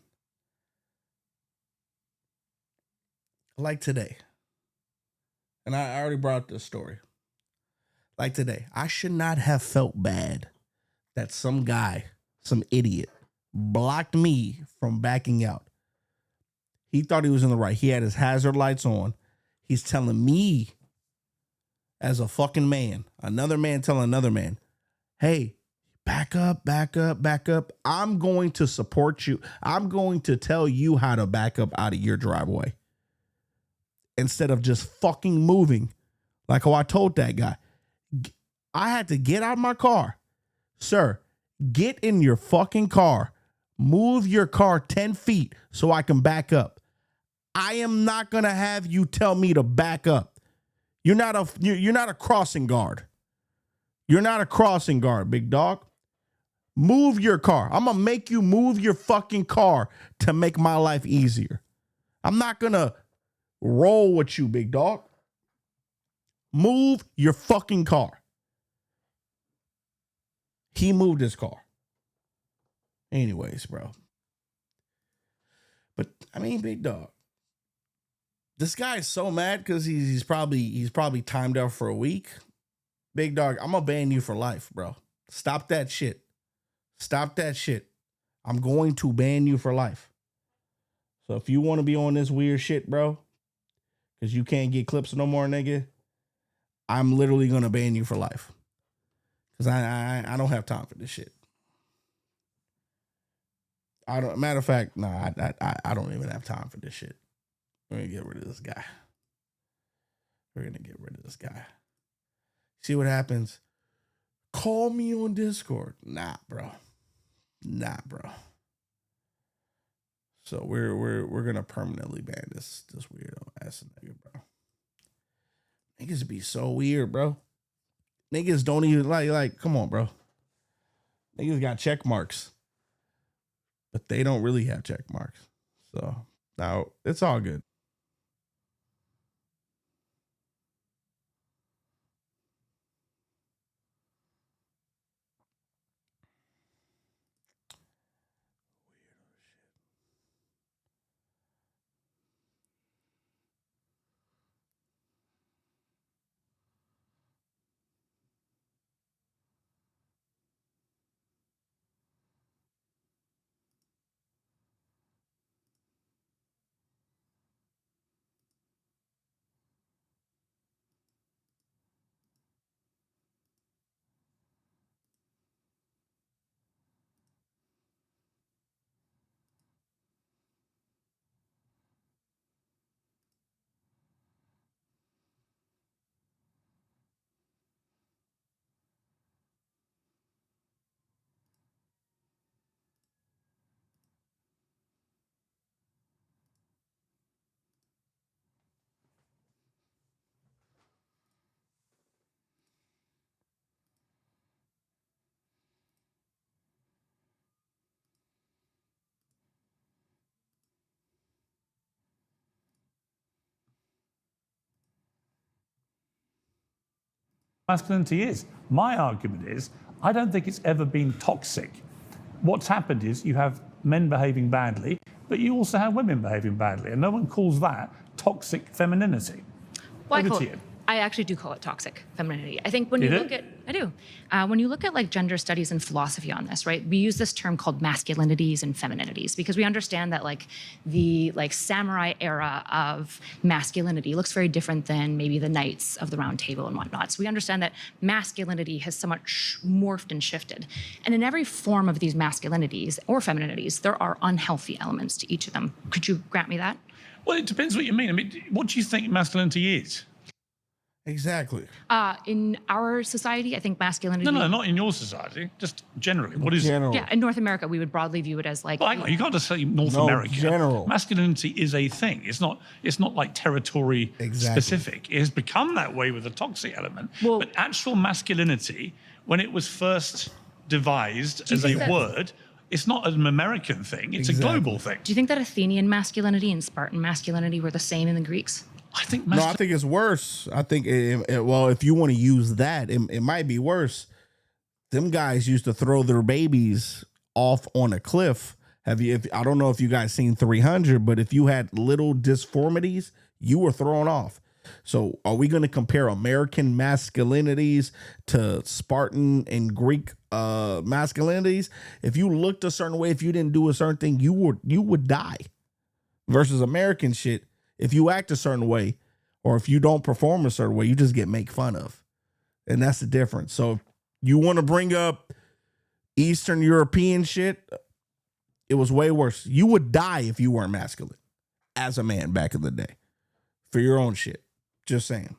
Like today. And I already brought this story. Like today, I should not have felt bad that some guy, some idiot, blocked me from backing out. He thought he was in the right. He had his hazard lights on. He's telling me, as a fucking man, another man telling another man, hey, back up, back up, back up. I'm going to support you. I'm going to tell you how to back up out of your driveway. Instead of just fucking moving like how I told that guy. I had to get out of my car. Sir, get in your fucking car. Move your car 10 feet so I can back up. I am not going to have you tell me to back up. You're not a crossing guard. You're not a crossing guard, big dog. Move your car. I'm going to make you move your fucking car to make my life easier. I'm not going to roll with you, big dog. Move your fucking car. He moved his car. Anyways, bro. But I mean, big dog. This guy is so mad because he's probably timed out for a week. Big dog, I'm gonna ban you for life, bro. Stop that shit. Stop that shit. I'm going to ban you for life. So if you want to be on this weird shit, bro, because you can't get clips no more, nigga, I'm literally gonna ban you for life. Because I don't have time for this shit. Matter of fact, I don't even have time for this shit. We're gonna get rid of this guy. We're gonna get rid of this guy. See what happens? Call me on Discord. Nah, bro. So we're gonna permanently ban this weirdo ass nigga, bro. Niggas be so weird, bro. Niggas don't even like. Come on, bro. Niggas got check marks, but they don't really have check marks. So now it's all good. masculinity is. My argument is, I don't think it's ever been toxic. What's happened is you have men behaving badly, but you also have women behaving badly, and no one calls that toxic femininity. Well, Over to you. I actually do call it toxic femininity. I think when you look at, I do. When you look at like gender studies and philosophy on this, right? We use this term called masculinities and femininities because we understand that like the like samurai era of masculinity looks very different than maybe the knights of the round table and whatnot. So we understand that masculinity has somewhat morphed and shifted. And in every form of these masculinities or femininities, there are unhealthy elements to each of them. Could you grant me that? Well, it depends what you mean. I mean, what do you think masculinity is? Exactly. In our society, I think masculinity. No, not in your society. Just generally. What is it? Yeah, in North America, we would broadly view it as like. Well, hang on, you can't just say North America. General. Masculinity is a thing. It's not like territory specific. It has become that way with a toxic element. But actual masculinity, when it was first devised as a word, it's not an American thing. It's a global thing. Do you think that Athenian masculinity and Spartan masculinity were the same in the Greeks? I think no, I think it's worse. I think well, if you want to use that, it might be worse. Them guys used to throw their babies off on a cliff. I don't know if you guys seen 300, but if you had little disformities, you were thrown off. So are we going to compare American masculinities to Spartan and Greek masculinities? If you looked a certain way, if you didn't do a certain thing, you would die. Versus American shit. If you act a certain way or if you don't perform a certain way, you just get make fun of. And that's the difference. So if you want to bring up Eastern European shit, it was way worse. You would die if you weren't masculine as a man back in the day for your own shit. Just saying.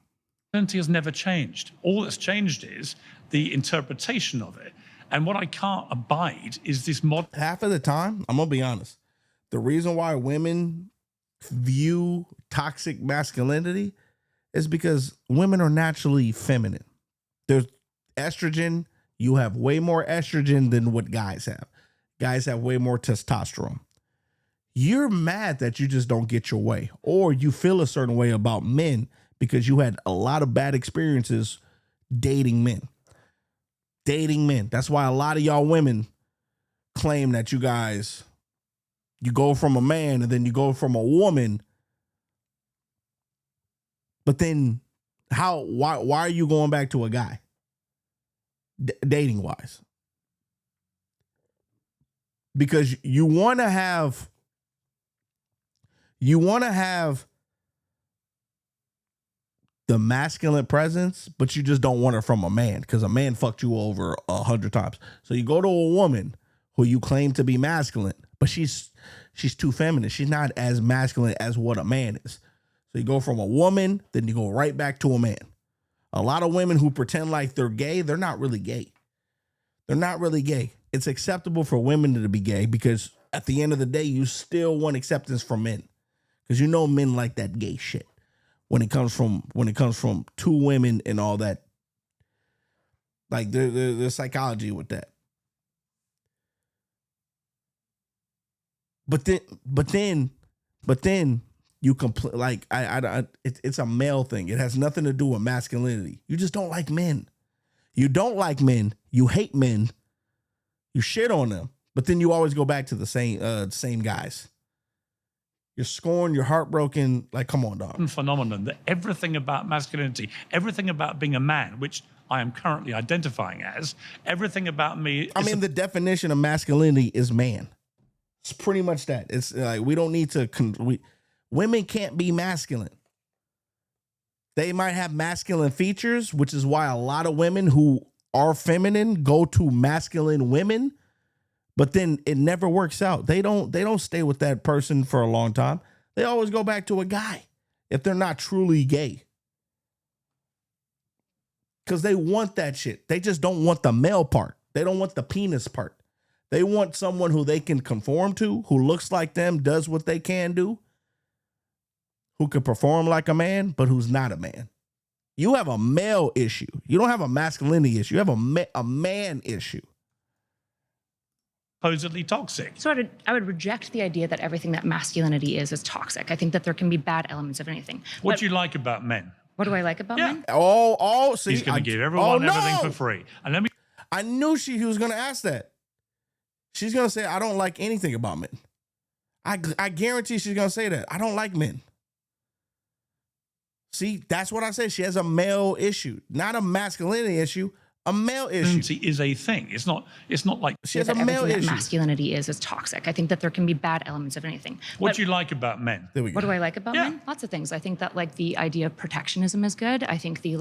Masculinity has never changed. All that's changed is the interpretation of it. And what I can't abide is this half of the time, I'm going to be honest, the reason why women view toxic masculinity is because women are naturally feminine. There's estrogen. You have way more estrogen than what guys have. Guys have way more testosterone. You're mad that you just don't get your way, or you feel a certain way about men because you had a lot of bad experiences dating men. That's why a lot of y'all women claim that you go from a man and then you go from a woman. But then why are you going back to a guy? Dating wise. Because you want to have the masculine presence, but you just don't want it from a man because a man fucked you over 100 times. So you go to a woman who you claim to be masculine, but she's too feminine. She's not as masculine as what a man is. So you go from a woman, then you go right back to a man. A lot of women who pretend like they're gay, they're not really gay. They're not really gay. It's acceptable for women to be gay because at the end of the day, you still want acceptance from men. Because you know men like that gay shit. When it comes from two women and all that. Like there's psychology with that. But then you like it's a male thing. It has nothing to do with masculinity. You just don't like men. You don't like men. You hate men. You shit on them. But then you always go back to the same guys. You're scorned. You're heartbroken. Like, come on, dog. Phenomenon that everything about masculinity, everything about being a man, which I am currently identifying as, everything about me. I mean, the definition of masculinity is man. It's pretty much that. It's like we don't need to. Women can't be masculine. They might have masculine features, which is why a lot of women who are feminine go to masculine women, but then it never works out. They don't stay with that person for a long time. They always go back to a guy if they're not truly gay. Because they want that shit. They just don't want the male part. They don't want the penis part. They want someone who they can conform to, who looks like them, does what they can do, who can perform like a man, but who's not a man. You have a male issue. You don't have a masculinity issue. You have a man issue. Supposedly toxic. So I would reject the idea that everything that masculinity is toxic. I think that there can be bad elements of anything. What do you like about men? What do I like about men? See, he's going to give everyone everything for free. And let me. I knew he was going to ask that. She's going to say, I don't like anything about men. I guarantee she's going to say that. I don't like men. See, that's what I said. She has a male issue, not a masculinity issue. A male issue is a thing. It's not like she has a male that issue. Masculinity is toxic. I think that there can be bad elements of anything. What do you like about men? There we go. What do I like about men? Lots of things. I think that like the idea of protectionism is good. I think the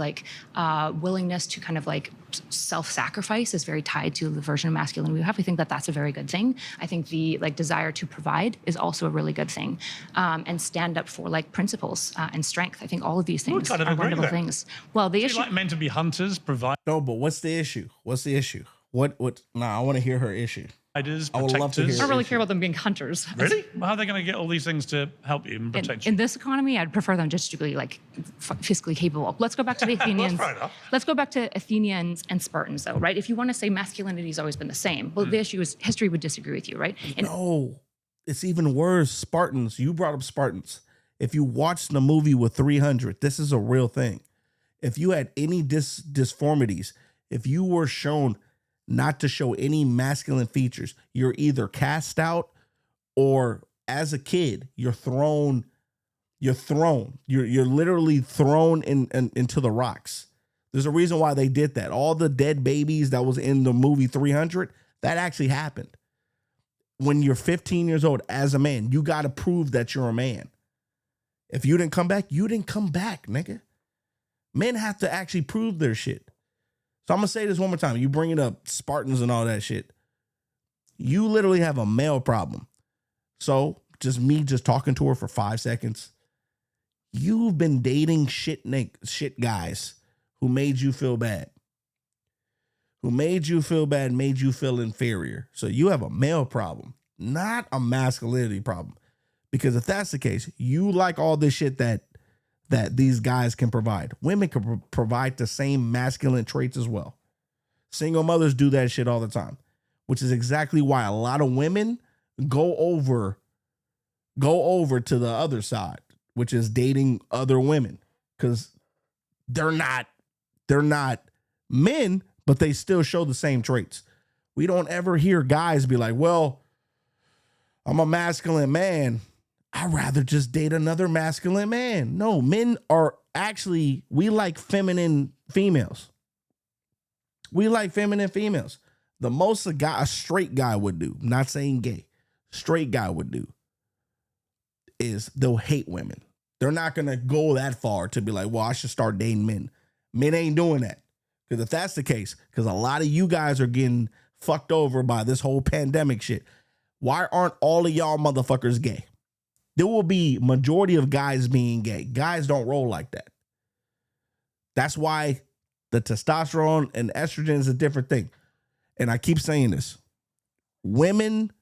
willingness to kind of like self-sacrifice is very tied to the version of masculinity we have. I think that that's a very good thing. I think the like desire to provide is also a really good thing, and stand up for like principles and strength. I think all of these things are wonderful things. Well, the issue. You like men to be hunters, provide. No, but what's the issue? What's the issue? What? Nah, I want to hear her issue. I would love to hear. I don't really care about them being hunters. Really? Well, how are they going to get all these things to help you and protect you? In this economy, I'd prefer them just to be like fiscally capable. Let's go back to the Athenians. Let's go back to Athenians and Spartans, though, right? If you want to say masculinity has always been the same, well, the issue is history would disagree with you, right? No, it's even worse. Spartans. You brought up Spartans. If you watched the movie with 300, this is a real thing. If you had any dysformities, if you were shown not to show any masculine features, you're either cast out or as a kid, you're literally thrown into the rocks. There's a reason why they did that. All the dead babies that was in the movie 300, that actually happened. When you're 15 years old as a man, you got to prove that you're a man. If you didn't come back, you didn't come back, nigga. Men have to actually prove their shit. So I'm going to say this one more time. You bringing up Spartans and all that shit. You literally have a male problem. So just me talking to her for 5 seconds. You've been dating shit guys who made you feel bad. Made you feel inferior. So you have a male problem, not a masculinity problem. Because if that's the case, you like all this shit that these guys can provide. Women can provide the same masculine traits as well. Single mothers do that shit all the time, which is exactly why a lot of women go over to the other side, which is dating other women, because they're not men, but they still show the same traits. We don't ever hear guys be like, well, I'm a masculine man. I'd rather just date another masculine man. No, men are actually, we like feminine females. The most a straight guy would do, not saying gay, straight guy would do is they'll hate women. They're not going to go that far to be like, well, I should start dating men. Men ain't doing that. Because if that's the case, because a lot of you guys are getting fucked over by this whole pandemic shit, why aren't all of y'all motherfuckers gay? There will be majority of guys being gay. Guys don't roll like that. That's why the testosterone and estrogen is a different thing. And I keep saying this. Women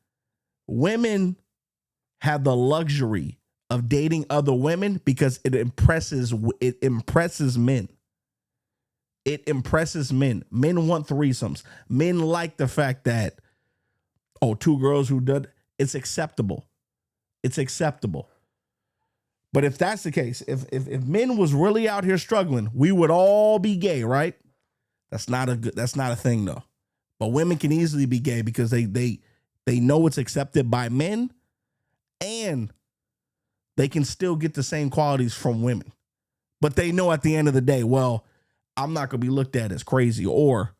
have the luxury of dating other women because it impresses men. It impresses men. Men want threesomes. Men like the fact that, two girls who did, it's acceptable. It's acceptable. But if that's the case, if men was really out here struggling, we would all be gay, right? That's not a thing though. But women can easily be gay because they know it's accepted by men, and they can still get the same qualities from women. But they know at the end of the day, well, I'm not going to be looked at as crazy, or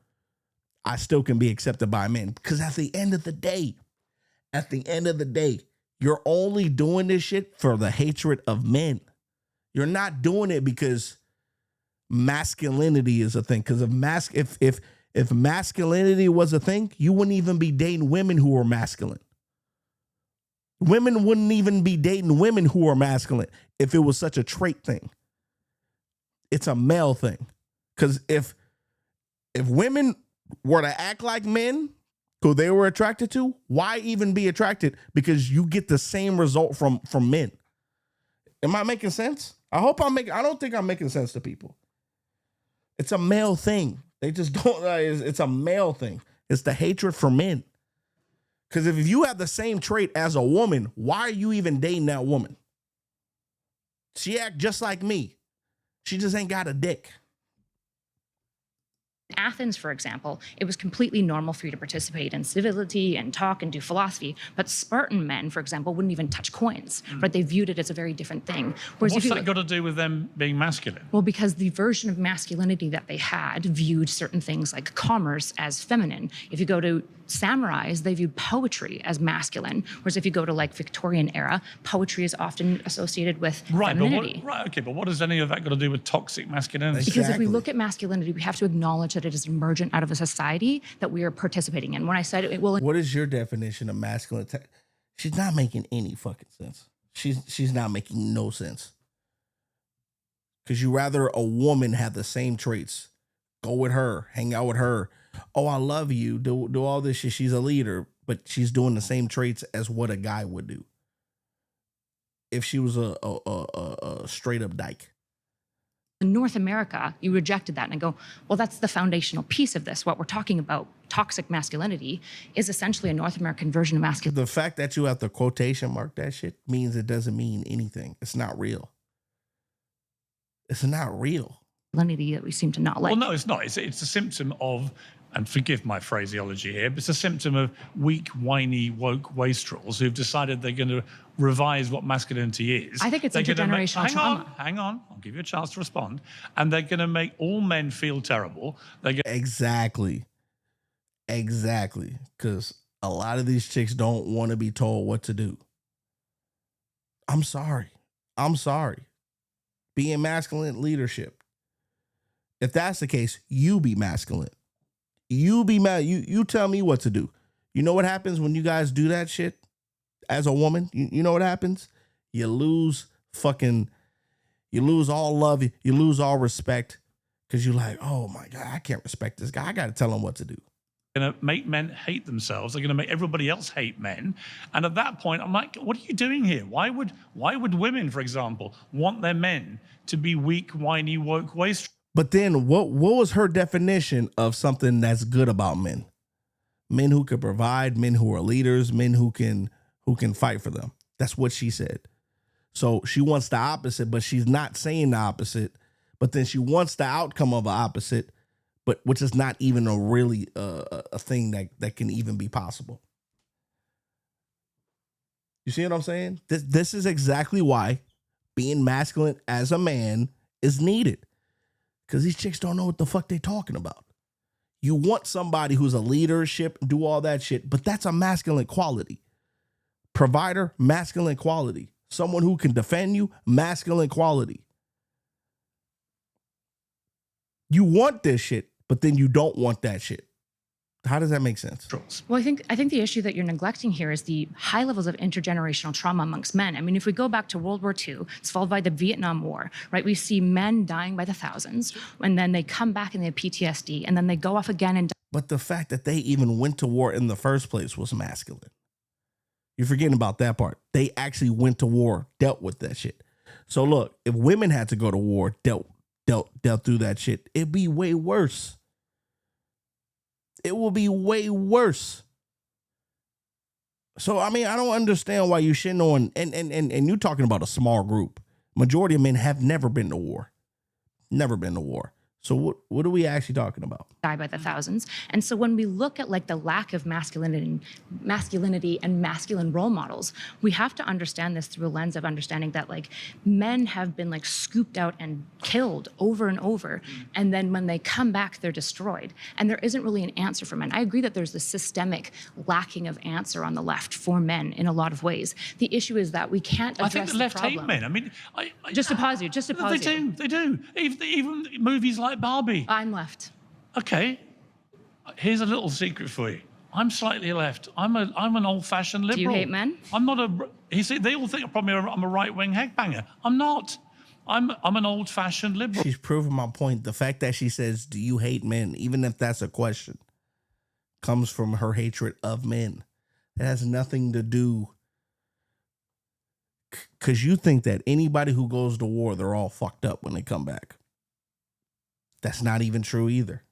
I still can be accepted by men. Because at the end of the day, you're only doing this shit for the hatred of men. You're not doing it because masculinity is a thing. Because if masculinity was a thing, you wouldn't even be dating women who are masculine. Women wouldn't even be dating women who are masculine if it was such a trait thing. It's a male thing. Because if women were to act like men who they were attracted to, why even be attracted? Because you get the same result from men. Am I making sense? I don't think I'm making sense to people. It's a male thing. They just don't, it's a male thing. It's the hatred for men. Because if you have the same trait as a woman, why are you even dating that woman? She act just like me. She just ain't got a dick. Athens, for example, it was completely normal for you to participate in civility and talk and do philosophy. But Spartan men, for example, wouldn't even touch coins, right? They viewed it as a very different thing. Whereas What's that got to do with them being masculine? Well, because the version of masculinity that they had viewed certain things like commerce as feminine. If you go to samurais, they viewed poetry as masculine. Whereas if you go to like Victorian era, poetry is often associated with femininity. But what does any of that got to do with toxic masculinity? Because if we look at masculinity, we have to acknowledge that it is emergent out of a society that we are participating in. When I said it will... What is your definition of masculine? She's not making any fucking sense. She's not making no sense. Because you rather a woman have the same traits. Go with her, hang out with her. Oh, I love you. Do all this shit. She's a leader, but she's doing the same traits as what a guy would do. If she was a straight up dyke. In North America, you rejected that and I go, well, that's the foundational piece of this. What we're talking about, toxic masculinity, is essentially a North American version of masculinity. The fact that you have to quotation mark that shit means it doesn't mean anything. It's not real. It's not real. Masculinity that we seem to not like. Well, no, it's not. It's a symptom of, and forgive my phraseology here, but it's a symptom of weak, whiny, woke wastrels who've decided they're going to revise what masculinity is. I think it's intergenerational trauma. Hang on. I'll give you a chance to respond. And they're going to make all men feel terrible. Exactly. Because a lot of these chicks don't want to be told what to do. I'm sorry. Being masculine, leadership. If that's the case, you be masculine. You be mad. You tell me what to do. You know what happens when you guys do that shit as a woman? You know what happens? You lose all love. You lose all respect because you're like, oh my God, I can't respect this guy. I got to tell him what to do. Going to make men hate themselves. They're going to make everybody else hate men. And at that point, I'm like, what are you doing here? Why would women, for example, want their men to be weak, whiny, woke wastrels? But then what was her definition of something that's good about men? Men who could provide, men who are leaders, men who can fight for them. That's what she said. So she wants the opposite, but she's not saying the opposite. But then she wants the outcome of the opposite, but which is not even a really a thing that can even be possible. You see what I'm saying? This is exactly why being masculine as a man is needed. Because these chicks don't know what the fuck they talking about. You want somebody who's a leadership, do all that shit, but that's a masculine quality. Provider, masculine quality. Someone who can defend you, masculine quality. You want this shit, but then you don't want that shit. How does that make sense? Well, I think the issue that you're neglecting here is the high levels of intergenerational trauma amongst men. I mean, if we go back to World War II, it's followed by the Vietnam War, right? We see men dying by the thousands, and then they come back and they have PTSD, and then they go off again and die. But the fact that they even went to war in the first place was masculine. You're forgetting about that part. They actually went to war, dealt with that shit. So look, if women had to go to war, dealt through that shit, it'd be way worse. It will be way worse. So, I mean, I don't understand why you shitting on, and you're talking about a small group. Majority of men have never been to war. Never been to war. So what are we actually talking about? Die by the thousands. And so when we look at like the lack of masculinity and masculine role models, we have to understand this through a lens of understanding that like men have been like scooped out and killed over and over. And then when they come back, they're destroyed. And there isn't really an answer for men. I agree that there's this systemic lacking of answer on the left for men in a lot of ways. The issue is that we can't address I think the left problem. hate men. I mean, just to pause you. They do. Even movies like Barbie. I'm left. Okay, here's a little secret for you. I'm slightly left. I'm an old-fashioned liberal. Do you hate men? I'm not a. You see, they all think I'm a right-wing headbanger. I'm not. I'm an old-fashioned liberal. She's proving my point. The fact that she says, "Do you hate men?" even if that's a question, comes from her hatred of men. It has nothing to do. Because you think that anybody who goes to war, they're all fucked up when they come back. That's not even true either.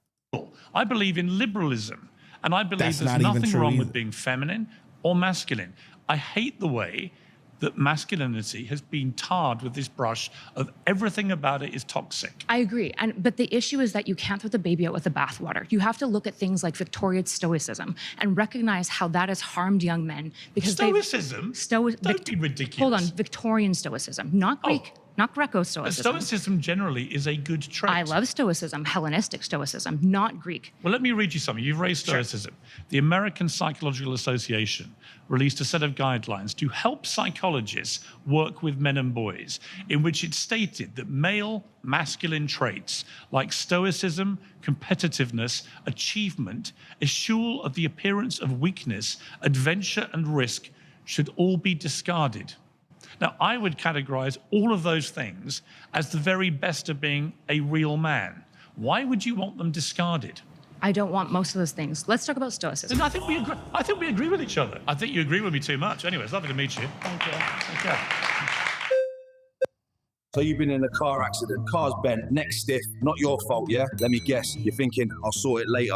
I believe in liberalism, and I believe there's nothing wrong with being feminine or masculine. I hate the way that masculinity has been tarred with this brush of everything about it is toxic. I agree. But the issue is that you can't throw the baby out with the bathwater. You have to look at things like Victorian stoicism and recognize how that has harmed young men because Stoicism? Don't be ridiculous. Hold on, Victorian stoicism, not Greek. Not Greco-Stoicism. Stoicism generally is a good trait. I love Stoicism, Hellenistic Stoicism, not Greek. Well, let me read you something. You've raised Stoicism. Sure. The American Psychological Association released a set of guidelines to help psychologists work with men and boys, in which it stated that male masculine traits like stoicism, competitiveness, achievement, eschewal of the appearance of weakness, adventure, and risk should all be discarded. Now, I would categorize all of those things as the very best of being a real man. Why would you want them discarded? I don't want most of those things. Let's talk about stoicism. I think we agree with each other. I think you agree with me too much. Anyway, it's lovely to meet you. Thank you. Okay. So you've been in a car accident, car's bent, neck stiff, not your fault, yeah? Let me guess, you're thinking, I'll sort it later.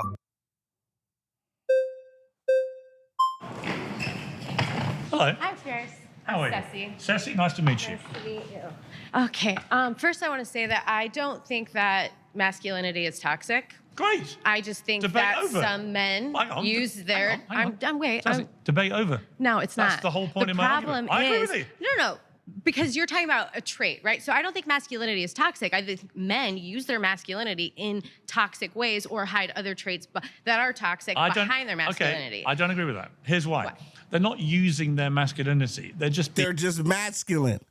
Hello. Hi, Pierce. How are you? Ceci. Ceci, nice to meet you. Nice to meet you. Okay, first I want to say that I don't think that masculinity is toxic. Great. I just think Debate that over. some men use their... Hang on. Debate over. No, it's not. That's the whole point of my argument. The problem I is... agree with you. No. Because you're talking about a trait, right? So I don't think masculinity is toxic. I think men use their masculinity in toxic ways or hide other traits that are toxic behind their masculinity. Okay, I don't agree with that. Here's why. They're not using their masculinity. They're just masculine.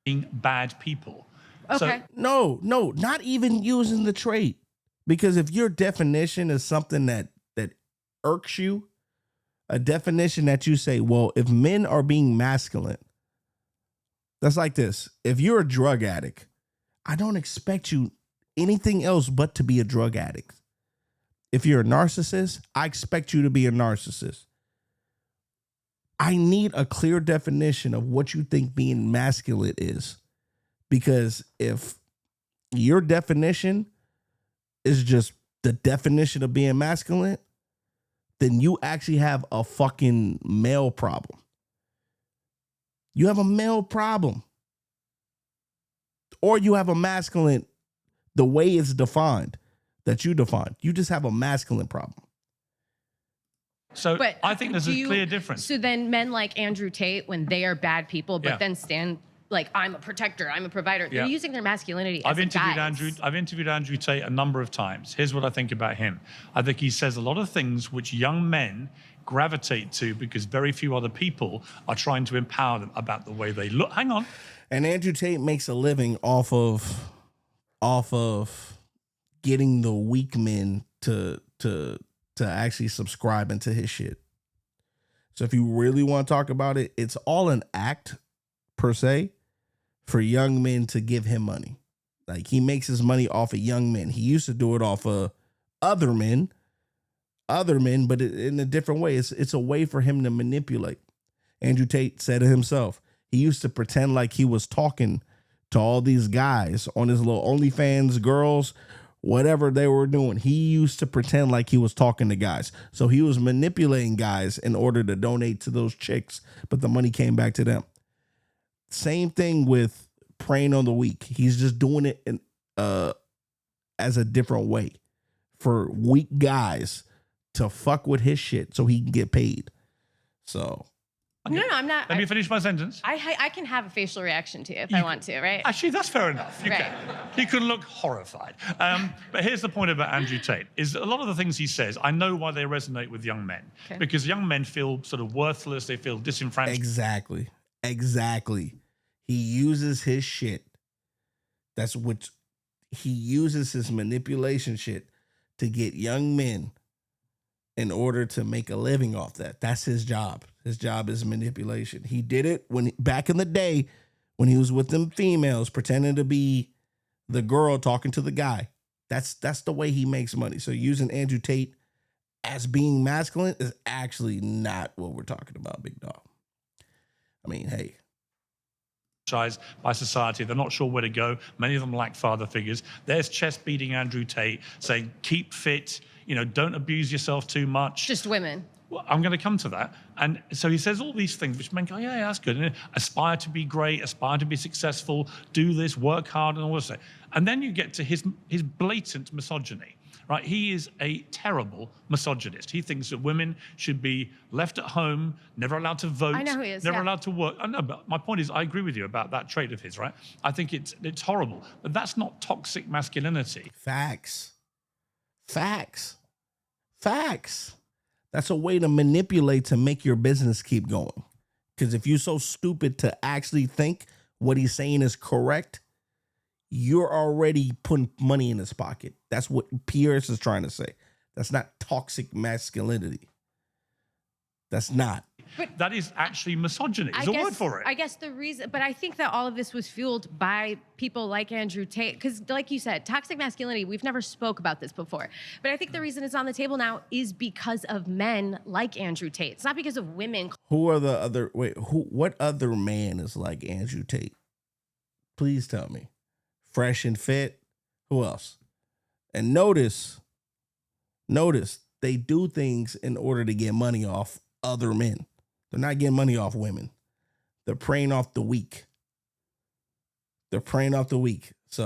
Being bad people. Okay. So, no, not even using the trait. Because if your definition is something that irks you, a definition that you say, well, if men are being masculine, that's like this. If you're a drug addict, I don't expect you anything else but to be a drug addict. If you're a narcissist, I expect you to be a narcissist. I need a clear definition of what you think being masculine is. Because if your definition is just the definition of being masculine, then you actually have a fucking male problem. You have a male problem. Or you have a masculine, the way it's defined, that you define. You just have a masculine problem. So I think there's a clear difference. So then men like Andrew Tate, when they are bad people, but then stand like, I'm a protector, I'm a provider, they're using their masculinity as I've interviewed Andrew Tate a number of times. Here's what I think about him. I think he says a lot of things which young men gravitate to because very few other people are trying to empower them about the way they look. Hang on. And Andrew Tate makes a living off of getting the weak men to actually subscribe into his shit. So if you really want to talk about it, it's all an act per se for young men to give him money. Like, he makes his money off of young men. He used to do it off of other men, but in a different way. It's a way for him to manipulate. Andrew Tate said it himself. He used to pretend like he was talking to all these guys on his little OnlyFans, girls, whatever they were doing. He used to pretend like he was talking to guys. So he was manipulating guys in order to donate to those chicks, but the money came back to them. Same thing with preying on the weak. He's just doing it in, as a different way for weak guys to fuck with his shit so he can get paid. So... No, I'm not. Let me finish my sentence. I can have a facial reaction to you if I want to, right? Actually, that's fair enough. You can. You can look horrified. But here's the point about Andrew Tate, is a lot of the things he says, I know why they resonate with young men. Okay. Because young men feel sort of worthless, they feel disenfranchised. Exactly. He uses his shit. That's what he uses, his manipulation shit to get young men in order to make a living off that. That's his job. His job is manipulation. He did it when back in the day when he was with them females pretending to be the girl talking to the guy. That's the way he makes money. So using Andrew Tate as being masculine is actually not what we're talking about, big dog. I mean, hey. By society, they're not sure where to go. Many of them lack father figures. There's chest-beating Andrew Tate saying, keep fit, don't abuse yourself too much. Just women. Well, I'm going to come to that. And so he says all these things, which men go, yeah, that's good. And aspire to be great, aspire to be successful, do this, work hard, and all this. And then you get to his blatant misogyny, right? He is a terrible misogynist. He thinks that women should be left at home, never allowed to vote, I know he is, never yeah. allowed to work. I know, but my point is, I agree with you about that trait of his, right? I think it's horrible. But that's not toxic masculinity. Facts. That's a way to manipulate to make your business keep going. Because if you're so stupid to actually think what he's saying is correct, you're already putting money in his pocket. That's what Pierce is trying to say. That's not toxic masculinity. That's not. But that is actually misogyny. There's a word for it. I guess the reason, but I think that all of this was fueled by people like Andrew Tate, because like you said, toxic masculinity, we've never spoke about this before. But I think the reason it's on the table now is because of men like Andrew Tate. It's not because of women. What other man is like Andrew Tate? Please tell me. Fresh and fit. Who else? And notice, they do things in order to get money off other men. They're not getting money off women. They're preying off the weak. So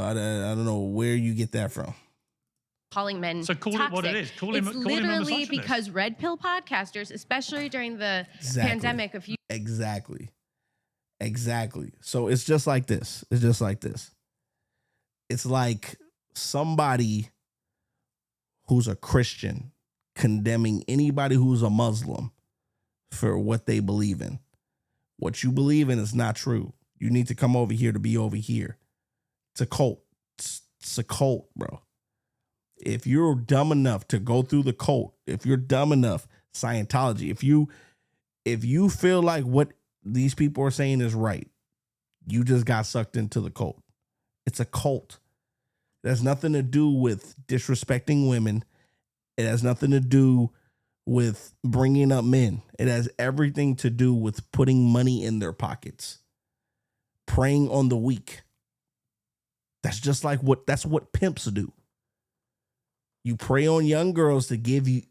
I don't know where you get that from. Calling men so call toxic. It what it is. Call it's him literally because red pill podcasters, especially during the pandemic, Exactly. So it's just like this. It's like somebody who's a Christian condemning anybody who's a Muslim for what they believe in. What you believe in is not true. You need to come over here to be over here. It's a cult. It's a cult, bro. If you're dumb enough to go through the cult, if you're dumb enough, Scientology, if you feel like what these people are saying is right, you just got sucked into the cult. It's a cult. It has nothing to do with disrespecting women. It has nothing to do with bringing up men. It has everything to do with putting money in their pockets, preying on the weak. That's what pimps do. You prey on young girls to give you,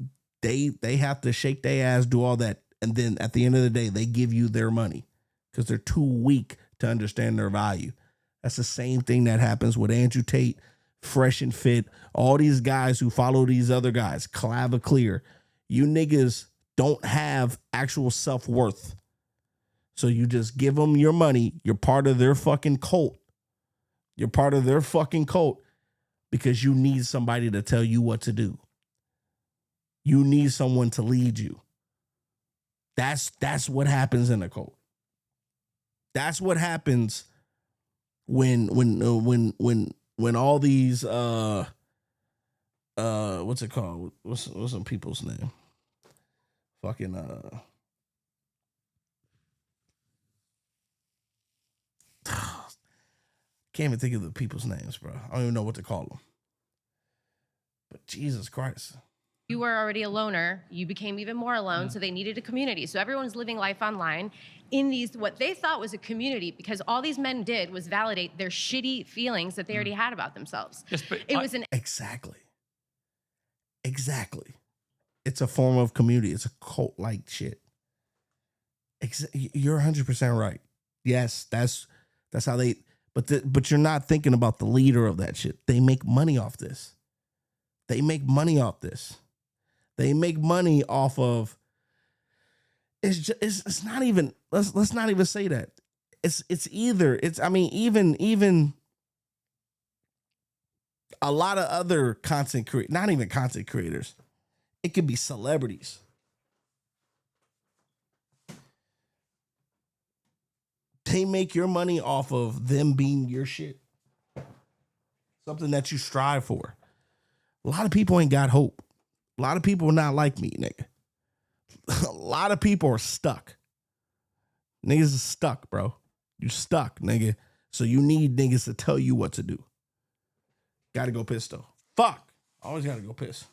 they have to shake their ass, do all that. And then at the end of the day, they give you their money because they're too weak to understand their value. That's the same thing that happens with Andrew Tate, Fresh and Fit, all these guys who follow these other guys, Clear. You niggas don't have actual self-worth. So you just give them your money. You're part of their fucking cult. Because you need somebody to tell you what to do. You need someone to lead you. That's what happens in a cult. That's what happens when all these what's it called? What's some people's name? Fucking can't even think of the people's names, bro. I don't even know what to call them. But Jesus Christ. You were already a loner. You became even more alone, so they needed a community. So everyone's living life online in these, what they thought was a community, because all these men did was validate their shitty feelings that they already had about themselves. Yes, but Exactly. It's a form of community. It's a cult-like shit. You're 100% right. Yes, that's how they. But you're not thinking about the leader of that shit. They make money off this. They make money off of. It's not even. Let's not even say that. Even a lot of other not even content creators. It could be celebrities. They make your money off of them being your shit. Something that you strive for. A lot of people ain't got hope. A lot of people are not like me, nigga. A lot of people are stuck. Niggas is stuck, bro. You stuck, nigga. So you need niggas to tell you what to do. Gotta go piss though. Fuck. Always gotta go piss.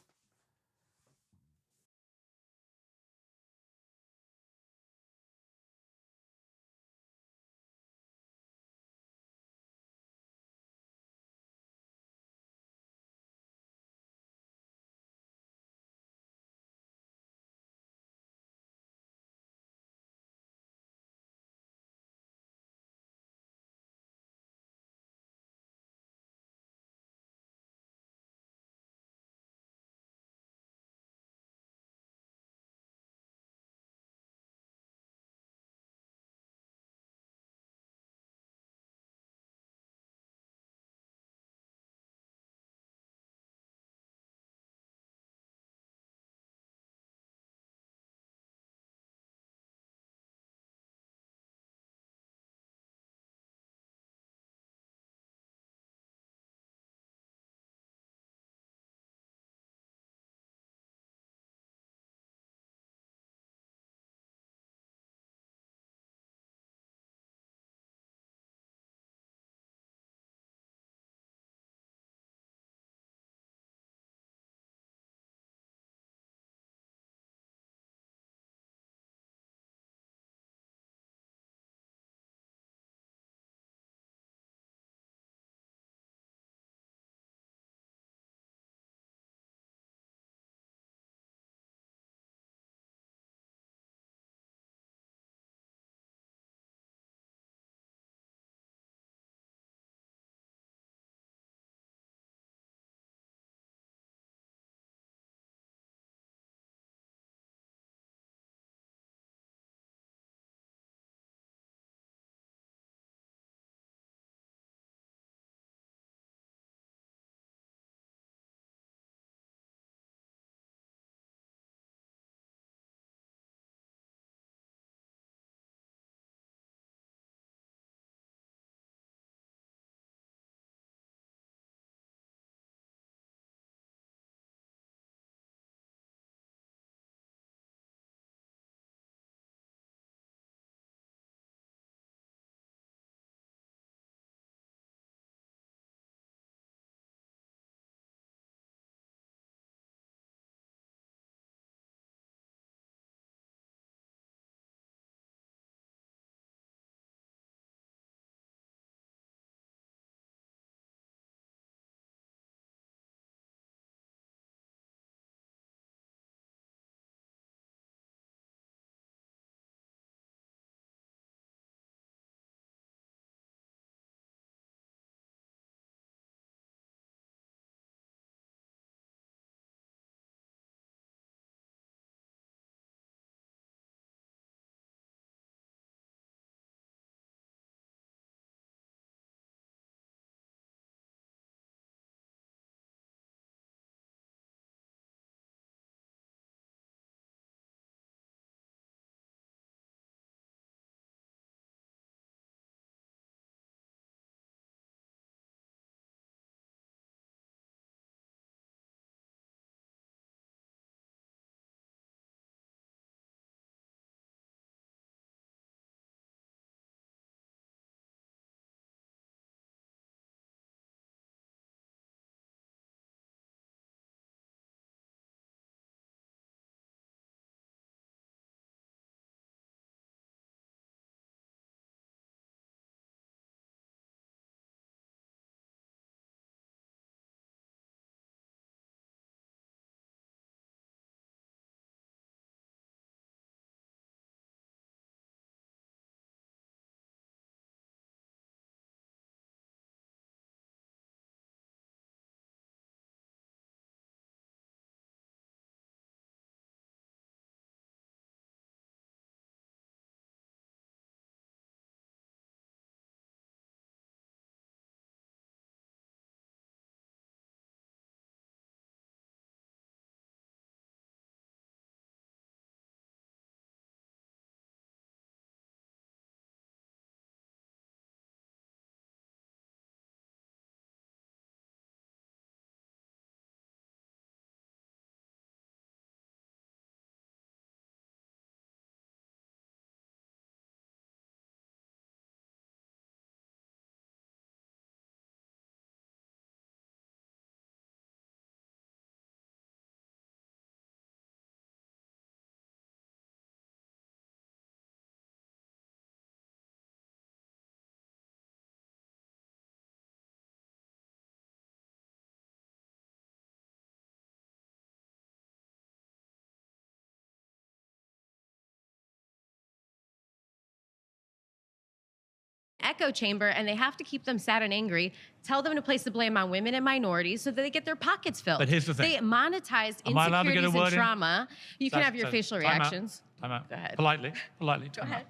echo chamber and they have to keep them sad and angry, tell them to place the blame on women and minorities so that they get their pockets filled. But here's the thing. They monetized Am I allowed to get a insecurities word and in? trauma. You can have your facial Time out. reactions. Time out. Go ahead. Politely. Go ahead.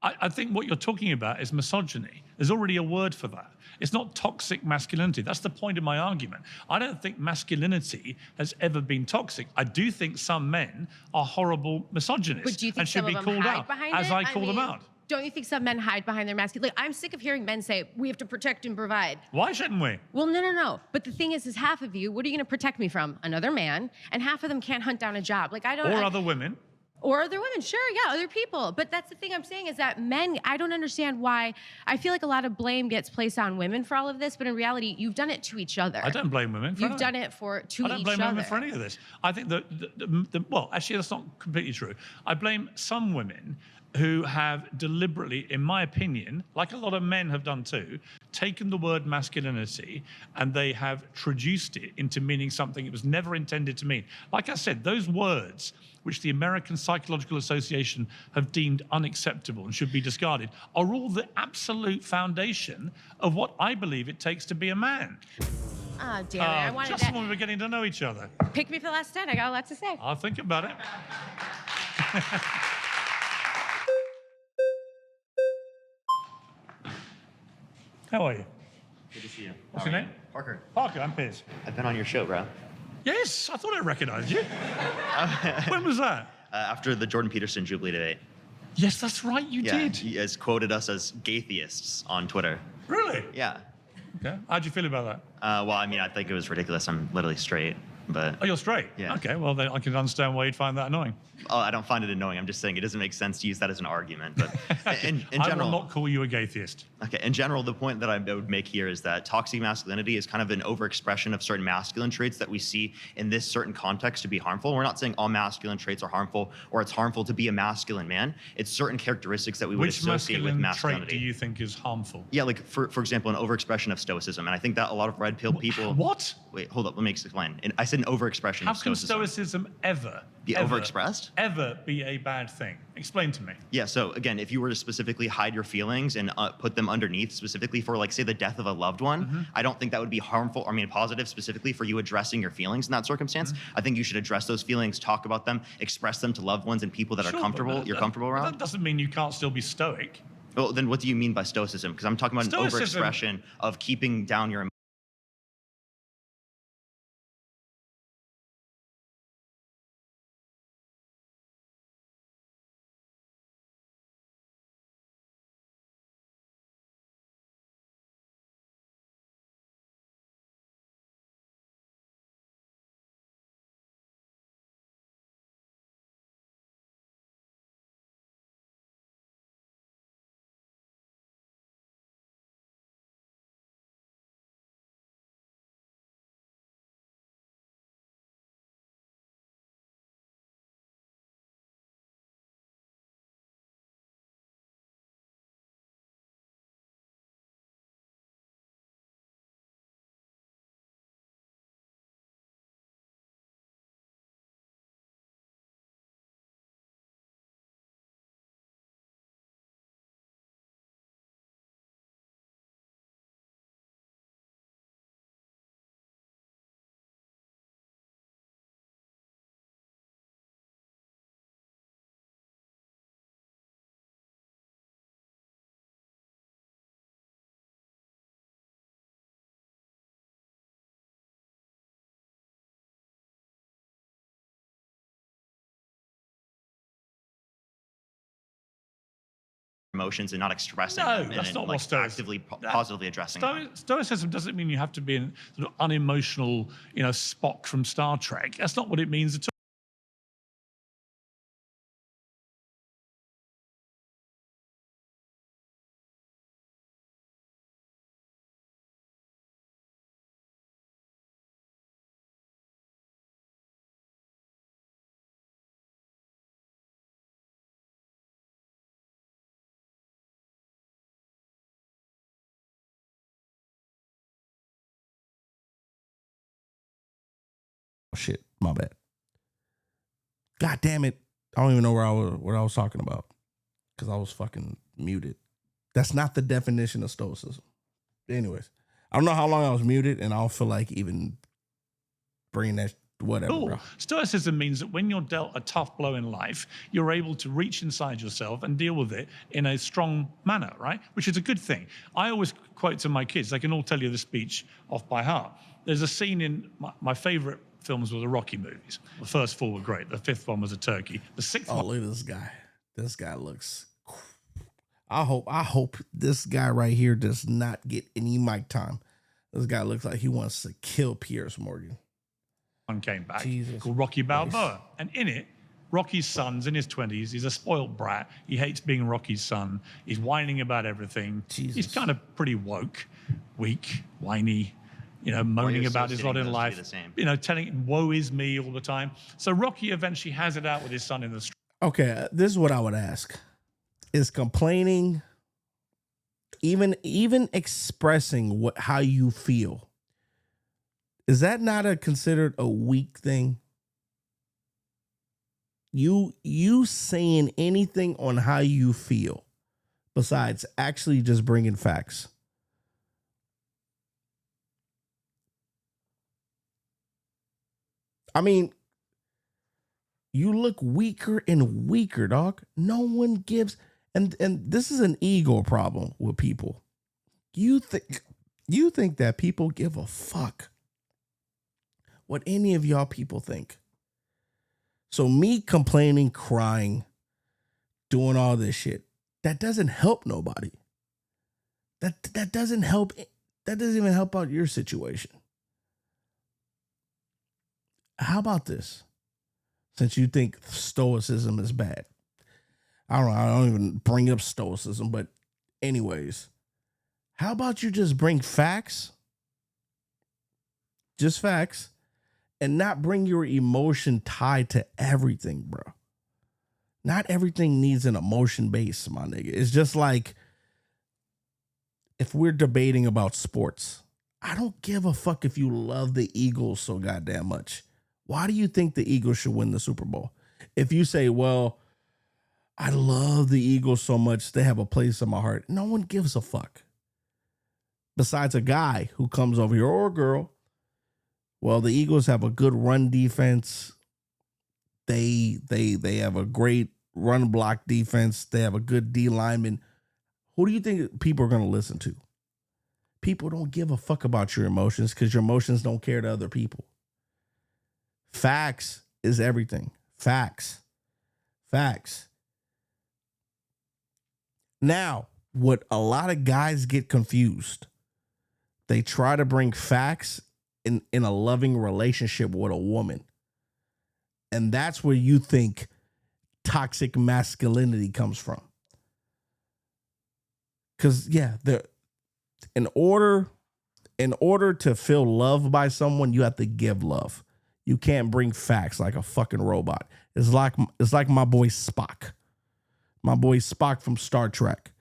I think what you're talking about is misogyny. There's already a word for that. It's not toxic masculinity. That's the point of my argument. I don't think masculinity has ever been toxic. I do think some men are horrible misogynists But do you think and should some be of them called hide out, behind as it? I call them mean, out. Don't you think some men hide behind their masculinity? Like, I'm sick of hearing men say, we have to protect and provide. Why shouldn't we? Well, no. But the thing is half of you, what are you going to protect me from? Another man. And half of them can't hunt down a job. Like, I don't... Or other women. Or other women, sure, yeah, other people. But that's the thing I'm saying is that men, I don't understand why. I feel like a lot of blame gets placed on women for all of this, but in reality, you've done it to each other. I don't blame women for You've anything. done it to each other. I don't blame women for any of this. I think well, actually, that's not completely true. I blame some women who have deliberately, in my opinion, like a lot of men have done too, taken the word masculinity and they have traduced it into meaning something it was never intended to mean. Like I said, those words which the American Psychological Association have deemed unacceptable and should be discarded, are all the absolute foundation of what I believe it takes to be a man. Oh, damn it. I wanted just that. when we were getting to know each other. Pick me for the last 10. I got a lot to say. I'll think about it. How are you? Good to see you. What's your name? Parker. Parker, I'm Piers. I've been on your show, bro. Yes, I thought I recognized you. When was that? After the Jordan Peterson Jubilee debate. Yes, that's right, you did. He has quoted us as gaytheists on Twitter. Really? Yeah. Okay. How'd you feel about that? Well, I mean, I think it was ridiculous. I'm literally straight, but... Oh, you're straight? Yeah. Okay, well, then I can understand why you'd find that annoying. Oh, I don't find it annoying. I'm just saying it doesn't make sense to use that as an argument. But in I general... will not call you a gaytheist. Okay, in general, the point that I would make here is that toxic masculinity is kind of an overexpression of certain masculine traits that we see in this certain context to be harmful. We're not saying all masculine traits are harmful or it's harmful to be a masculine man. It's certain characteristics that we would associate with masculinity. Which trait do you think is harmful? Yeah, like for example, an overexpression of stoicism. And I think that a lot of red pill people... What? Wait, hold up, let me explain. I said an overexpression How of can stoicism. stoicism ever overexpressed? Ever be a bad thing? Explain to me. Yeah, so again, if you were to specifically hide your feelings and put them underneath specifically for like say the death of a loved one, I don't think that would be harmful, I mean positive specifically for you addressing your feelings in that circumstance. I think you should address those feelings, talk about them, express them to loved ones and people that are comfortable, you're comfortable around. That doesn't mean you can't still be stoic. Well, then what do you mean by stoicism? Because I'm talking about an overexpression of keeping down your emotions and not expressing them that's and not like what stoicism. actively positively addressing them. Stoicism doesn't mean you have to be an sort of unemotional, Spock from Star Trek. That's not what it means at all. Shit, my bad. God damn it. I don't even know what I was talking about because I was fucking muted. That's not the definition of stoicism. Anyways, I don't know how long I was muted, and I don't feel like even bringing that whatever. Cool. Bro. Stoicism means that when you're dealt a tough blow in life, you're able to reach inside yourself and deal with it in a strong manner, right? Which is a good thing. I always quote to my kids, they can all tell you the speech off by heart. There's a scene in my favorite films were the Rocky movies. The first four were great. The fifth one was a turkey. The sixth one. Oh, look at this guy. This guy looks. I hope this guy right here does not get any mic time. This guy looks like he wants to kill Piers Morgan. One came back Jesus called Rocky Balboa. Christ. And in it, Rocky's son's in his 20s. He's a spoiled brat. He hates being Rocky's son. He's whining about everything. Jesus. He's kind of pretty woke, weak, whiny, moaning about his lot in life. Telling woe is me all the time. So Rocky eventually has it out with his son in the street. Okay, this is what I would ask. Is complaining, even expressing how you feel, is that not considered a weak thing? You saying anything on how you feel besides actually just bringing facts. I mean, you look weaker and weaker, dog. No one gives. And this is an ego problem with people. You think that people give a fuck what any of y'all people think. So me complaining, crying, doing all this shit, that doesn't help nobody. That doesn't help. That doesn't even help out your situation. How about this? Since you think stoicism is bad. I don't even bring up stoicism, but anyways, how about you just bring facts? Just facts, and not bring your emotion tied to everything, bro. Not everything needs an emotion base, my nigga. It's just like if we're debating about sports, I don't give a fuck if you love the Eagles so goddamn much. Why do you think the Eagles should win the Super Bowl? If you say, well, I love the Eagles so much, they have a place in my heart. No one gives a fuck. Besides a guy who comes over here, or a girl. Well, the Eagles have a good run defense. They have a great run block defense. They have a good D lineman. Who do you think people are going to listen to? People don't give a fuck about your emotions because your emotions don't care to other people. Facts is everything. Facts. Now, what a lot of guys get confused, they try to bring facts in a loving relationship with a woman. And that's where you think toxic masculinity comes from. Because, yeah, in order to feel loved by someone, you have to give love. You can't bring facts like a fucking robot. It's like my boy Spock. My boy Spock from Star Trek.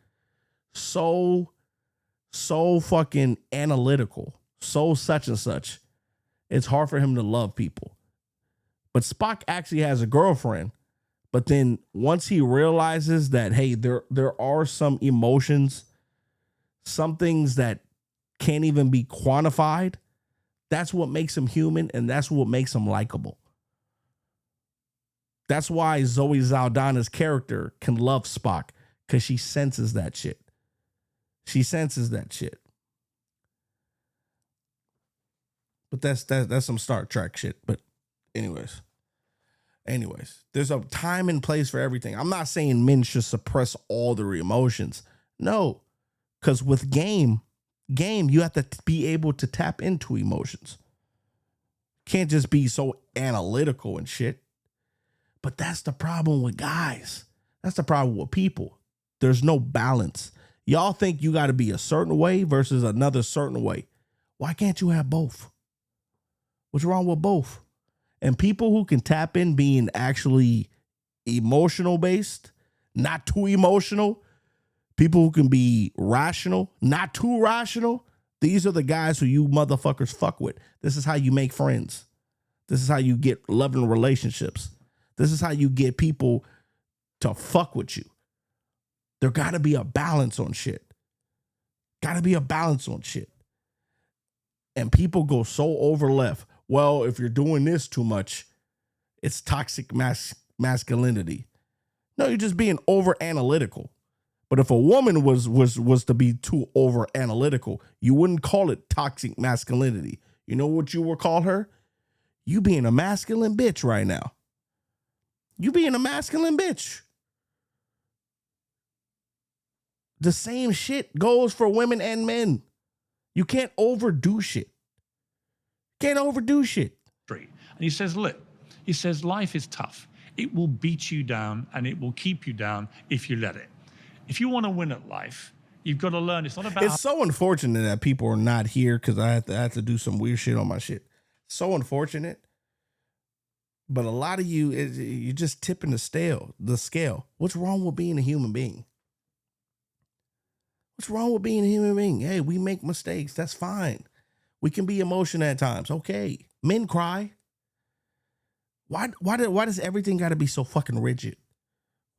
So fucking analytical. So such and such. It's hard for him to love people. But Spock actually has a girlfriend. But then once he realizes that, hey, there are some emotions, some things that can't even be quantified, that's what makes him human, and that's what makes him likable. That's why Zoe Saldana's character can love Spock, because she senses that shit. She senses that shit. But that's some Star Trek shit. But anyways, there's a time and place for everything. I'm not saying men should suppress all their emotions. No, because with game, you have to be able to tap into emotions. Can't just be so analytical and shit. But that's the problem with guys. That's the problem with people. There's no balance. Y'all think you got to be a certain way versus another certain way. Why can't you have both? What's wrong with both? And people who can tap in being actually emotional based, not too emotional, people who can be rational, not too rational, these are the guys who you motherfuckers fuck with. This is how you make friends. This is how you get loving relationships. This is how you get people to fuck with you. There got to be a balance on shit. Gotta be a balance on shit. And people go so over left. Well, if you're doing this too much, it's toxic masculinity. No, you're just being over analytical. But if a woman was to be too over analytical, you wouldn't call it toxic masculinity. You know what you would call her? You being a masculine bitch right now. You being a masculine bitch. The same shit goes for women and men. You can't overdo shit. Can't overdo shit. And he says, look, he says, life is tough. It will beat you down and it will keep you down if you let it. If you want to win at life, you've got to learn. It's not about. It's so unfortunate that people are not here because I have to do some weird shit on my shit. So unfortunate. But a lot of you, you're just tipping the scale. What's wrong with being a human being? What's wrong with being a human being? Hey, we make mistakes. That's fine. We can be emotional at times. Okay. Men cry. Why does everything got to be so fucking rigid?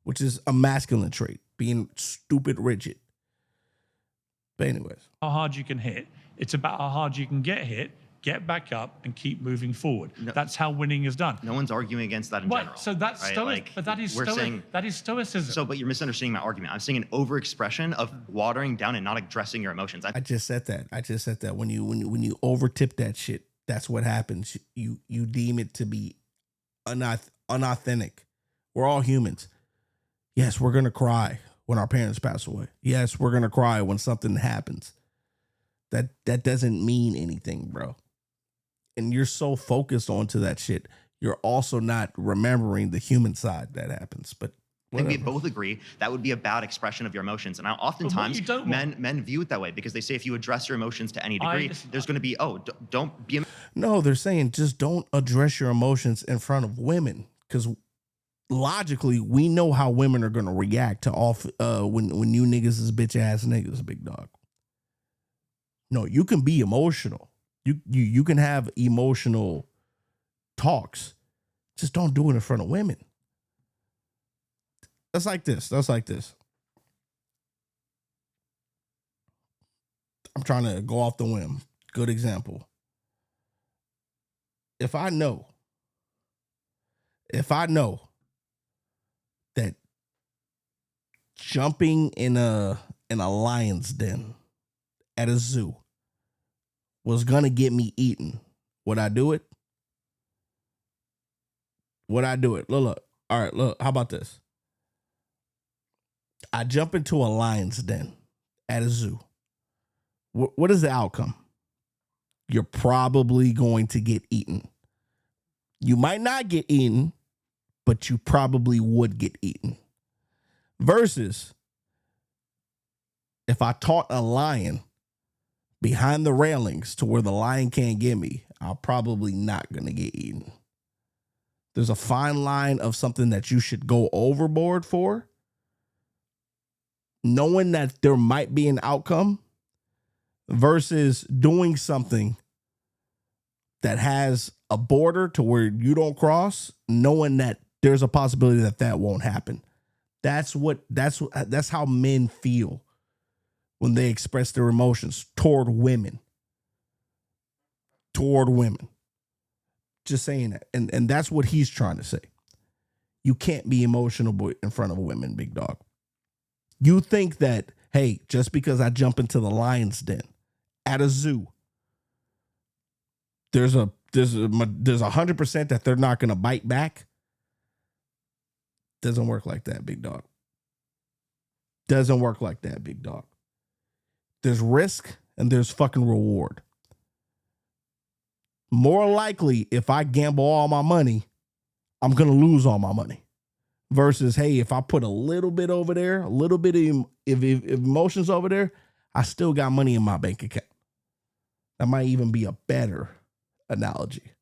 Which is a masculine trait, being stupid rigid. But anyways. How hard you can hit. It's about how hard you can get hit, get back up, and keep moving forward. No, that's how winning is done. No one's arguing against that in general. So that's right? stoic, but that is stoic. That is stoicism. So, but you're misunderstanding my argument. I'm saying an overexpression of watering down and not addressing your emotions. I just said that. When you overtip that shit, that's what happens. You deem it to be unauthentic. We're all humans. Yes, we're gonna cry when our parents pass away. Yes, we're gonna cry when something happens. That doesn't mean anything, bro. And you're so focused onto that shit, you're also not remembering the human side that happens. But whatever. I think we both agree that would be a bad expression of your emotions. And oftentimes men view it that way because they say if you address your emotions to any degree, there's going to be, don't be. No, they're saying just don't address your emotions in front of women because logically we know how women are going to react to when you niggas is bitch ass niggas, big dog. No, you can be emotional. You can have emotional talks. Just don't do it in front of women. That's like this. I'm trying to go off the whim. Good example. If I know that jumping in a lion's den at a zoo was gonna get me eaten, would I do it? Look. All right, look. How about this? I jump into a lion's den at a zoo. What is the outcome? You're probably going to get eaten. You might not get eaten, but you probably would get eaten. Versus if I taught a lion behind the railings to where the lion can't get me, I'm probably not going to get eaten. There's a fine line of something that you should go overboard for, knowing that there might be an outcome, versus doing something that has a border to where you don't cross, knowing that there's a possibility that won't happen. That's how men feel when they express their emotions toward women. Just saying that. And that's what he's trying to say. You can't be emotional in front of women, big dog. You think that, hey, just because I jump into the lion's den at a zoo, there's a 100% that they're not going to bite back. Doesn't work like that, big dog. Doesn't work like that, big dog. There's risk and there's fucking reward. More likely, if I gamble all my money, I'm going to lose all my money. Versus, hey, if I put a little bit over there, a little bit of emotions over there, I still got money in my bank account. That might even be a better analogy.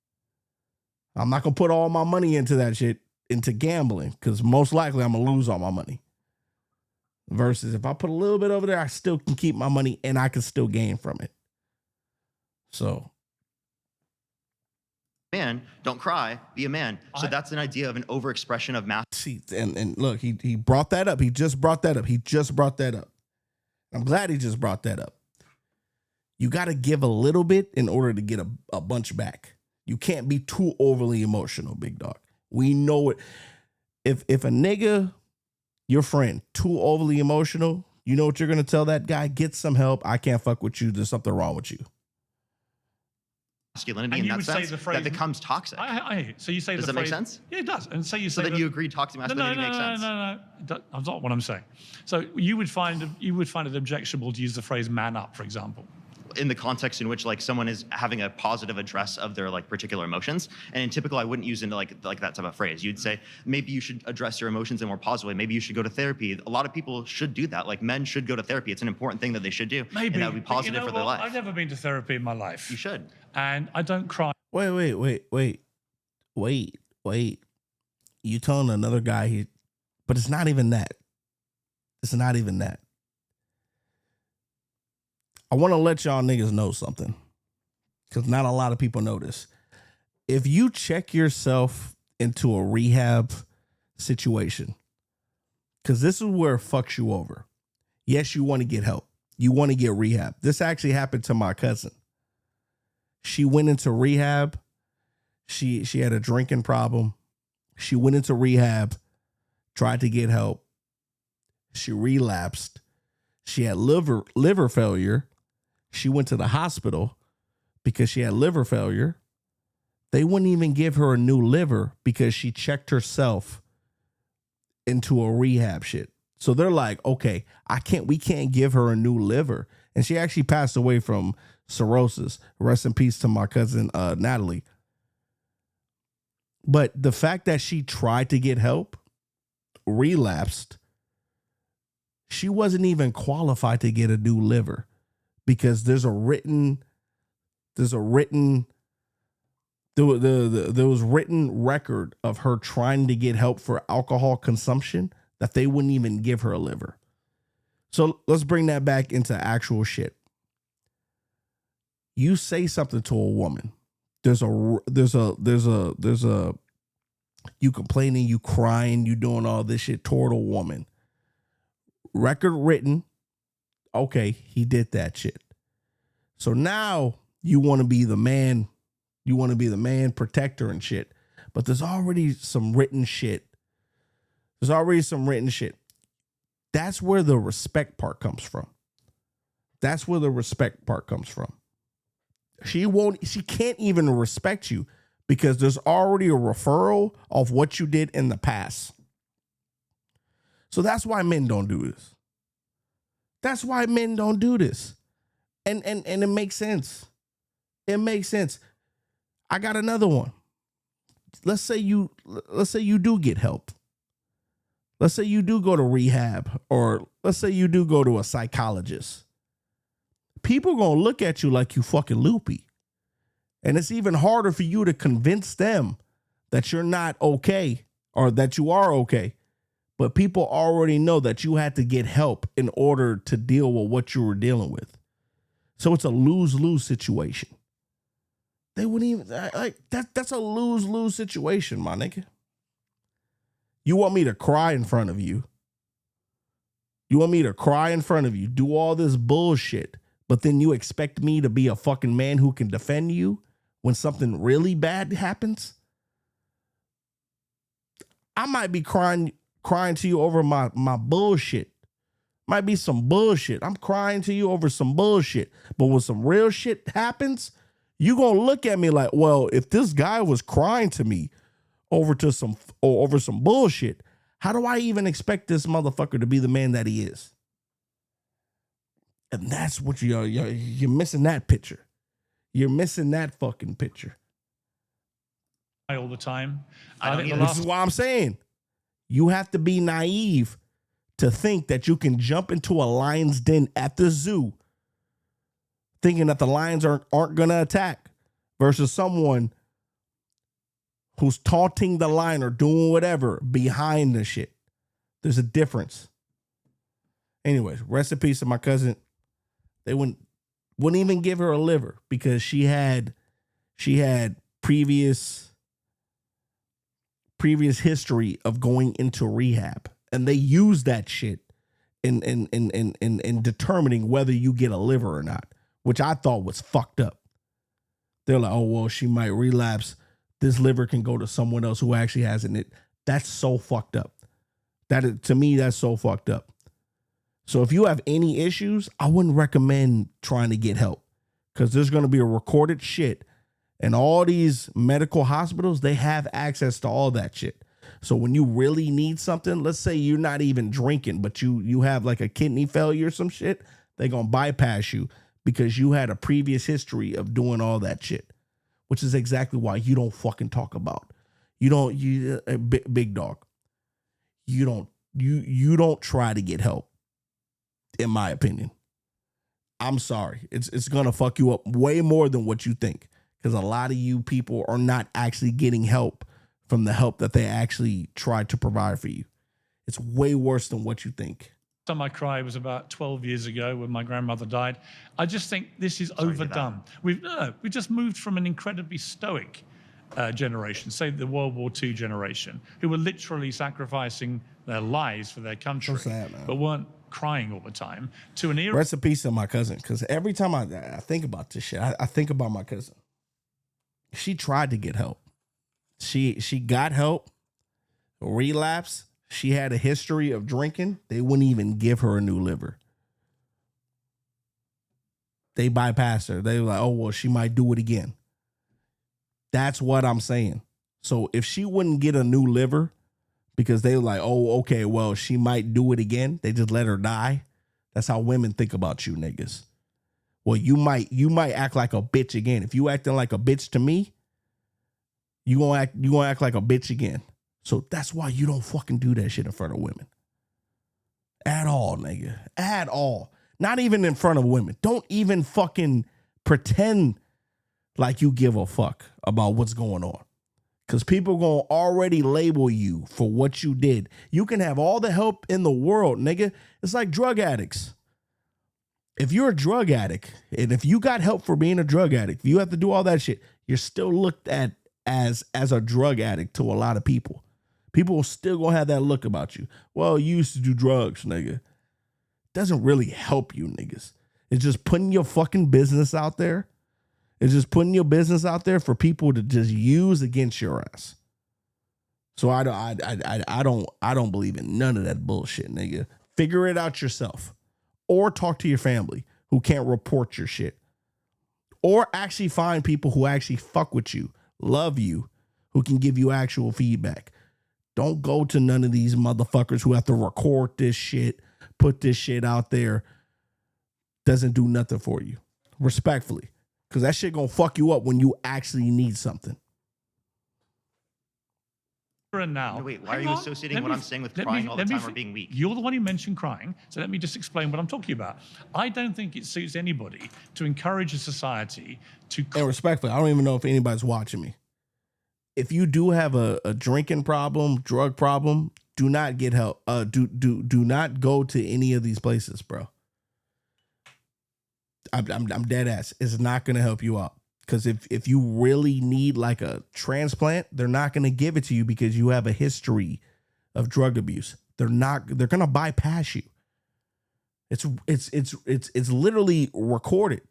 I'm not going to put all my money into that shit, into gambling, because most likely I'm going to lose all my money. Versus if I put a little bit over there, I still can keep my money and I can still gain from it. So. Man, don't cry, be a man. So that's an idea of an overexpression of mass. See, and look, he brought that up. He just brought that up. I'm glad he just brought that up. You got to give a little bit in order to get a bunch back. You can't be too overly emotional, big dog. We know it. If a nigga, your friend, too overly emotional, you know what you're going to tell that guy? Get some help. I can't fuck with you. There's something wrong with you. Masculinity in that sense that becomes toxic. So you say does the that phrase, make sense? Yeah, it does. And so you say so then you agree toxic masculinity makes sense. No. That's not what I'm saying. So you would find it objectionable to use the phrase "man up," for example. In the context in which like someone is having a positive address of their like particular emotions, and in typical I wouldn't use into like that type of phrase. You'd say maybe you should address your emotions in a more positive way. Maybe you should go to therapy. A lot of people should do that. Like men should go to therapy. It's an important thing that they should do. Maybe and that would be positive for their life. I've never been to therapy in my life. You should. And I don't cry. Wait. You telling another guy but it's not even that. It's not even that. I want to let y'all niggas know something, because not a lot of people know this. If you check yourself into a rehab situation, because this is where it fucks you over. Yes, you want to get help. You want to get rehab. This actually happened to my cousin. She went into rehab. She had a drinking problem. She went into rehab, tried to get help. She relapsed. She had liver failure. She went to the hospital because she had liver failure. They wouldn't even give her a new liver because she checked herself into a rehab shit. So they're like, okay, we can't give her a new liver. And she actually passed away from cirrhosis. Rest in peace to my cousin, Natalie. But the fact that she tried to get help, relapsed, she wasn't even qualified to get a new liver because there was written record of her trying to get help for alcohol consumption that they wouldn't even give her a liver. So let's bring that back into actual shit. You say something to a woman. There's a you complaining, you crying, you doing all this shit toward a woman. Record written. Okay, he did that shit. So now you want to be the man. You want to be the man protector and shit. But there's already some written shit. That's where the respect part comes from. She can't even respect you because there's already a referral of what you did in the past. So that's why men don't do this. And it makes sense. I got another one. Let's say you do get help. Let's say you do go to rehab, or let's say you do go to a psychologist. People are going to look at you like you fucking loopy. And it's even harder for you to convince them that you're not okay or that you are okay. But people already know that you had to get help in order to deal with what you were dealing with. So it's a lose-lose situation. They wouldn't even like that. That's a lose-lose situation, my nigga. You want me to cry in front of you? Do all this bullshit, but then you expect me to be a fucking man who can defend you when something really bad happens? I might be crying to you over my bullshit. Might be some bullshit. I'm crying to you over some bullshit. But when some real shit happens, you gonna look at me like, well, if this guy was crying to me over some bullshit, how do I even expect this motherfucker to be the man that he is? And that's what you're missing that picture. You're missing that fucking picture. All the time. This is why I'm saying you have to be naive to think that you can jump into a lion's den at the zoo thinking that the lions aren't going to attack versus someone who's taunting the lion or doing whatever behind the shit. There's a difference. Anyways, rest in peace to my cousin. They wouldn't even give her a liver because she had previous history of going into rehab, and they use that shit in determining whether you get a liver or not. which I thought was fucked up. They're like, oh, well, she might relapse. This liver can go to someone else who actually has it. That's so fucked up. To me, that's so fucked up. So if you have any issues, I wouldn't recommend trying to get help because there's going to be a recorded shit. And all these medical hospitals, they have access to all that shit. So when you really need something, let's say you're not even drinking, but you have like a kidney failure or some shit, they're going to bypass you because you had a previous history of doing all that shit, which is exactly why you don't fucking talk about. Big dog. You don't try to get help, in my opinion. I'm sorry. It's going to fuck you up way more than what you think because a lot of you people are not actually getting help from the help that they actually tried to provide for you. It's way worse than what you think. Time I cried was about 12 years ago when my grandmother died. I just think this is overdone. We've just moved from an incredibly stoic generation, say the World War II generation, who were literally sacrificing their lives for their country, So sad, man. but weren't crying all the time, to an era. Rest in peace to my cousin, because every time I think about this shit, I think about my cousin. She tried to get help. She got help, relapse. She had a history of drinking. They wouldn't even give her a new liver. They bypassed her. They were like, oh, well, she might do it again. That's what I'm saying. So if she wouldn't get a new liver because they were like, oh, okay, well, she might do it again, they just let her die. That's how women think about you niggas. Well, you might act like a bitch again. If you acting like a bitch to me, you gonna act like a bitch again. So that's why you don't fucking do that shit in front of women. At all, nigga. At all. Not even in front of women. Don't even fucking pretend like you give a fuck about what's going on. Because people gonna already label you for what you did. You can have all the help in the world, nigga. It's like drug addicts. If you're a drug addict, and if you got help for being a drug addict, if you have to do all that shit, you're still looked at as a drug addict to a lot of people. People will still gonna have that look about you. Well, you used to do drugs, nigga. Doesn't really help you niggas. It's just putting your fucking business out there. It's just putting your business out there for people to just use against your ass. So I don't believe in none of that bullshit, nigga. Figure it out yourself. Or talk to your family who can't report your shit. Or actually find people who actually fuck with you, love you, who can give you actual feedback. Don't go to none of these motherfuckers who have to record this shit, put this shit out there. Doesn't do nothing for you. Respectfully. Because that shit gonna fuck you up when you actually need something. And now, wait, why are you associating what I'm saying with crying all the time or being weak? You're the one who mentioned crying, so let me just explain what I'm talking about. I don't think it suits anybody to encourage a society to... And respectfully, I don't even know if anybody's watching me. If you do have a drinking problem, drug problem, do not get help. Do not go to any of these places, bro. I'm dead ass. It's not gonna help you out. Because if you really need like a transplant, they're not gonna give it to you because you have a history of drug abuse. They're gonna bypass you. It's literally recorded.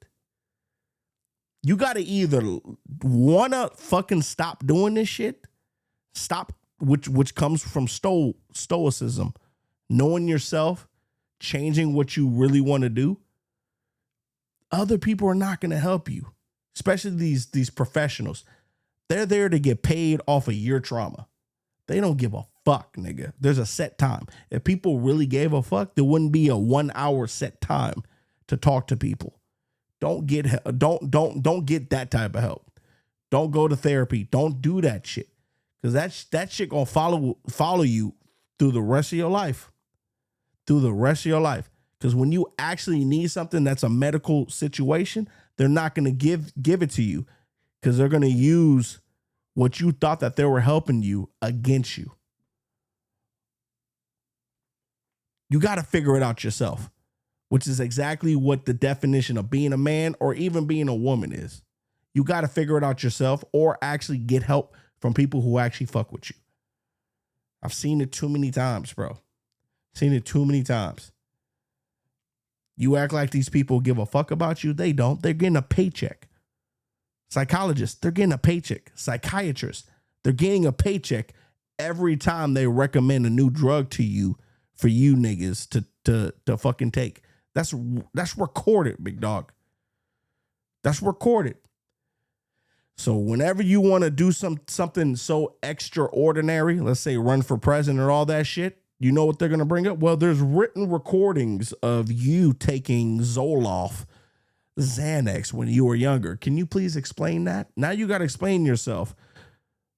You gotta either wanna fucking stop doing this shit, stop, which comes from stoicism, knowing yourself, changing what you really want to do. Other people are not gonna help you. Especially these professionals. They're there to get paid off of your trauma. They don't give a fuck, nigga. There's a set time. If people really gave a fuck, there wouldn't be a 1 hour set time to talk to people. Don't get that type of help. Don't go to therapy. Don't do that shit. Because that shit gonna follow you through the rest of your life. Through the rest of your life. Because when you actually need something that's a medical situation, they're not going to give it to you because they're going to use what you thought that they were helping you against you. You got to figure it out yourself, which is exactly what the definition of being a man or even being a woman is. You got to figure it out yourself or actually get help from people who actually fuck with you. I've seen it too many times, bro. Seen it too many times. You act like these people give a fuck about you. They don't. They're getting a paycheck. Psychologists, they're getting a paycheck. Psychiatrists, they're getting a paycheck every time they recommend a new drug to you for you niggas to fucking take. That's recorded, big dog. That's recorded. So whenever you want to do something so extraordinary, let's say run for president or all that shit, you know what they're going to bring up? Well, there's written recordings of you taking Zoloft, Xanax when you were younger. Can you please explain that? Now you got to explain yourself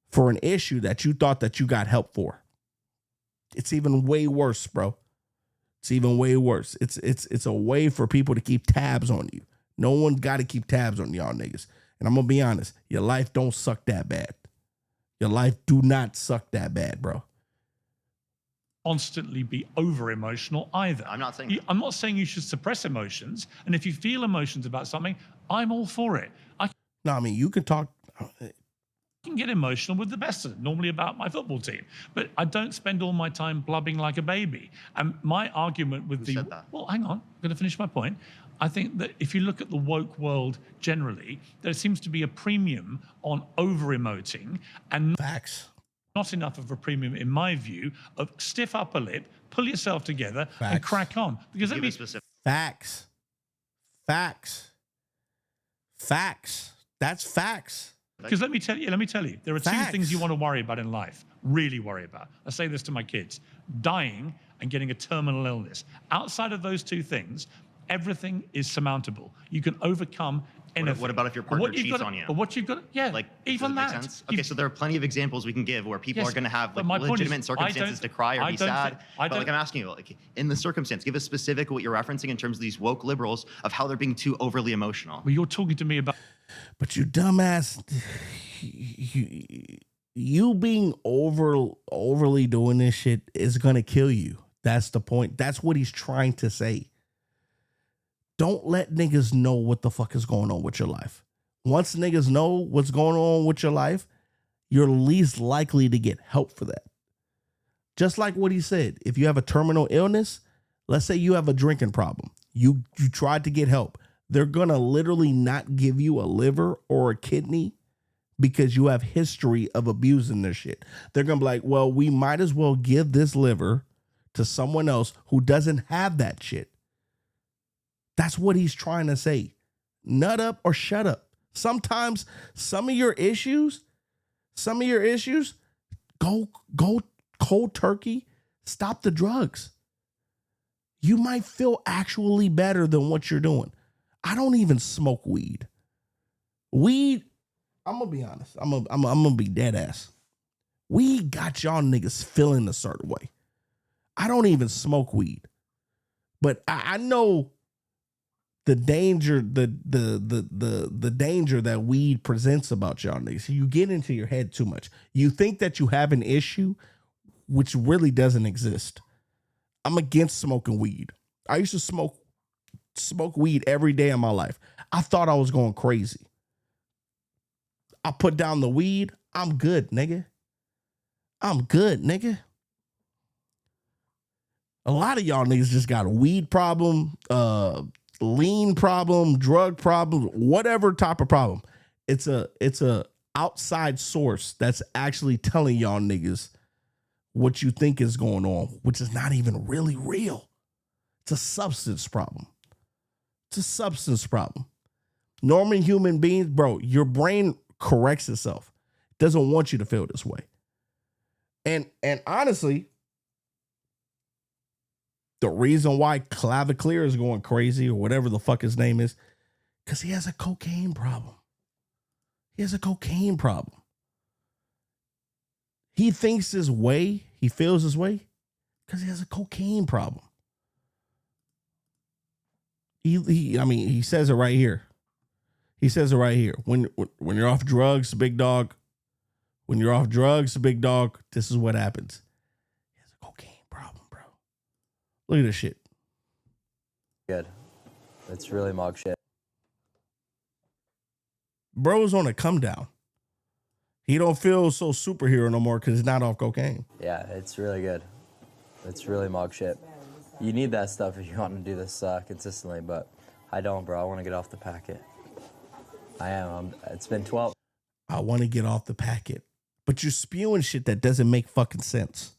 for an issue that you thought that you got help for. It's even way worse, bro. It's even way worse. It's a way for people to keep tabs on you. No one got to keep tabs on y'all niggas. And I'm going to be honest, your life don't suck that bad. Your life do not suck that bad, bro. Constantly be over emotional either. I'm not saying I'm not saying you should suppress emotions. And if you feel emotions about something, I'm all for it. No, I mean, you can talk. I can get emotional with the best of them, normally about my football team, but I don't spend all my time blubbing like a baby. And my argument with well, hang on, I'm going to finish my point. I think that if you look at the woke world generally, there seems to be a premium on over-emoting and facts. Not enough of a premium, in my view, of stiff upper lip, pull yourself together and crack on. Because let me facts. That's facts. Because let me tell you, there are two things you want to worry about in life, really worry about. I say this to my kids: dying and getting a terminal illness. Outside of those two things, everything is surmountable. You can overcome anything. What about if your partner cheats on you? But what you've got, yeah, like even does it that. make sense? Okay, so there are plenty of examples we can give where people Yes, are going to have but like my point legitimate is, circumstances to cry or be sad. But like I'm asking you, like in the circumstance, give us specific what you're referencing in terms of these woke liberals of how they're being too overly emotional. Well, you're talking to me about. But you dumbass, you being overly doing this shit is gonna kill you. That's the point. That's what he's trying to say. Don't let niggas know what the fuck is going on with your life. Once niggas know what's going on with your life, you're least likely to get help for that. Just like what he said, if you have a terminal illness, let's say you have a drinking problem, you tried to get help. They're going to literally not give you a liver or a kidney because you have history of abusing this shit. They're going to be like, well, we might as well give this liver to someone else who doesn't have that shit. That's what he's trying to say. Nut up or shut up. Sometimes some of your issues, go cold turkey, stop the drugs. You might feel actually better than what you're doing. I don't even smoke weed. Weed, I'm gonna be honest. I'm gonna be dead ass. Weed got y'all niggas feeling a certain way. I don't even smoke weed, but I know the danger, the danger that weed presents about y'all niggas. You get into your head too much. You think that you have an issue, which really doesn't exist. I'm against smoking weed. I used to smoke weed every day of my life. I thought I was going crazy. I put down the weed. I'm good, nigga. I'm good, nigga. A lot of y'all niggas just got a weed problem, lean problem, drug problem, whatever type of problem. It's a outside source that's actually telling y'all niggas what you think is going on, which is not even really real. It's a substance problem. It's a substance problem. Normal human beings, bro, your brain corrects itself. It doesn't want you to feel this way. And honestly, the reason why Claviclear is going crazy or whatever the fuck his name is, because he has a cocaine problem. He has a cocaine problem. He thinks his way, he feels his way, because he has a cocaine problem. He says it right here. He says it right here. When you're off drugs, big dog, when you're off drugs, big dog, this is what happens. He has a cocaine problem, bro. Look at this shit. Good. It's really mog shit. Bro's on a come down. He don't feel so superhero no more because he's not off cocaine. Yeah, it's really good. It's really mog shit. You need that stuff if you want to do this consistently, but I don't, bro. I want to get off the packet. I am. It's been 12. I want to get off the packet. But you're spewing shit that doesn't make fucking sense.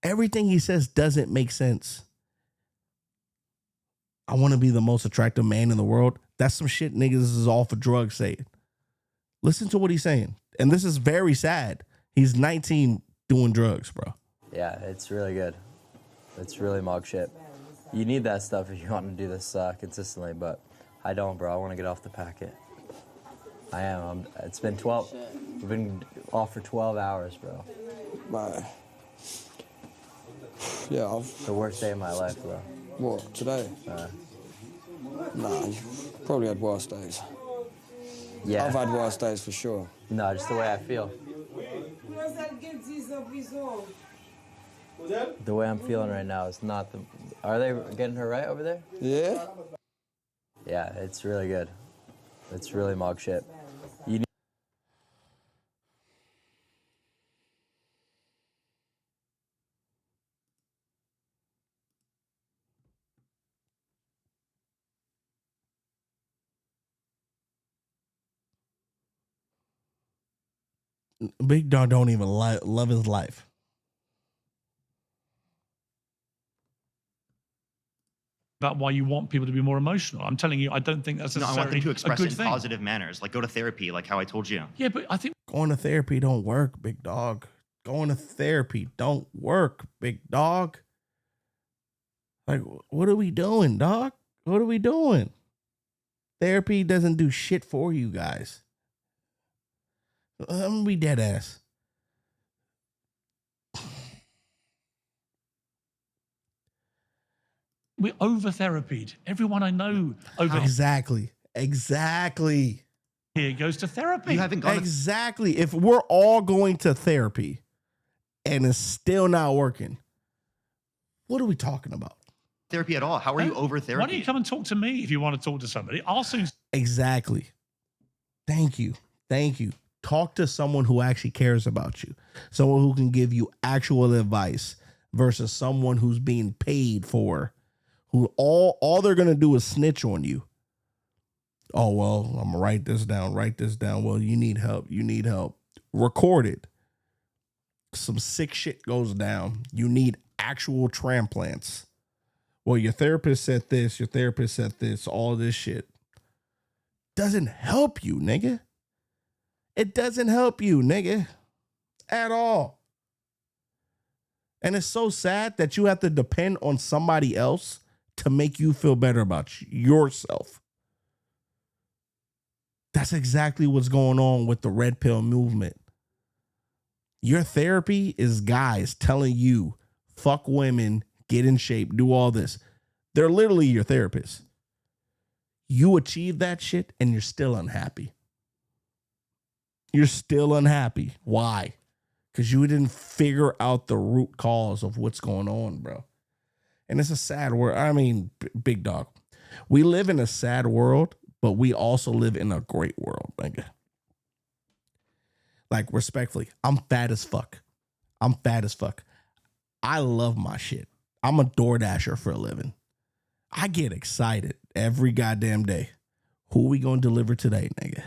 Everything he says doesn't make sense. I want to be the most attractive man in the world. That's some shit niggas is all for drugs saying. Listen to what he's saying. And this is very sad. He's 19 doing drugs, bro. Yeah, it's really good. It's really mog shit. You need that stuff if you want to do this consistently, but I don't, bro. I want to get off the packet. I am. It's been 12. We've been off for 12 hours, bro. Bye. Yeah, the worst day of my life, bro. What, today? Nah, you've probably had worse days. Yeah. I've had worse days for sure. No, just the way I feel. The way I'm feeling right now is not the... Are they getting her right over there? Yeah? Yeah, it's really good. It's really mog shit. You need... Big Dog don't even love his life. About why you want people to be more emotional. I'm telling you, I don't think that's No, I want them to express a it good in thing. positive manners, like go to therapy, like how I told you. Yeah, but I think going to therapy don't work, Big Dog. Going to therapy don't work, Big Dog. Like, what are we doing, dog? What are we doing? Therapy doesn't do shit for you guys. I'm gonna be dead ass. we're over therapied. Everyone I know over Exactly. here goes to therapy. You haven't gone Exactly. If we're all going to therapy and it's still not working, what are we talking about? Therapy at all? How are you over therapy? Why don't you come and talk to me if you want to talk to somebody? I'll soon. Exactly. Thank you. Talk to someone who actually cares about you. Someone who can give you actual advice versus someone who's being paid for, who all they're going to do is snitch on you. Oh, well, I'm going to write this down. Well, you need help. Record it. Some sick shit goes down. You need actual transplants. Well, your therapist said this, all this shit. Doesn't help you, nigga. It doesn't help you, nigga, at all. And it's so sad that you have to depend on somebody else to make you feel better about yourself. That's exactly what's going on with the red pill movement. Your therapy is guys telling you, fuck women, get in shape, do all this. They're literally your therapists. You achieve that shit and you're still unhappy. You're still unhappy. Why? Because you didn't figure out the root cause of what's going on, bro. And it's a sad world. I mean, Big Dog, we live in a sad world, but we also live in a great world, nigga. Like, respectfully, I'm fat as fuck. I love my shit. I'm a DoorDasher for a living. I get excited every goddamn day. Who we gonna deliver today, nigga?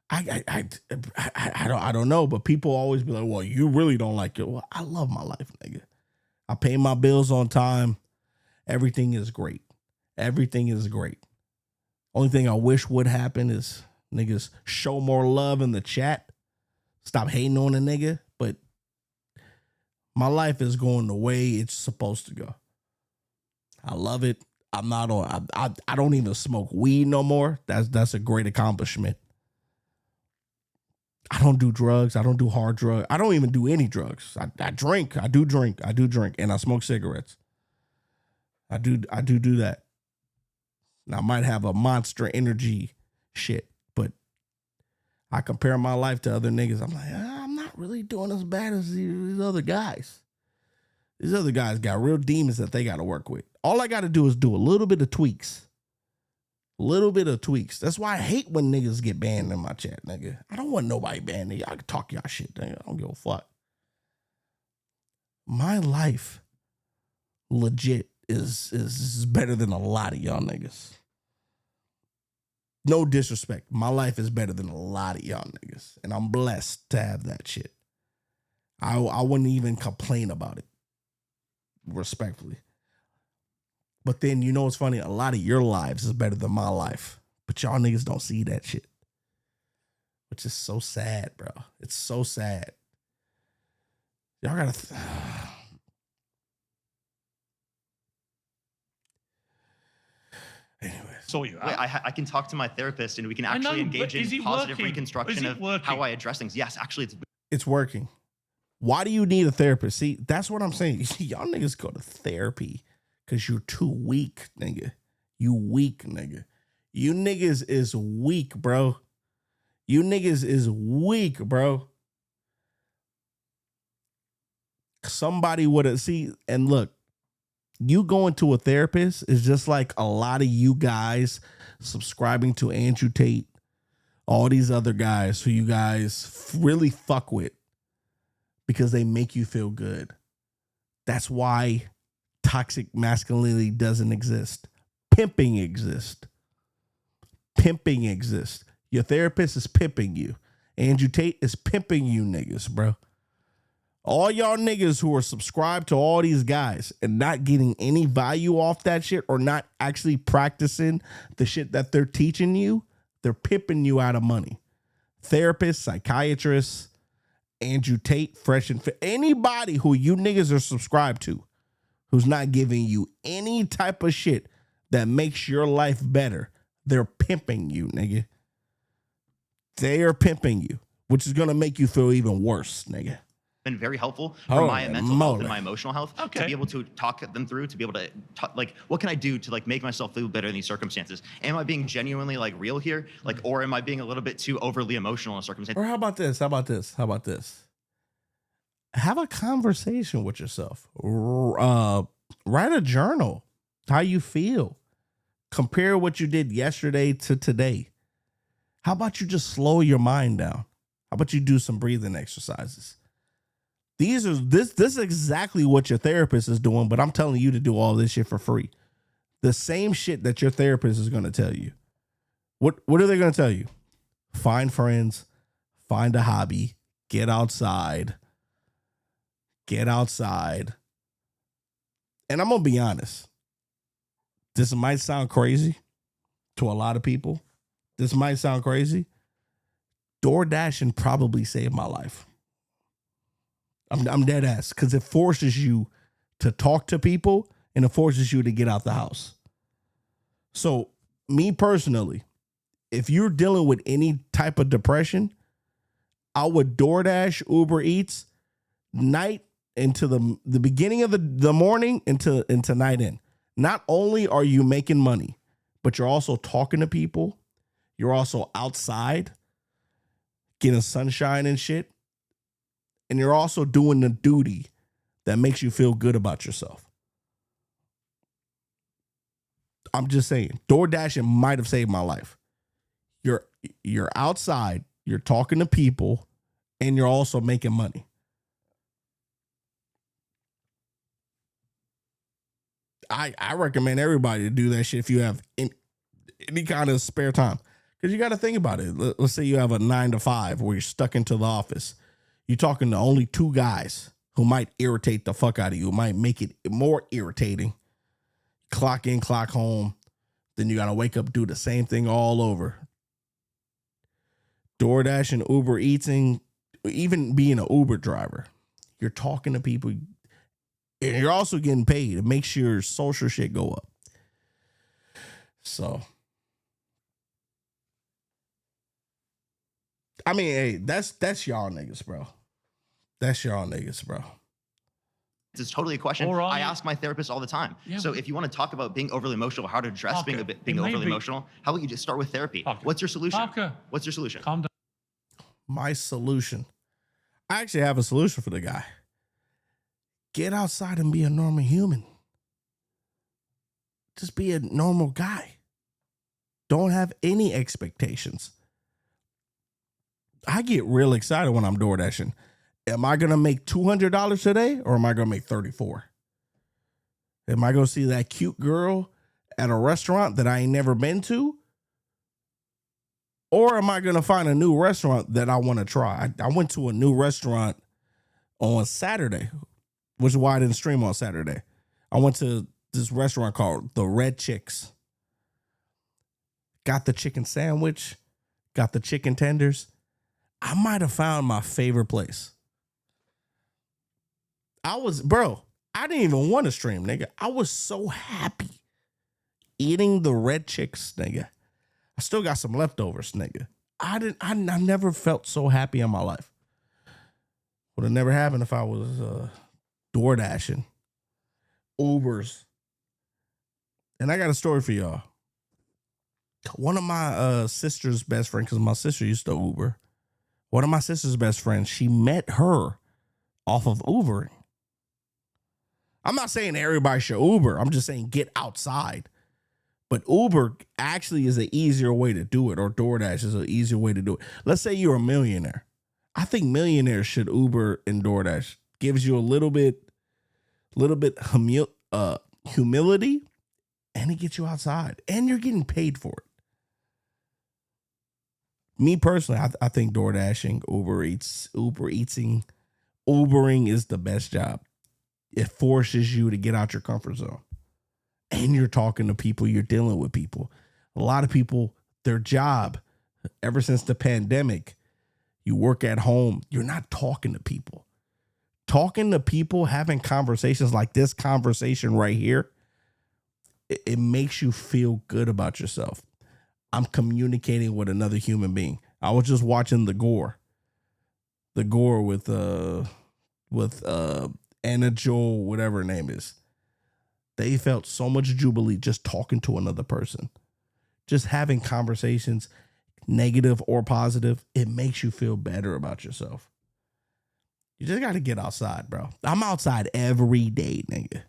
I don't know, but people always be like, well, you really don't like it. Well, I love my life, nigga. I pay my bills on time. Everything is great. Only thing I wish would happen is niggas show more love in the chat. Stop hating on a nigga. But my life is going the way it's supposed to go. I love it. I'm not on. I don't even smoke weed no more. That's a great accomplishment. I don't do drugs. I don't do hard drugs. I don't even do any drugs. I drink. I do drink, and I smoke cigarettes. I do that. And I might have a Monster Energy shit, but I compare my life to other niggas. I'm like, I'm not really doing as bad as these other guys. These other guys got real demons that they got to work with. All I got to do is do a little bit of tweaks. That's why I hate when niggas get banned in my chat, nigga. I don't want nobody banned. Nigga. I can talk y'all shit, nigga. I don't give a fuck. My life legit is better than a lot of y'all niggas. No disrespect. My life is better than a lot of y'all niggas. And I'm blessed to have that shit. I wouldn't even complain about it. Respectfully. But then, you know what's funny? A lot of your lives is better than my life. But y'all niggas don't see that shit. Which is so sad, bro. It's so sad. Y'all gotta... Anyways. So you Wait, I can talk to my therapist and we can actually engage in positive reconstruction of how I address things. Yes, actually, it's working. Why do you need a therapist? See, that's what I'm saying. Y'all niggas go to therapy because you're too weak, nigga. You weak, nigga. You niggas is weak, bro. You niggas is weak, bro. Somebody would have, see, and look, you going to a therapist is just like a lot of you guys subscribing to Andrew Tate, all these other guys who you guys really fuck with because they make you feel good. That's why toxic masculinity doesn't exist. Pimping exists. Pimping exists. Your therapist is pimping you. Andrew Tate is pimping you niggas, bro. All y'all niggas who are subscribed to all these guys and not getting any value off that shit or not actually practicing the shit that they're teaching you, they're pimping you out of money. Therapists, psychiatrists, Andrew Tate, Fresh and Fit, anybody who you niggas are subscribed to who's not giving you any type of shit that makes your life better, they're pimping you, nigga. They are pimping you, which is going to make you feel even worse, nigga. Been very helpful for my mental health and my emotional health to be able to talk them through, to be able to like, what can I do to like make myself feel better in these circumstances? Am I being genuinely like real here? Like, or am I being a little bit too overly emotional in a circumstance? Or how about this? Have a conversation with yourself. Write a journal. How you feel. Compare what you did yesterday to today. How about you just slow your mind down? How about you do some breathing exercises? This is exactly what your therapist is doing, but I'm telling you to do all this shit for free. The same shit that your therapist is going to tell you. What are they going to tell you? Find friends, find a hobby, get outside. Get outside. And I'm going to be honest. This might sound crazy to a lot of people. This might sound crazy. DoorDashing probably saved my life. I'm dead ass because it forces you to talk to people and it forces you to get out the house. So me personally, if you're dealing with any type of depression, I would DoorDash, Uber Eats, night into the beginning of the morning into night in. Not only are you making money, but you're also talking to people. You're also outside getting sunshine and shit. And you're also doing the duty that makes you feel good about yourself. I'm just saying, DoorDashing might have saved my life. You're outside, you're talking to people, and you're also making money. I recommend everybody to do that shit if you have any kind of spare time. Because you got to think about it. Let's say you have a 9 to 5 where you're stuck into the office. You're talking to only 2 guys who might irritate the fuck out of you, might make it more irritating. Clock in, clock home. Then you got to wake up, do the same thing all over. DoorDash and Uber Eating, even being an Uber driver, you're talking to people. And you're also getting paid. It makes your social shit go up. So, I mean, hey, that's y'all niggas, bro. That's y'all niggas, bro. It's totally a question I ask my therapist all the time. Yeah. So if you want to talk about being overly emotional, how to address being overly emotional, how about you just start with therapy? What's your solution? What's your solution? Calm down. My solution. I actually have a solution for the guy. Get outside and be a normal human. Just be a normal guy. Don't have any expectations. I get real excited when I'm DoorDashing. Am I going to make $200 today or am I going to make $34? Am I gonna see that cute girl at a restaurant that I ain't never been to? Or am I gonna find a new restaurant that I want to try? I went to a new restaurant on Saturday, which is why I didn't stream on Saturday. I went to this restaurant called The Red Chicks. Got the chicken sandwich, got the chicken tenders. I might have found my favorite place. I didn't even want to stream, nigga. I was so happy eating the Red Chicks, nigga. I still got some leftovers, nigga. I never felt so happy in my life. Would have never happened if I was door dashing, Ubers. And I got a story for y'all. One of my sister's best friends, because my sister used to Uber. One of my sister's best friends, she met her off of Ubering. I'm not saying everybody should Uber. I'm just saying get outside. But Uber actually is an easier way to do it, or DoorDash is an easier way to do it. Let's say you're a millionaire. I think millionaires should Uber and DoorDash. Gives you a little bit humility, and it gets you outside, and you're getting paid for it. Me personally, I think DoorDashing, Ubering is the best job. It forces you to get out your comfort zone. And you're talking to people, you're dealing with people. A lot of people, their job, ever since the pandemic, you work at home, you're not talking to people. Talking to people, having conversations like this conversation right here, it makes you feel good about yourself. I'm communicating with another human being. I was just watching the Gore with Anna Joel, whatever her name is. They felt so much jubilee just talking to another person, just having conversations, negative or positive. It makes you feel better about yourself. You just got to get outside, bro. I'm outside every day, nigga.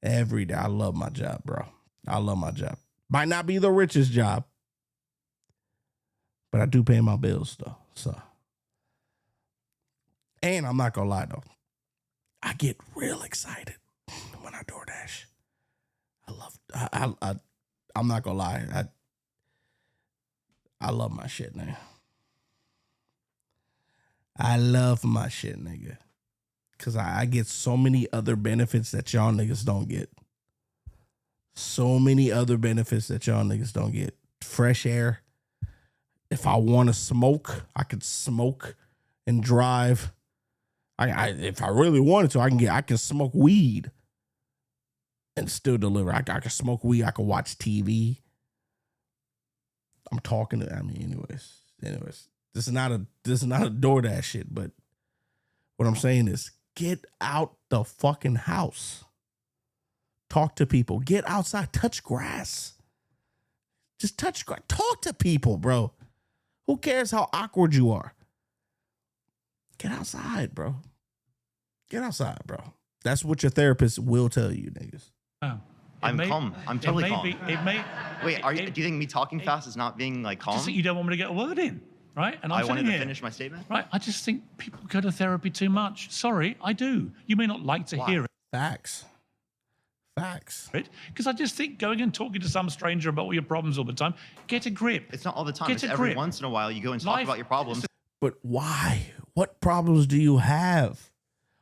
Every day. I love my job, bro. I love my job. Might not be the richest job, but I do pay my bills though. So, and I'm not gonna lie though, I get real excited when I DoorDash. I'm not gonna lie. I love my shit, nigga. I love my shit, nigga. Cause I get so many other benefits that y'all niggas don't get. So many other benefits that y'all niggas don't get. Fresh air. If I want to smoke, I could smoke and drive. If I really wanted to, I can smoke weed and still deliver. I can smoke weed. I can watch TV. I'm talking to. Anyways, this is not a DoorDash shit. But what I'm saying is, get out the fucking house. Talk to people. Get outside. Touch grass. Just touch grass. Talk to people, bro. Who cares how awkward you are? Get outside, bro. Get outside, bro. That's what your therapist will tell you, niggas. Oh. I'm calm. I'm totally calm. Wait, do you think me talking fast is not being like calm? I just think you don't want me to get a word in, right? And I wanted to finish my statement. Right. I just think people go to therapy too much. Sorry, I do. You may not like to hear it. Facts. Because I just think going and talking to some stranger about all your problems all the time, get a grip. It's not all the time. It's every once in a while you go and talk about your problems. But why? What problems do you have?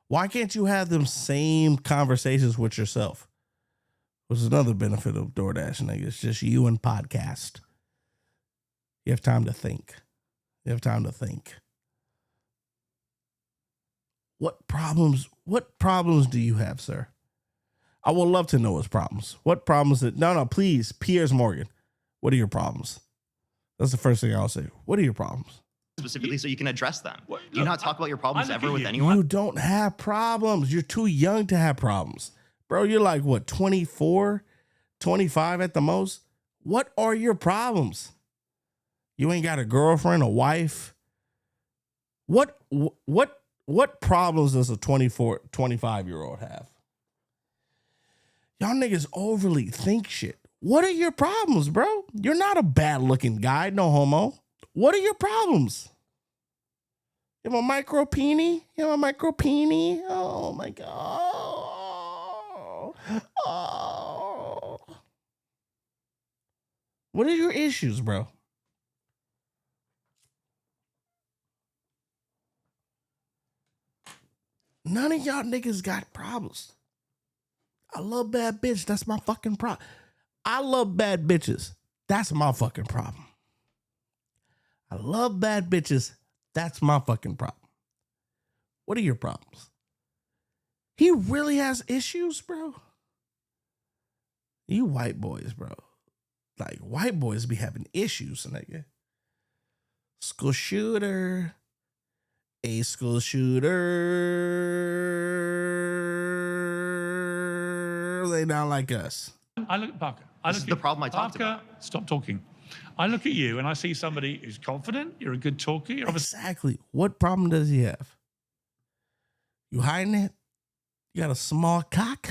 Why can't you have them same conversations with yourself? Which is another benefit of DoorDash, nigga. It's just you and podcast. You have time to think. What problems do you have, sir? I would love to know his problems. What problems please, Piers Morgan. What are your problems? That's the first thing I'll say. What are your problems? Specifically so you can address them. Do you not talk about your problems ever with anyone? You don't have problems. You're too young to have problems. Bro, you're like, what, 24, 25 at the most? What are your problems? You ain't got a girlfriend, a wife? What problems does a 24, 25-year-old have? Y'all niggas overly think shit. What are your problems, bro? You're not a bad-looking guy, no homo. What are your problems? You have a micro peenie? Oh, my God. Oh. What are your issues, bro? None of y'all niggas got problems. I love bad bitch. That's my fucking problem. I love bad bitches. That's my fucking problem. I love bad bitches. That's my fucking problem. What are your problems? He really has issues, bro. You white boys, bro. Like, white boys be having issues, nigga. School shooter. A school shooter. They not like us. I look at Parker. This is the problem I talked about. Stop talking. I look at you and I see somebody who's confident. You're a good talker. You're Exactly. What problem does he have? You hiding it? You got a small cock?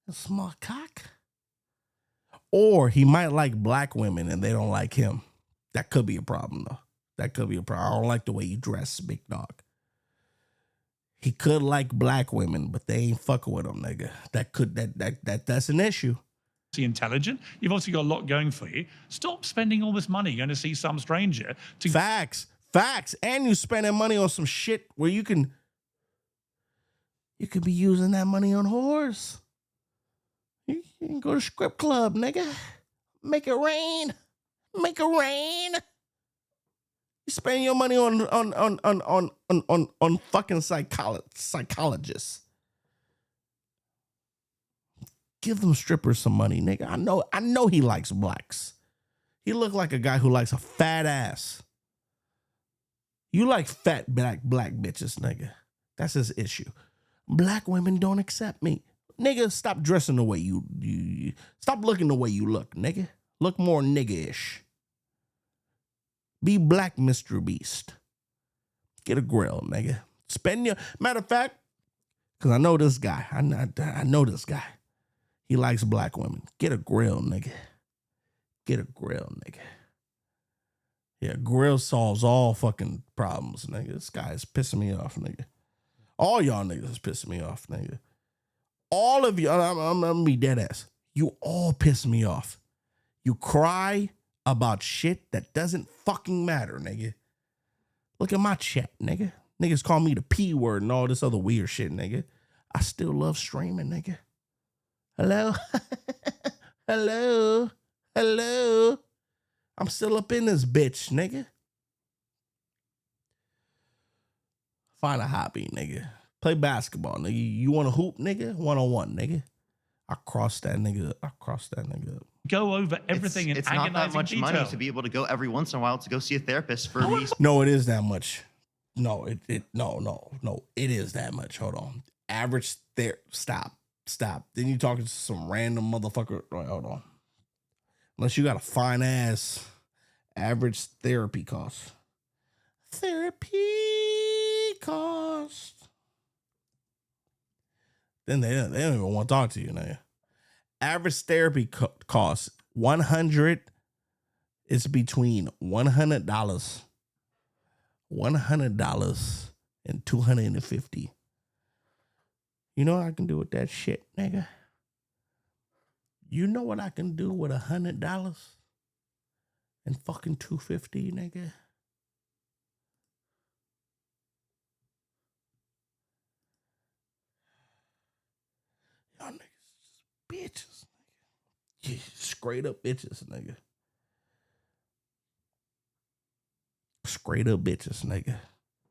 A small cock? Or he might like black women and they don't like him. That could be a problem, though. That could be a problem. I don't like the way you dress, big dog. He could like black women, but they ain't fucking with him, nigga. That's an issue. Intelligent. You've also got a lot going for you. Stop spending all this money going to see some stranger. Facts. And you spending money on some shit where you could be using that money on whores. You can go to strip club, nigga. Make it rain. Make it rain. You spend your money on fucking psychologists. Give them strippers some money, nigga. I know he likes blacks. He look like a guy who likes a fat ass. You like fat black bitches, nigga. That's his issue. Black women don't accept me. Nigga, stop dressing the way you stop looking the way you look, nigga. Look more nigga-ish. Be black, Mr. Beast. Get a grill, nigga. Spend your... Matter of fact, because I know this guy. I know this guy. He likes black women. Get a grill, nigga. Get a grill, nigga. Yeah, grill solves all fucking problems, nigga. This guy is pissing me off, nigga. All y'all niggas is pissing me off, nigga. All of you, I'm gonna be dead ass. You all piss me off. You cry about shit that doesn't fucking matter, nigga. Look at my chat, nigga. Niggas call me the P word and all this other weird shit, nigga. I still love streaming, nigga. Hello? Hello? Hello? I'm still up in this bitch, nigga. Find a hobby, nigga. Play basketball, nigga. You want to hoop, nigga? 1-on-1, nigga. I cross that nigga up. Go over everything in It's not that much detail. money to be able to go every once in a while to go see a therapist for me. No, it is that much. No, it is that much. Hold on. Average stop. Then you talking to some random motherfucker. Right, hold on. Unless you got a fine ass average therapy cost. Then they don't even want to talk to you now. Average therapy costs $100. It's between $100 and $250. You know what I can do with that shit, nigga? You know what I can do with $100 and fucking $250, nigga? Y'all niggas bitches, nigga. Yeah, straight up bitches, nigga. Straight up bitches, nigga.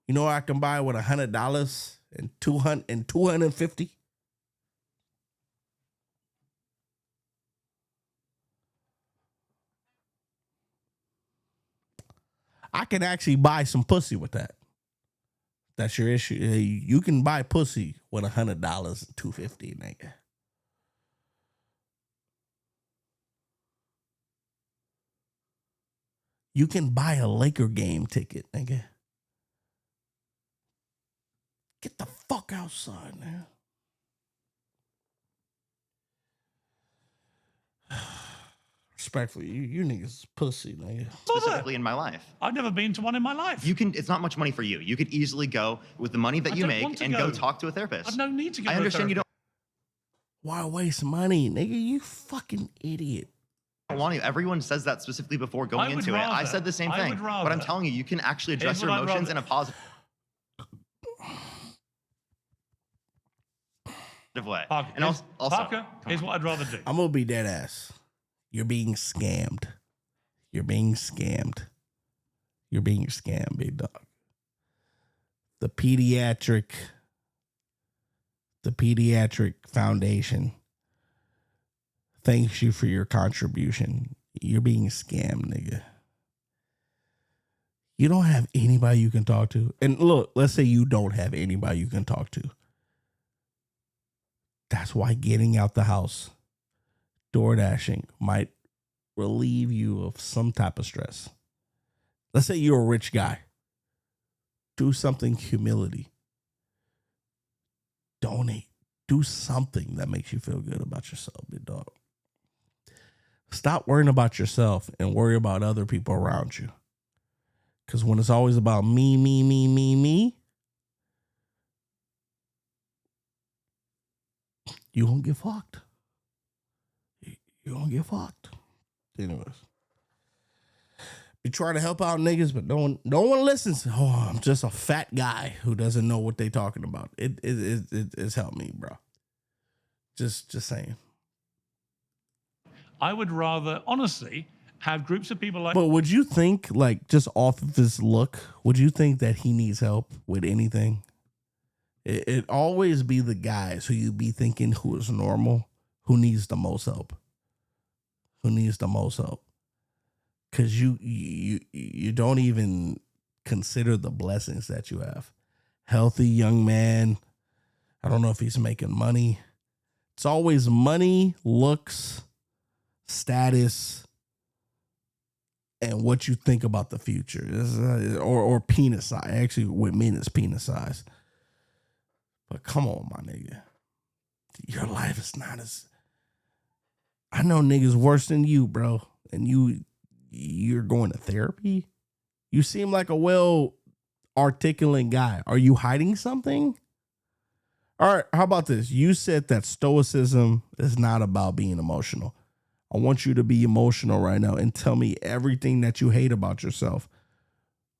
You know what I can buy with $100 and $250? I can actually buy some pussy with that. That's your issue. You can buy pussy with $100 and $250, nigga. You can buy a Laker game ticket, nigga. Get the fuck outside, man. Respectfully, you niggas is pussy, nigga. Specifically in my life. I've never been to one in my life. It's not much money for you. You could easily go with the money that you make and go talk to a therapist. I've no need to go I to a understand you don't. Why waste money, nigga? You fucking idiot. I want to. Everyone says that specifically before going into it. I said the same thing. But I'm telling you, you can actually address your emotions in a positive way. Parker, And also, Parker, here's what I'd rather do. I'm gonna be dead ass. You're being scammed. You're being scammed. You're being scammed, big dog. The pediatric foundation thanks you for your contribution. You're being scammed, nigga. You don't have anybody you can talk to. And look, let's say you don't have anybody you can talk to. That's why getting out the house, door dashing, might relieve you of some type of stress. Let's say you're a rich guy. Do something humility. Donate. Do something that makes you feel good about yourself, big dog. Stop worrying about yourself and worry about other people around you. Because when it's always about me, you're going to get fucked. You're going to get fucked. Anyways. You try to help out niggas, but no one listens. Oh, I'm just a fat guy who doesn't know what they talking about. It's helped me, bro. Just saying. I would rather, honestly, have groups of people like... But would you think, like, just off of his look, would you think that he needs help with anything? It always be the guys who you be thinking who is normal, who needs the most help. Who needs the most help. Because you don't even consider the blessings that you have. Healthy young man. I don't know if he's making money. It's always money, looks, status, and what you think about the future. Or penis size. Actually, with men, it's penis size. But come on, my nigga. Your life is not as... I know niggas worse than you, bro. And you're going to therapy? You seem like a well-articulate guy. Are you hiding something? All right, how about this? You said that stoicism is not about being emotional. I want you to be emotional right now and tell me everything that you hate about yourself.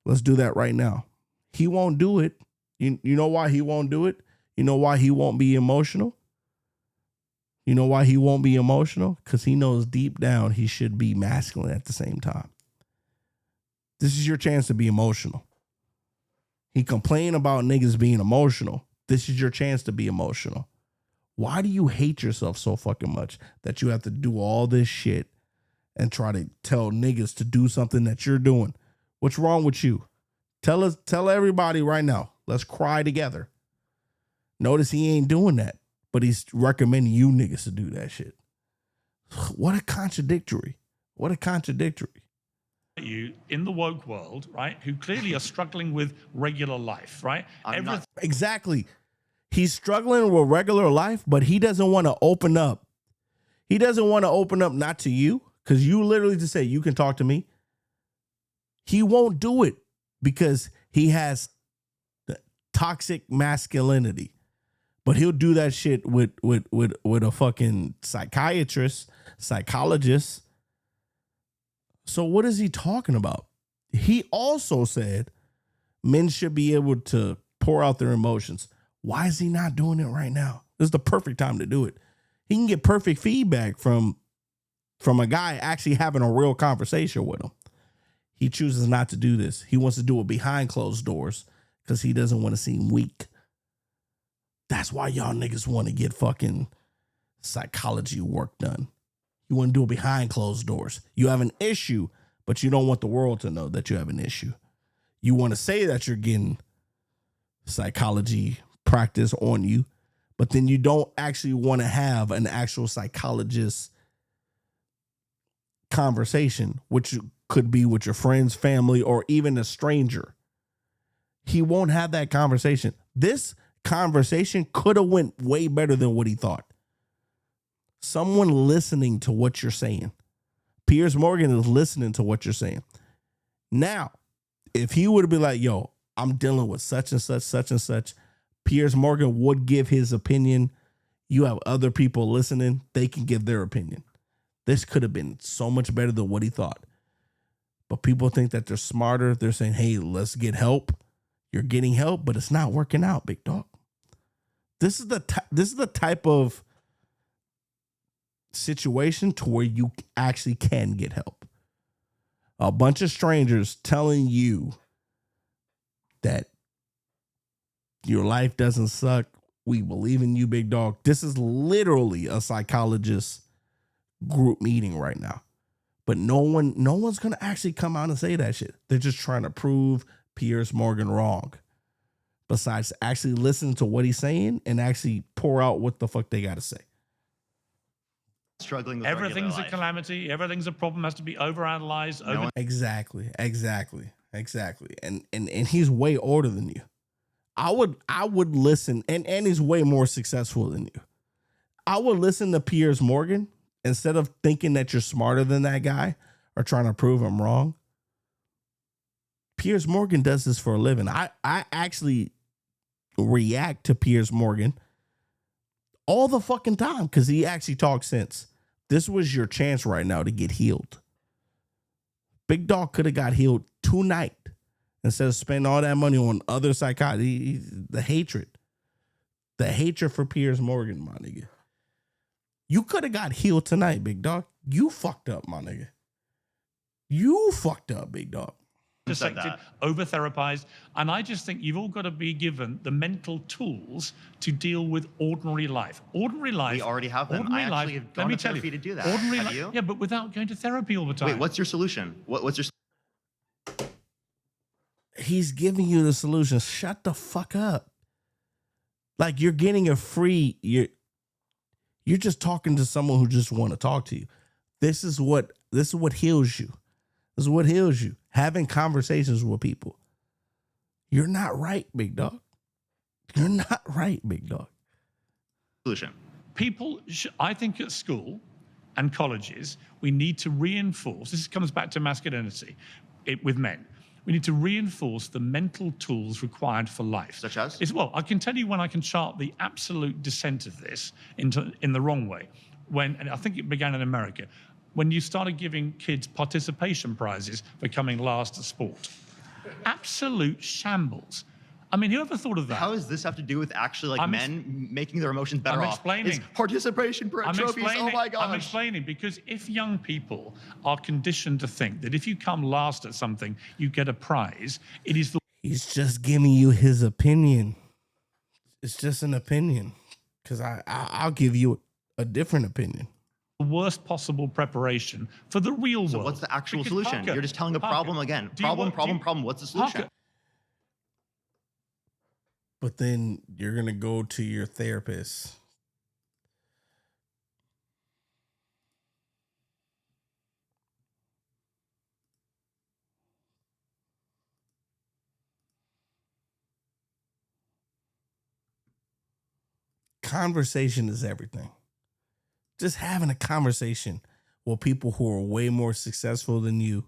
Let's do that right now. He won't do it. You know why he won't do it? You know why he won't be emotional? You know why he won't be emotional? Because he knows deep down he should be masculine at the same time. This is your chance to be emotional. He complained about niggas being emotional. This is your chance to be emotional. Why do you hate yourself so fucking much that you have to do all this shit and try to tell niggas to do something that you're doing? What's wrong with you? Tell everybody right now. Let's cry together. Notice he ain't doing that, but he's recommending you niggas to do that shit. What a contradictory. What a contradictory. You in the woke world, right, who clearly are struggling with regular life, right? Exactly. He's struggling with regular life, but he doesn't want to open up. He doesn't want to open up, not to you, because you literally just say, you can talk to me. He won't do it because he has toxic masculinity. But he'll do that shit with a fucking psychiatrist, psychologist. So what is he talking about? He also said men should be able to pour out their emotions. Why is he not doing it right now? This is the perfect time to do it. He can get perfect feedback from a guy actually having a real conversation with him. He chooses not to do this. He wants to do it behind closed doors because he doesn't want to seem weak. That's why y'all niggas want to get fucking psychology work done. You want to do it behind closed doors. You have an issue, but you don't want the world to know that you have an issue. You want to say that you're getting psychology practice on you, but then you don't actually want to have an actual psychologist conversation, which could be with your friends, family, or even a stranger. He won't have that conversation. This conversation could have went way better than what he thought. Someone listening to what you're saying. Piers Morgan is listening to what you're saying. Now, if he would have been like, yo, I'm dealing with such and such, Piers Morgan would give his opinion. You have other people listening. They can give their opinion. This could have been so much better than what he thought. But people think that they're smarter. They're saying, hey, let's get help. You're getting help, but it's not working out, big dog. This is the type of situation to where you actually can get help. A bunch of strangers telling you that your life doesn't suck. We believe in you, big dog. This is literally a psychologist group meeting right now. But no one's gonna actually come out and say that shit. They're just trying to prove Piers Morgan wrong. Besides actually listening to what he's saying and actually pour out what the fuck they gotta say. Struggling with everything's a life. calamity. Everything's a problem. Has to be overanalyzed. Exactly. And he's way older than you. I would listen, and he's way more successful than you. I would listen to Piers Morgan instead of thinking that you're smarter than that guy or trying to prove him wrong. Piers Morgan does this for a living. I actually react to Piers Morgan all the fucking time because he actually talks sense. This was your chance right now to get healed. Big Dog could have got healed tonight instead of spending all that money on other psychiatrists. The hatred for Piers Morgan, my nigga. You could have got healed tonight, Big Dog. You fucked up, my nigga. You fucked up, Big Dog. Dissected, over-therapized, and I just think you've all got to be given the mental tools to deal with ordinary life. Ordinary life. We already have them. Ordinary I life. actually have Let gone me to tell therapy you, to do that. ordinary Have life. you? Yeah, but without going to therapy all the time. Wait, what's your solution? What's your He's giving you the solution. Shut the fuck up. Like you're getting a free. You're just talking to someone who just want to talk to you. This is what heals you. This is what heals you. Having conversations with people. You're not right, Big Dog. You're not right, Big Dog. Solution. People, I think at school and colleges, we need to reinforce, this comes back to masculinity with men. We need to reinforce the mental tools required for life. Such as? Well, I can tell you when I can chart the absolute descent of this in the wrong way. And I think it began in America, when you started giving kids participation prizes for coming last at sport. Absolute shambles. I mean, whoever thought of that? How does this have to do with actually men making their emotions better I'm off? explaining. It's participation trophies. Oh my gosh. I'm explaining because if young people are conditioned to think that if you come last at something, you get a prize, it is the... He's just giving you his opinion. It's just an opinion. Because I'll give you a different opinion. Worst possible preparation for the real world. So what's the actual Because solution? Parker, You're just telling a problem again. Problem. What's the solution? Parker. But then you're going to go to your therapist. Conversation is everything. Just having a conversation with people who are way more successful than you.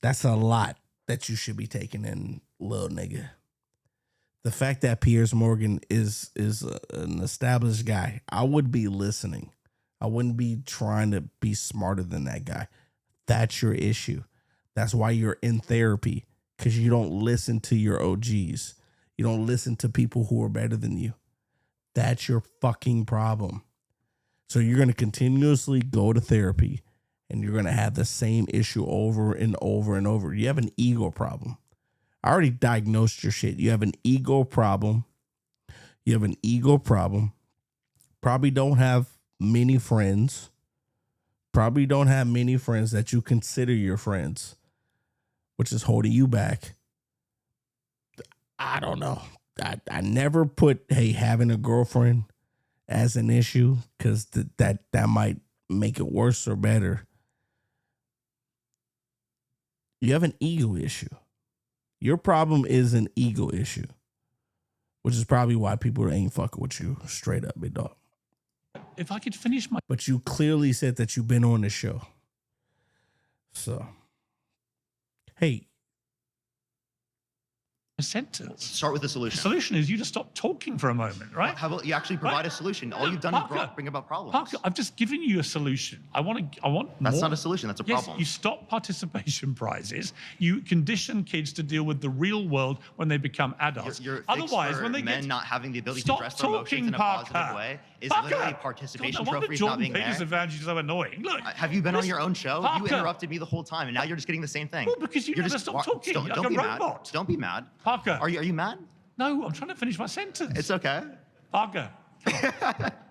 That's a lot that you should be taking in, little nigga. The fact that Piers Morgan is an established guy, I would be listening. I wouldn't be trying to be smarter than that guy. That's your issue. That's why you're in therapy, because you don't listen to your OGs. You don't listen to people who are better than you. That's your fucking problem. So you're going to continuously go to therapy and you're going to have the same issue over and over and over. You have an ego problem. I already diagnosed your shit. You have an ego problem. Probably don't have many friends. Probably don't have many friends that you consider your friends, which is holding you back. I don't know. I never put, having a girlfriend as an issue, because that might make it worse or better. You have an ego issue. Your problem is an ego issue, which is probably why people ain't fucking with you straight up, big dog. If I could finish my... But you clearly said that you've been on the show. So, hey, sentence. Start with the solution. The solution is you just stop talking for a moment, right? How about you actually provide a solution? All you've done is bring about problems. Parker, I've just given you a solution. I want That's more. not a solution. That's a problem. You stop participation prizes. You condition kids to deal with the real world when they become adults. Your Otherwise, for when they men get not having the ability to stop address their emotions in a Parker. positive way is Parker. literally participation God, no trophies Jordan not being Peterson there. advantage is so annoying. Look, Have you been on your own show? Parker. You interrupted me the whole time, and now you're just getting the same thing. Well, because you you're never just stop talking. Don't, Like don't a be robot. mad. Don't be mad. Parker. Are you mad? No, I'm trying to finish my sentence. It's okay. Parker,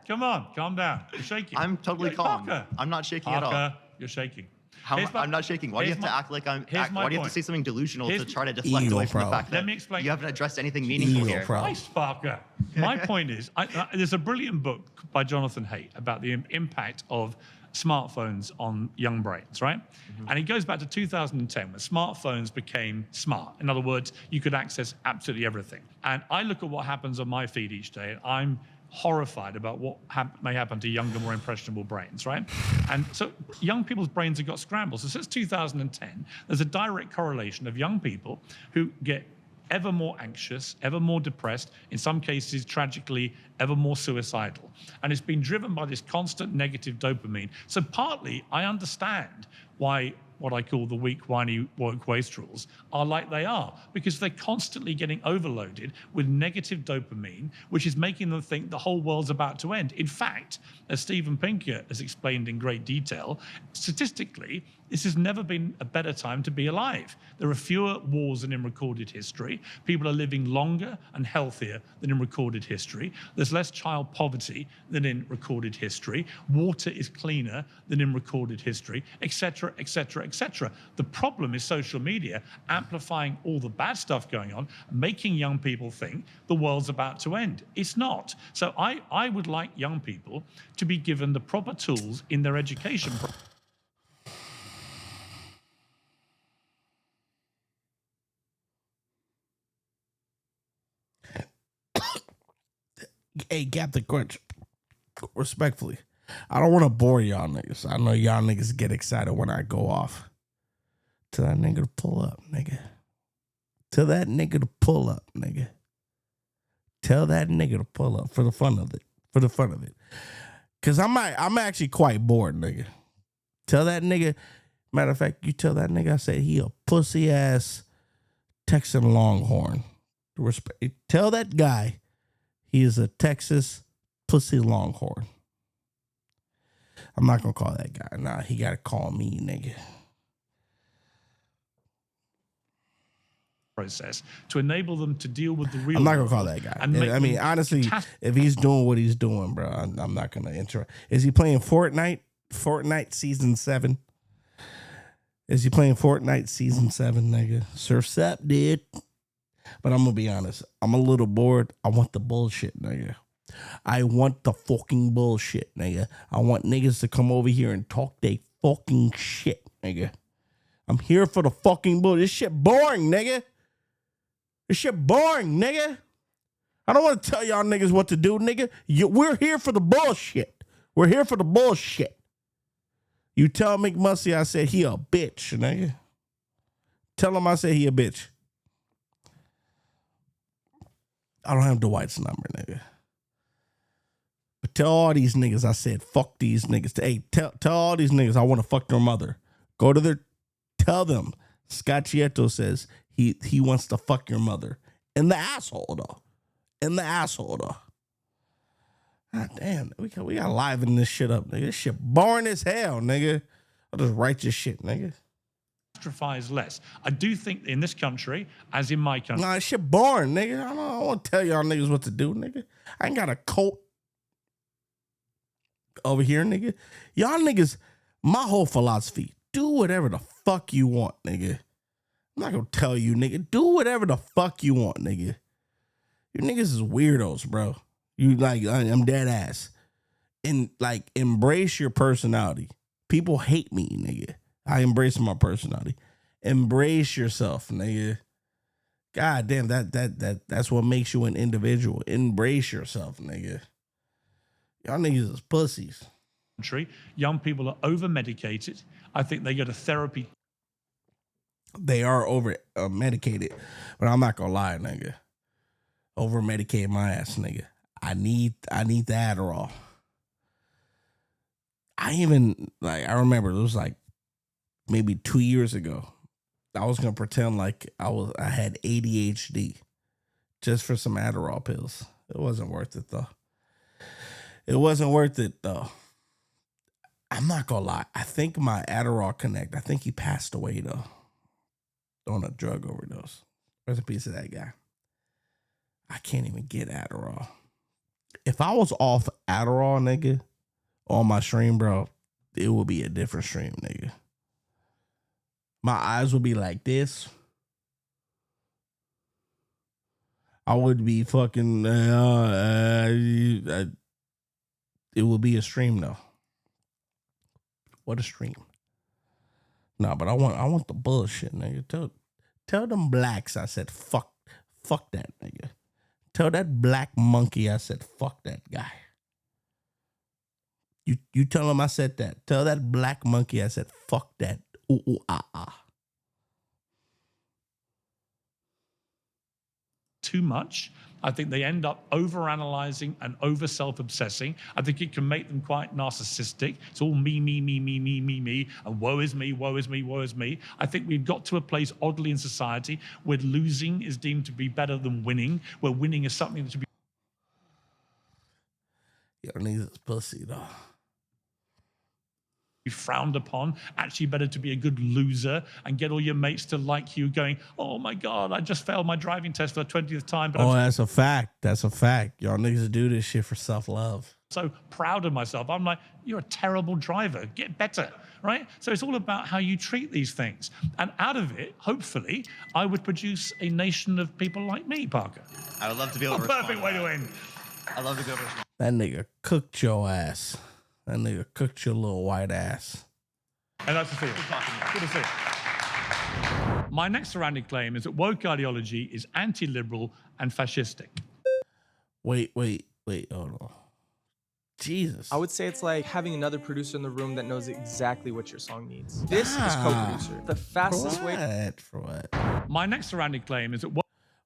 come on, calm down. You're shaking. I'm totally calm. Parker. I'm not shaking Parker, at all. You're shaking. I'm not shaking. Why do you have to act like I'm? Why do you have to say something delusional to try to deflect away from the fact that you haven't addressed anything meaningful here? Christ, Parker. My point is, there's a brilliant book by Jonathan Haidt about the impact of smartphones on young brains, right? And it goes back to 2010 when smartphones became smart. In other words, you could access absolutely everything. And I look at what happens on my feed each day, and I'm horrified about what may happen to younger, more impressionable brains, right? And so young people's brains have got scrambled. So since 2010, there's a direct correlation of young people who get ever more anxious, ever more depressed, in some cases, tragically, ever more suicidal. And it's been driven by this constant negative dopamine. So partly, I understand why what I call the weak, whiny, woke wastrels are like they are, because they're constantly getting overloaded with negative dopamine, which is making them think the whole world's about to end. In fact, as Steven Pinker has explained in great detail, statistically, this has never been a better time to be alive. There are fewer wars than in recorded history. People are living longer and healthier than in recorded history. There's less child poverty than in recorded history. Water is cleaner than in recorded history, etc., etc., etc. The problem is social media amplifying all the bad stuff going on, making young people think the world's about to end. It's not. So I would like young people to be given the proper tools in their education. Hey, Captain Crunch, respectfully, I don't want to bore y'all niggas. I know y'all niggas get excited when I go off. Tell that nigga to pull up, nigga. Tell that nigga to pull up, nigga. Tell that nigga to pull up for the fun of it. For the fun of it. Because I'm actually quite bored, nigga. Tell that nigga, matter of fact, you tell that nigga I said he a pussy ass Texan Longhorn. Tell that guy he is a Texas pussy Longhorn. I'm not going to call that guy. Nah, he got to call me, nigga. Process to enable them to deal with the real. I'm not going to call that guy. I mean, honestly, if he's doing what he's doing, bro, I'm not going to interrupt. Is he playing Fortnite? Fortnite Season 7? Is he playing Fortnite Season 7, nigga? Surf's up, dude. But I'm going to be honest. I'm a little bored. I want the bullshit, nigga. I want the fucking bullshit, nigga. I want niggas to come over here and talk they fucking shit, nigga. I'm here for the fucking bullshit. This shit boring, nigga. This shit boring, nigga. I don't want to tell y'all niggas what to do, nigga. We're here for the bullshit. We're here for the bullshit. You tell McMussy I said he a bitch, nigga. Tell him I said he a bitch. I don't have Dwight's number, nigga. But tell all these niggas I said fuck these niggas. Hey, tell all these niggas I want to fuck their mother. Go to their, tell them ScottCheetos says he wants to fuck your mother. In the asshole, though. In the asshole, though. God damn, we got liven this shit up, nigga. This shit boring as hell, nigga. I'll just write your shit, nigga. Catastrophize less. I do think in this country, as in my country. Nah, this shit boring, nigga. I don't want to tell y'all niggas what to do, nigga. I ain't got a cult over here, nigga. Y'all niggas, my whole philosophy, do whatever the fuck you want, nigga. I'm not gonna tell you, nigga. Do whatever the fuck you want, nigga. You niggas is weirdos, bro. You like, I'm dead ass. And like, embrace your personality. People hate me, nigga. I embrace my personality. Embrace yourself, nigga. God damn, that's what makes you an individual. Embrace yourself, nigga. Y'all niggas is pussies. Young people are over medicated. I think they go to therapy. They are over medicated, but I'm not gonna lie, nigga. Over medicate my ass, nigga. I need the Adderall. I remember it was like maybe 2 years ago. I was gonna pretend like I had ADHD just for some Adderall pills. It wasn't worth it though. I'm not gonna lie. I think my Adderall connect. I think he passed away though on a drug overdose. There's a piece of that guy. I can't even get Adderall. If I was off Adderall, nigga, on my stream, bro, it would be a different stream, nigga. My eyes would be like this. I would be fucking. It would be a stream though. What a stream. No, but I want the bullshit, nigga. Tell them blacks I said fuck that nigga. Tell that black monkey I said fuck that guy. You tell him I said that. Tell that black monkey I said fuck that. Ooh, ooh, ah, ah. Too much. I think they end up overanalyzing and over self-obsessing. I think it can make them quite narcissistic. It's all me, and woe is me, woe is me, woe is me. I think we've got to a place, oddly, in society where losing is deemed to be better than winning, where winning is something that should be. You don't need this pussy, though. Frowned upon. Actually better to be a good loser and get all your mates to like you going, oh my God, I just failed my driving test for the 20th time. But That's a fact. That's a fact. Y'all niggas do this shit for self-love. So proud of myself. I'm like, you're a terrible driver. Get better, right? So it's all about how you treat these things. And out of it, hopefully, I would produce a nation of people like me, Parker. I would love to be able to respond. Perfect way to end. I love to go over. That nigga cooked your ass. That nigga cooked your little white ass. And that's the thing. Good to see. My next surrounding claim is that woke ideology is anti-liberal and fascistic. Wait, hold on. Jesus. I would say it's like having another producer in the room that knows exactly what your song needs. This is co-producer. The fastest way. For what? My next surrounding claim is that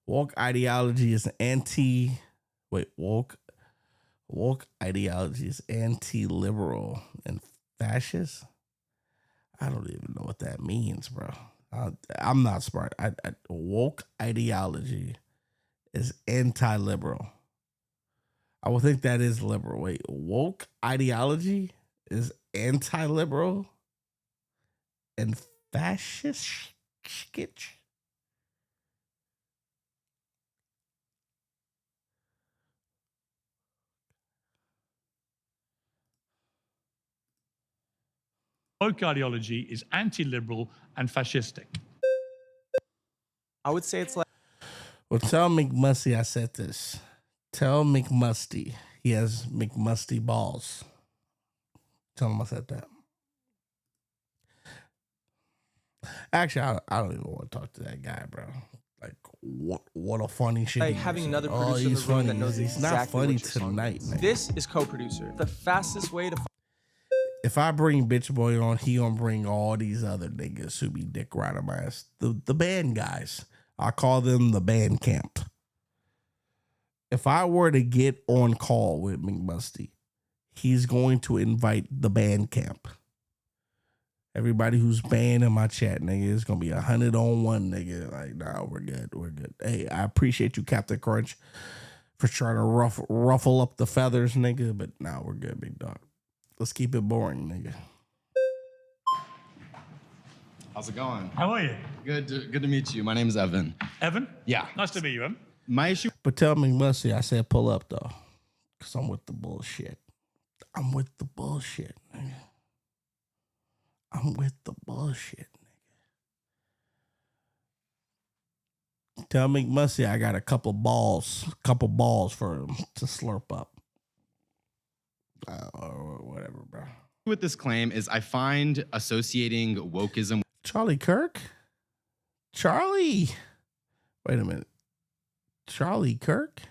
woke ideology is woke ideology is anti-liberal and fascist. I don't even know what that means, bro. I'm not smart. Woke ideology is anti-liberal. I would think that is liberal. Wait, woke ideology is anti-liberal and fascist sketch. woke ideology is anti-liberal and fascistic. I would say it's like. Well, tell McMusty I said this. Tell McMusty he has McMusty balls. Tell him I said that. Actually, I don't even want to talk to that guy, bro. Like, what a funny shit. Like having another producer in the room that knows exactly not funny what your song tonight, needs. man. This is co-producer. The fastest way to. If I bring Bitch Boy on, he gonna bring all these other niggas who be dick riding my ass. The band guys. I call them the band camp. If I were to get on call with McMusty, he's going to invite the band camp. Everybody who's banned in my chat, nigga, it's gonna be 100 on 1, nigga. Like, nah, we're good. Hey, I appreciate you, Captain Crunch, for trying to ruffle up the feathers, nigga. But nah, we're good, big dog. Let's keep it boring, nigga. How's it going? How are you? Good to meet you. My name is Evan. Evan? Yeah. Nice to meet you, Evan. My issue. But tell McMusty I said pull up, though. Because I'm with the bullshit. I'm with the bullshit, nigga. I'm with the bullshit, nigga. Tell McMusty I got a couple balls for him to slurp up. Or whatever, bro. With this claim is I find associating wokeism. Charlie Kirk? Charlie? Wait a minute. Charlie Kirk?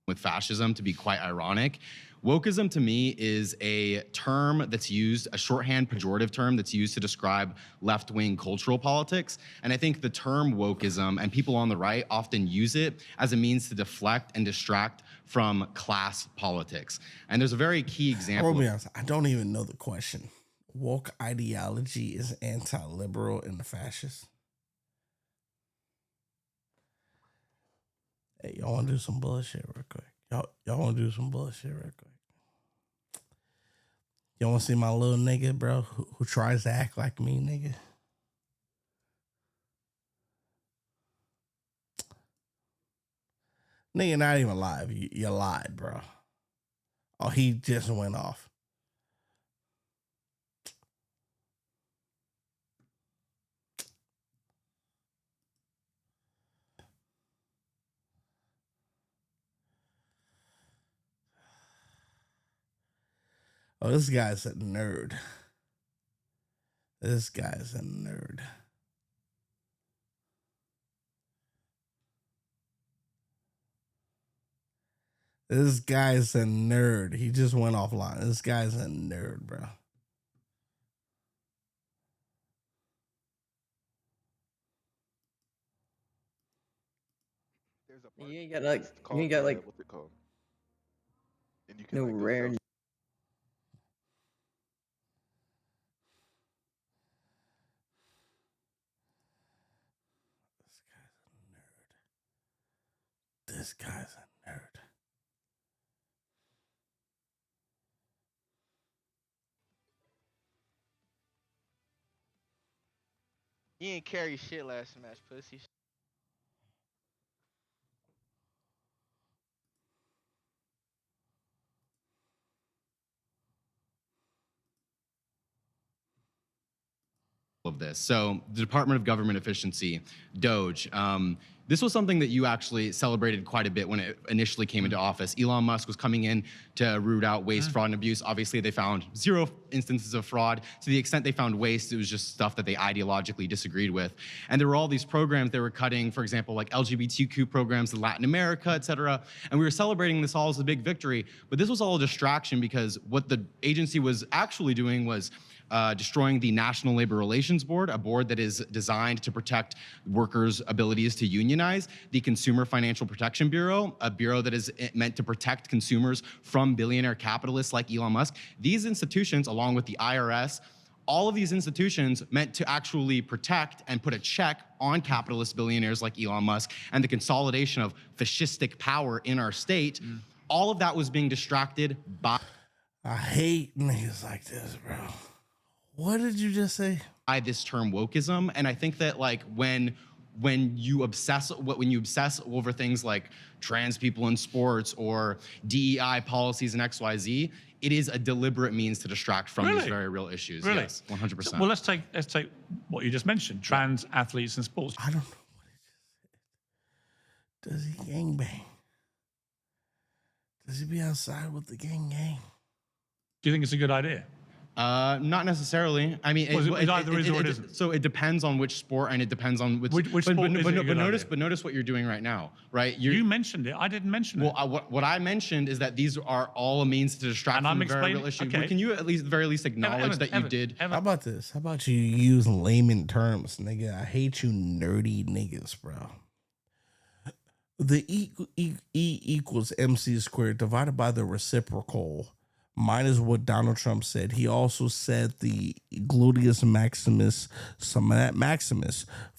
With fascism to be quite ironic. Wokeism to me is a term that's used, a shorthand pejorative term that's used to describe left-wing cultural politics. And I think the term wokeism and people on the right often use it as a means to deflect and distract from class politics. And there's a very key example. I'll be honest, I don't even know the question. Woke ideology is anti-liberal and the fascist. Hey, y'all want to do some bullshit real quick? Y'all want to do some bullshit real quick? Y'all want to see my little nigga, bro, who tries to act like me, nigga? Nigga, not even live. You lied, bro. Oh, he just went off. Oh, this guy's a nerd. This guy's a nerd. This guy's a nerd. He just went offline. This guy's a nerd, bro. You ain't got like what's it called? And you can no like go rare. sell- This guy's a nerd. You ain't carry shit last match, pussy. Of this. So the Department of Government Efficiency, DOGE, this was something that you actually celebrated quite a bit when it initially came into office. Elon Musk was coming in to root out waste, fraud, and abuse. Obviously, they found 0 instances of fraud. To the extent they found waste, it was just stuff that they ideologically disagreed with. And there were all these programs they were cutting, for example, like LGBTQ programs in Latin America, et cetera. And we were celebrating this all as a big victory. But this was all a distraction because what the agency was actually doing was destroying the National Labor Relations Board, a board that is designed to protect workers' abilities to unionize, the Consumer Financial Protection Bureau, a bureau that is meant to protect consumers from billionaire capitalists like Elon Musk. These institutions, along with the IRS, all of these institutions meant to actually protect and put a check on capitalist billionaires like Elon Musk and the consolidation of fascistic power in our state. All of that was being distracted by... I hate niggas like this, bro. What did you just say? By this term wokeism, and I think that like when you obsess over things like trans people in sports or DEI policies and XYZ, it is a deliberate means to distract from these very real issues. Really? Yes, 100%. Well, let's take what you just mentioned: trans athletes in sports. I don't know what he just said. Does he gangbang? Does he be outside with the gang? Do you think it's a good idea? Not necessarily. I mean, it either is or it isn't. So it depends on which sport, and it depends on which sport is it a good idea? But notice what you're doing right now, right? You mentioned it. I didn't mention it. Well, what I mentioned is that these are all a means to distract from the very real issue. Okay. Can you at least, very least, acknowledge that you did? How about this? How about you use layman terms, nigga? I hate you nerdy niggas, bro. The E equals MC squared divided by the reciprocal minus what Donald Trump said. He also said the gluteus maximus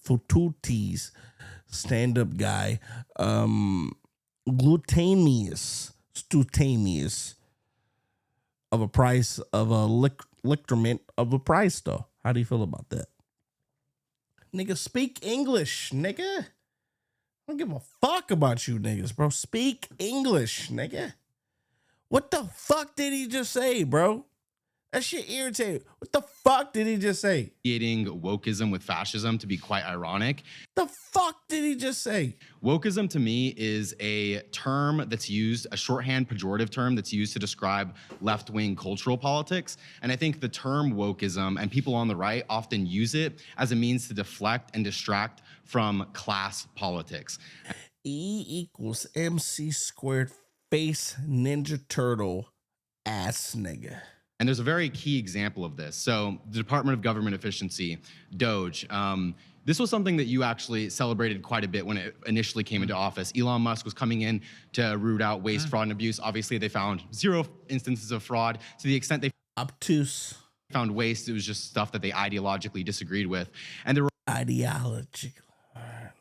fututis stand-up guy, glutaneous of a price of a lictrament of a price though. How do you feel about that? Nigga, speak English, nigga. I don't give a fuck about you niggas, bro. Speak English, nigga. What the fuck did he just say, bro? That shit irritated. What the fuck did he just say? Creating wokeism with fascism to be quite ironic. The fuck did he just say? Wokeism to me is a term that's used, a shorthand pejorative term that's used to describe left-wing cultural politics. And I think the term wokeism and people on the right often use it as a means to deflect and distract from class politics. E equals MC squared face Ninja Turtle ass nigga. And there's a very key example of this. So the Department of Government Efficiency, Doge, this was something that you actually celebrated quite a bit when it initially came into office. Elon Musk was coming in to root out waste, fraud, and abuse. Obviously, they found 0 instances of fraud. To the extent they obtuse found waste, it was just stuff that they ideologically disagreed with. And there were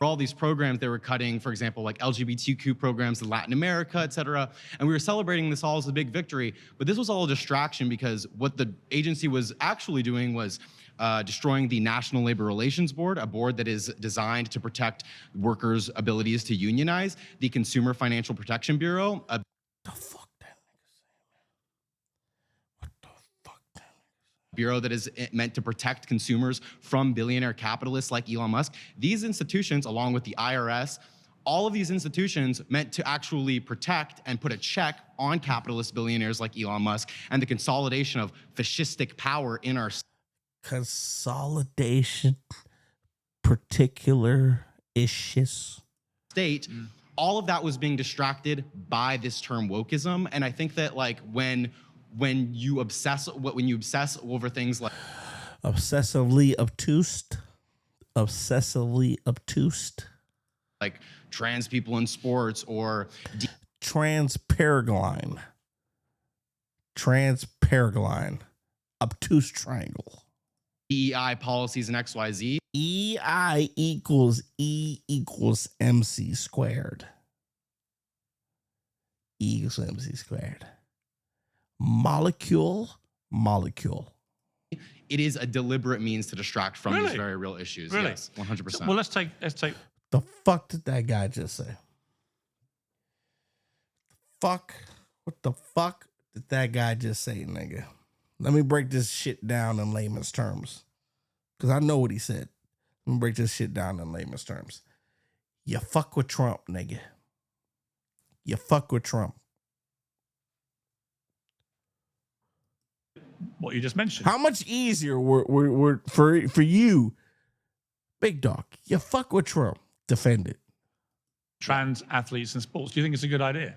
all these programs they were cutting, for example, like LGBTQ programs in Latin America, et cetera. And we were celebrating this all as a big victory, but this was all a distraction because what the agency was actually doing was destroying the National Labor Relations Board, a board that is designed to protect workers' abilities to unionize, the Consumer Financial Protection Bureau. Bureau that is meant to protect consumers from billionaire capitalists like Elon Musk. These institutions, along with the IRS, all of these institutions meant to actually protect and put a check on capitalist billionaires like Elon Musk and the consolidation of fascistic power in our consolidation, particular issues. State. All of that was being distracted by this term wokeism. And I think that like when you obsess over things like obsessively obtuse, like trans people in sports or trans paraglide, obtuse triangle, DEI policies and XYZ. EI equals E equals MC squared. E equals MC squared. Molecule. It is a deliberate means to distract from Really? these very real issues. Really? Yes, 100%. Well, let's take. The fuck did that guy just say? What the fuck did that guy just say, nigga? Let me break this shit down in layman's terms. Because I know what he said. Let me break this shit down in layman's terms. You fuck with Trump, nigga. You fuck with Trump. What you just mentioned. How much easier were for you, big dog? You fuck with Trump. Defend it. Trans athletes in sports. Do you think it's a good idea?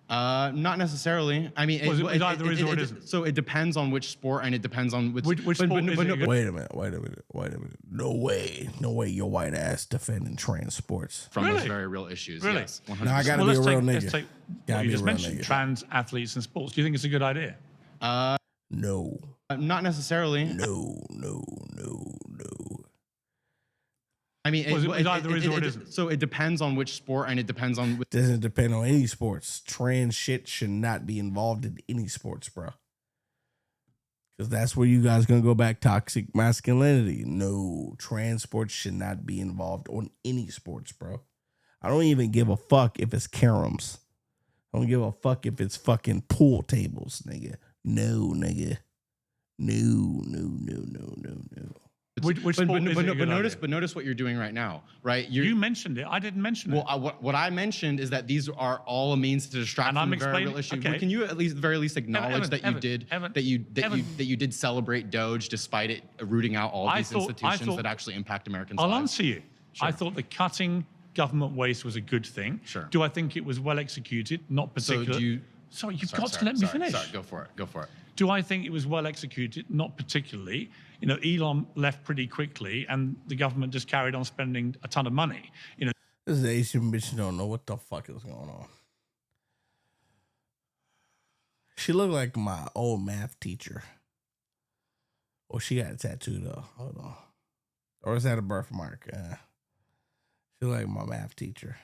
Not necessarily. I mean, it either is or it isn't. So it depends on which sport, and it depends on which sport is it? Wait a minute. No way, your white ass defending trans sports. From those very real issues. Really? Yes, 100%. Now I gotta be a real nigga. Let's take what you just mentioned. Trans athletes in sports. Do you think it's a good idea? No. Not necessarily. No. I mean, it either is or it isn't. So it depends on which sport, and it depends on. Doesn't depend on any sports. Trans shit should not be involved in any sports, bro. Because that's where you guys gonna go back. Toxic masculinity. No, trans sports should not be involved on any sports, bro. I don't even give a fuck if it's caroms. I don't give a fuck if it's fucking pool tables, nigga. No, nigga. No. But notice what you're doing right now, right? You mentioned it. I didn't mention it. Well, what I mentioned is that these are all a means to distract from the very real issue. Okay. Can you at least, very least, acknowledge that you did celebrate Doge despite it rooting out all these institutions that actually impact Americans' lives? I'll answer you. Sure. I thought the cutting government waste was a good thing. Sure. Do I think it was well executed? Not particularly. Sorry, you've got to let me finish. Sorry, go for it. Do I think it was well executed? Not particularly. You know, Elon left pretty quickly, and the government just carried on spending a ton of money. You know, this Asian bitch don't know what the fuck is going on. She looked like my old math teacher. Oh, she got a tattoo though. Hold on. Or is that a birthmark? She looked like my math teacher.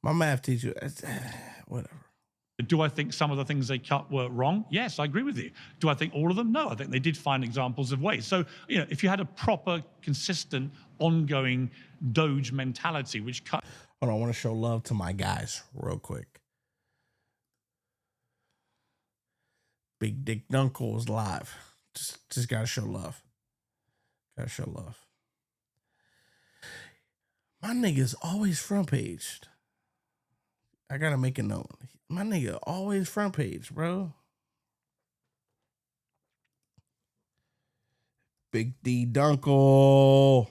My math teacher, whatever. Do I think some of the things they cut were wrong? Yes, I agree with you. Do I think all of them? No, I think they did find examples of waste. So, you know, if you had a proper, consistent, ongoing Doge mentality, which cut. Hold on, I want to show love to my guys real quick. Big Dick Dunkle is live. Just gotta show love. Gotta show love. My nigga's always front page. I gotta make a note. My nigga always front page, bro. Big D Dunkle.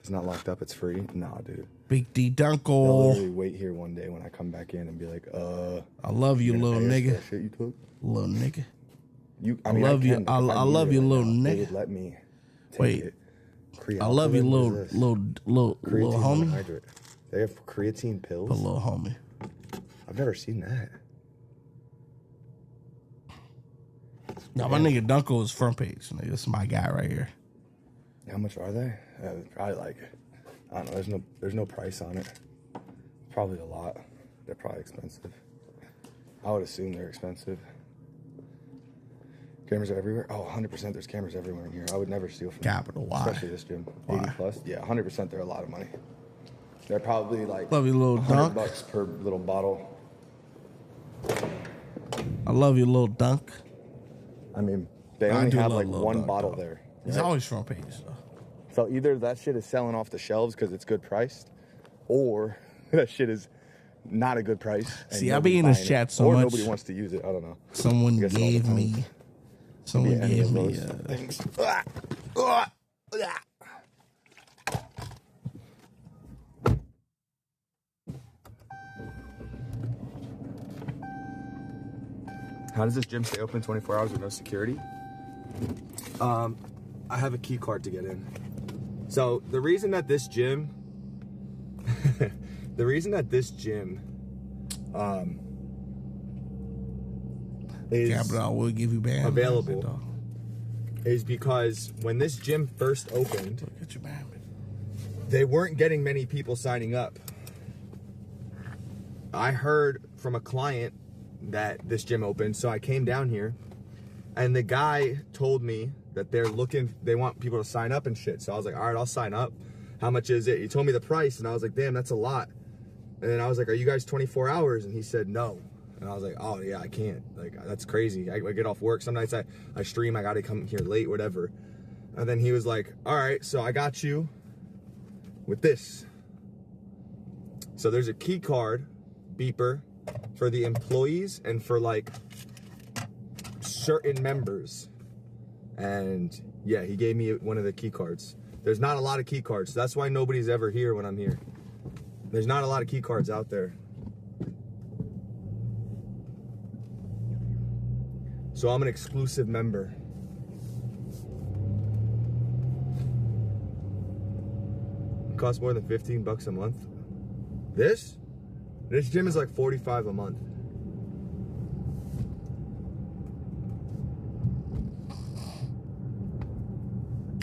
It's not locked up. It's free. Nah, dude. Big D They'll Dunkle. literally wait here one day when I come back in and be like, I love you, little nigga. Shit you took? Little nigga. I love you. I love you, little nigga. They would let me take Wait. it. I love you, little homie. Monohydrate. They have creatine pills. Put little homie. I've never seen that. No, my nigga Dunkel is front page. Nigga. This is my guy right here. How much are they? Probably like, I don't know. There's no price on it. Probably a lot. They're probably expensive. I would assume they're expensive. Cameras are everywhere. Oh, 100%. There's cameras everywhere in here. I would never steal from Capital Y. Especially this gym. 80 plus. Yeah, 100%. They're a lot of money. They're probably like love you, little dunk. $100 per little bottle. I love you, little dunk. I mean, they only have like one bottle there. He's always front page, though. So either that shit is selling off the shelves because it's good priced, or that shit is not a good price. See, I be in this chat so or much. Nobody wants to use it. I don't know. Someone gave me. Someone gave me. Things. How does this gym stay open 24 hours with no security? I have a key card to get in. So the reason that this gym, is will give you band available is because when this gym first opened, they weren't getting many people signing up. I heard from a client that this gym opened, so I came down here, and the guy told me that they want people to sign up and shit. So I was like, all right, I'll sign up. How much is it? He told me the price, and I was like, damn, that's a lot. And then I was like, are you guys 24 hours? And he said, no. And I was like, oh yeah, I can't. Like, that's crazy. I get off work. Some nights I stream, I gotta come here late, whatever. And then he was like, all right, so I got you with this. So there's a key card beeper for the employees and for like certain members. And yeah, he gave me one of the key cards. There's not a lot of key cards. That's why nobody's ever here when I'm here. There's not a lot of key cards out there. So I'm an exclusive member. It costs more than 15 bucks a month. This gym is like 45 a month.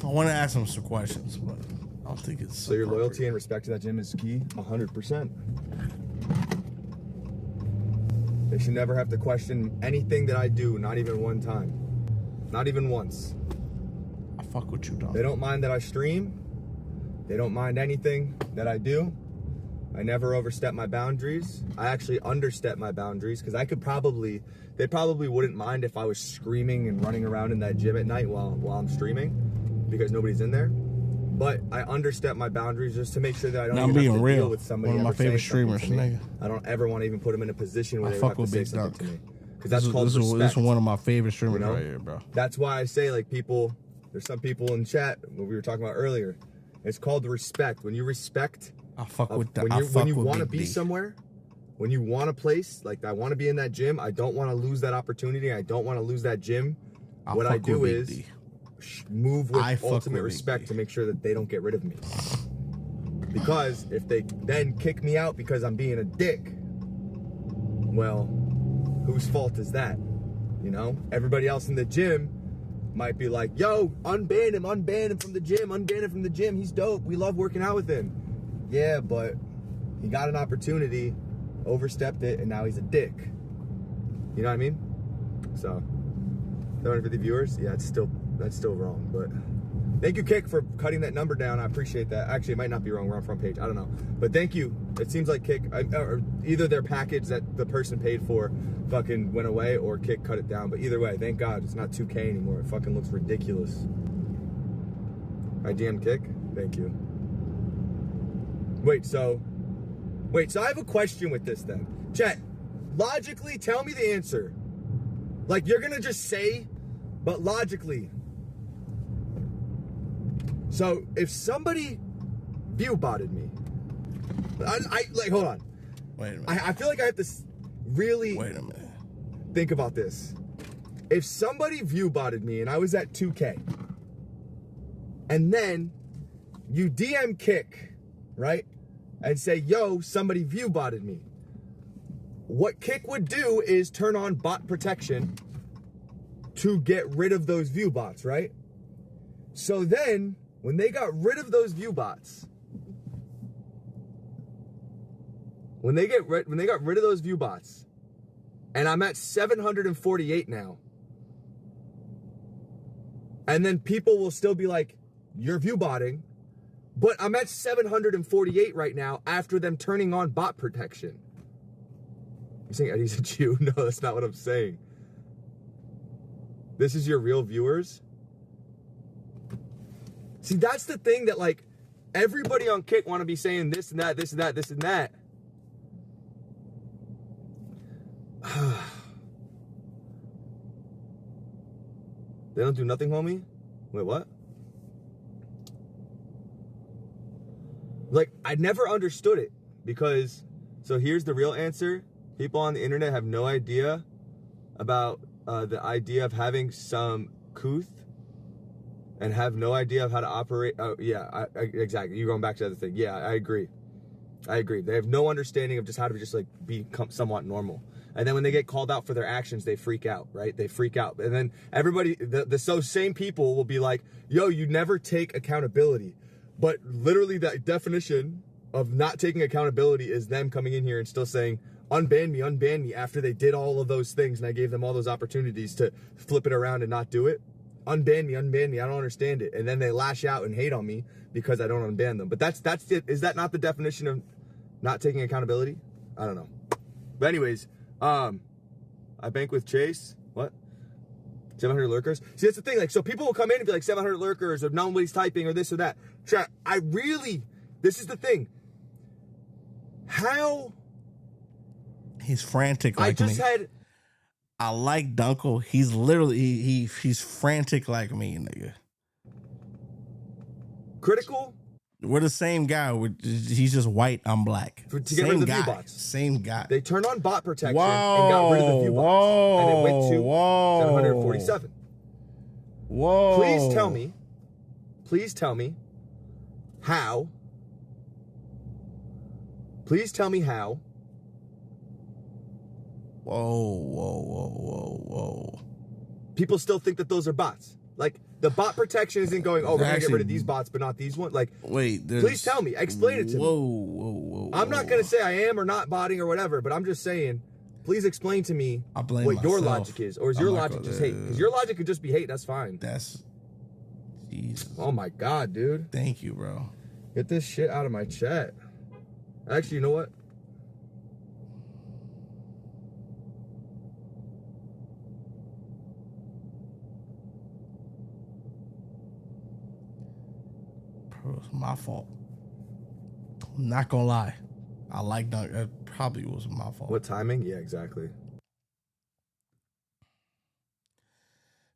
I want to ask him some questions, but I don't think it's. So your loyalty and respect to that gym is key? 100%. They should never have to question anything that I do, not even one time. Not even once. I fuck with you, dog. They don't mind that I stream. They don't mind anything that I do. I never overstep my boundaries. I actually understep my boundaries because they probably wouldn't mind if I was screaming and running around in that gym at night while I'm streaming because nobody's in there. But I understep my boundaries just to make sure that I don't even have to deal with somebody. One of my favorite streamers, nigga. I don't ever want to even put them in a position where I they fuck have with to say Big something Dunk. to me. Because that's called respect. This is one of my favorite streamers You know? right here, bro. That's why I say, like, there's some people in chat, what we were talking about earlier. It's called respect. When you respect, I fuck with that. When you want to be somewhere, when you want a place, like I want to be in that gym, I don't want to lose that opportunity. I don't want to lose that gym. What I do is move with ultimate respect to make sure that they don't get rid of me. Because if they then kick me out because I'm being a dick, well, whose fault is that? You know, everybody else in the gym might be like, yo, unban him from the gym, he's dope, we love working out with him. Yeah, but he got an opportunity, overstepped it, and now he's a dick. You know what I mean? So 750 viewers, yeah, that's still wrong, but thank you, Kick, for cutting that number down. I appreciate that. Actually, it might not be wrong. We're on front page. I don't know. But thank you. It seems like Kick, or either their package that the person paid for fucking went away or Kick cut it down. But either way, thank God it's not 2K anymore. It fucking looks ridiculous. I DM'd Kick. Thank you. Wait, so I have a question with this then. Chat, logically, tell me the answer. Like, you're gonna just say, but logically. So if somebody view botted me. I like, hold on. Wait a minute. I feel like I have to really wait a minute. Think about this. If somebody view botted me and I was at 2K, and then you DM Kick, right? And say, yo, somebody view botted me. What Kick would do is turn on bot protection to get rid of those view bots, right? So then, when they got rid of those view bots, when they got rid of those view bots, and I'm at 748 now, and then people will still be like, you're view botting, but I'm at 748 right now after them turning on bot protection. You're saying Eddie's a Jew? No, that's not what I'm saying. This is your real viewers? See, that's the thing that, like, everybody on Kick want to be saying this and that, this and that, this and that. They don't do nothing, homie? Wait, what? Like, I never understood it because, so here's the real answer. People on the internet have no idea about the idea of having some couth and have no idea of how to operate. Oh, yeah, exactly. You're going back to the other thing. Yeah, I agree. They have no understanding of just how to just like be somewhat normal. And then when they get called out for their actions, they freak out, right? They freak out. And then everybody, those same people will be like, yo, you never take accountability. But literally the definition of not taking accountability is them coming in here and still saying, unban me after they did all of those things and I gave them all those opportunities to flip it around and not do it. Unban me, I don't understand it. And then they lash out and hate on me because I don't unban them. But that's it. Is that not the definition of not taking accountability? I don't know. But anyways, I bank with Chase. What? 700 lurkers? See, that's the thing. Like, so people will come in and be like 700 lurkers or nobody's typing or this or that. Chat, this is the thing. How? He's frantic like me. I like Dunkel. He's literally, he's frantic like me, nigga. Critical? We're the same guy. He's just white, I'm black. To get rid of the view bots. Same guy. They turned on bot protection and got rid of the view bots. And it went to 747. Whoa. Please tell me how. Please tell me how. Whoa. People still think that those are bots. Like, the bot protection isn't going, oh, we're going to get rid of these bots, but not these ones. Like, wait, please tell me. Explain it to me. Whoa. I'm not going to say I am or not botting or whatever, but I'm just saying, please explain to me what your logic is. Or is your logic just hate? Because your logic could just be hate. That's fine. That's... Jesus. Oh, my God, dude. Thank you, bro. Get this shit out of my chat. Actually, you know what? It was my fault. I'm not gonna lie. I like Dunk. It probably was my fault. What timing? Yeah, exactly.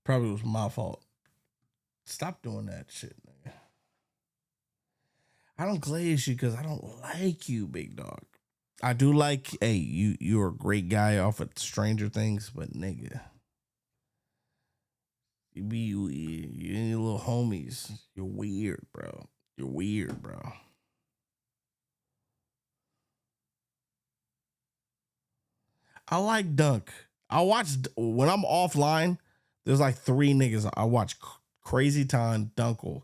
Probably was my fault. Stop doing that shit, nigga. I don't glaze you because I don't like you, big dog. I do like, hey, you're a great guy off of Stranger Things, but nigga. You and your little homies. You're weird, bro. You're weird, bro. I like Dunk. I watch, when I'm offline, there's like 3 niggas. I watch Crazy Time, Dunkel.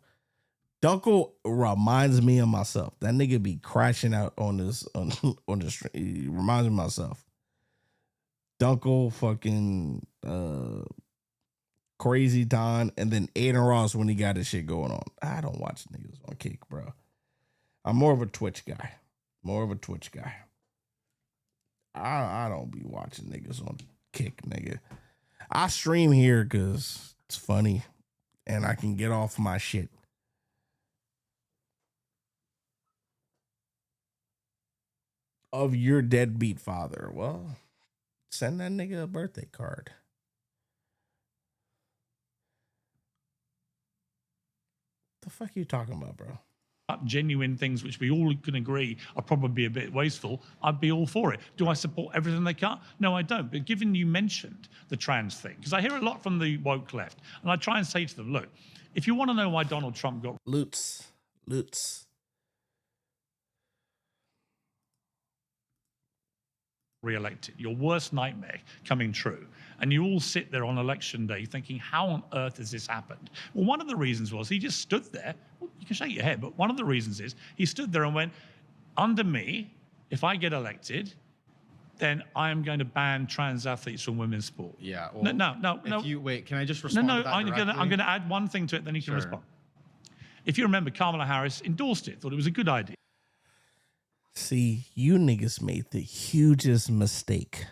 Dunkel reminds me of myself. That nigga be crashing out on this on the street. He reminds me of myself. Dunkel, fucking Crazy Don, and then Aiden Ross when he got his shit going on. I don't watch niggas on Kick, bro. I'm more of a Twitch guy. I don't be watching niggas on Kick, nigga. I stream here because it's funny and I can get off my shit. Of your deadbeat father. Well, send that nigga a birthday card. The fuck you talking about, bro? genuine things which we all can agree are probably a bit wasteful, I'd be all for it. Do I support everything they cut? No, I don't. But given you mentioned the trans thing, because I hear a lot from the woke left, and I try and say to them, look, if you want to know why Donald Trump got Lutz. re-elected, your worst nightmare coming true, and you all sit there on election day thinking, how on earth has this happened? Well, one of the reasons was he just stood there. Well, you can shake your head, but one of the reasons is he stood there and went, under me, if I get elected, then I am going to ban trans athletes from women's sport. Yeah. Well, no. If you wait, can I just respond? No, to that I'm directly? going to add one thing to it, then you can respond. If you remember, Kamala Harris endorsed it, thought it was a good idea. See, you niggas made the hugest mistake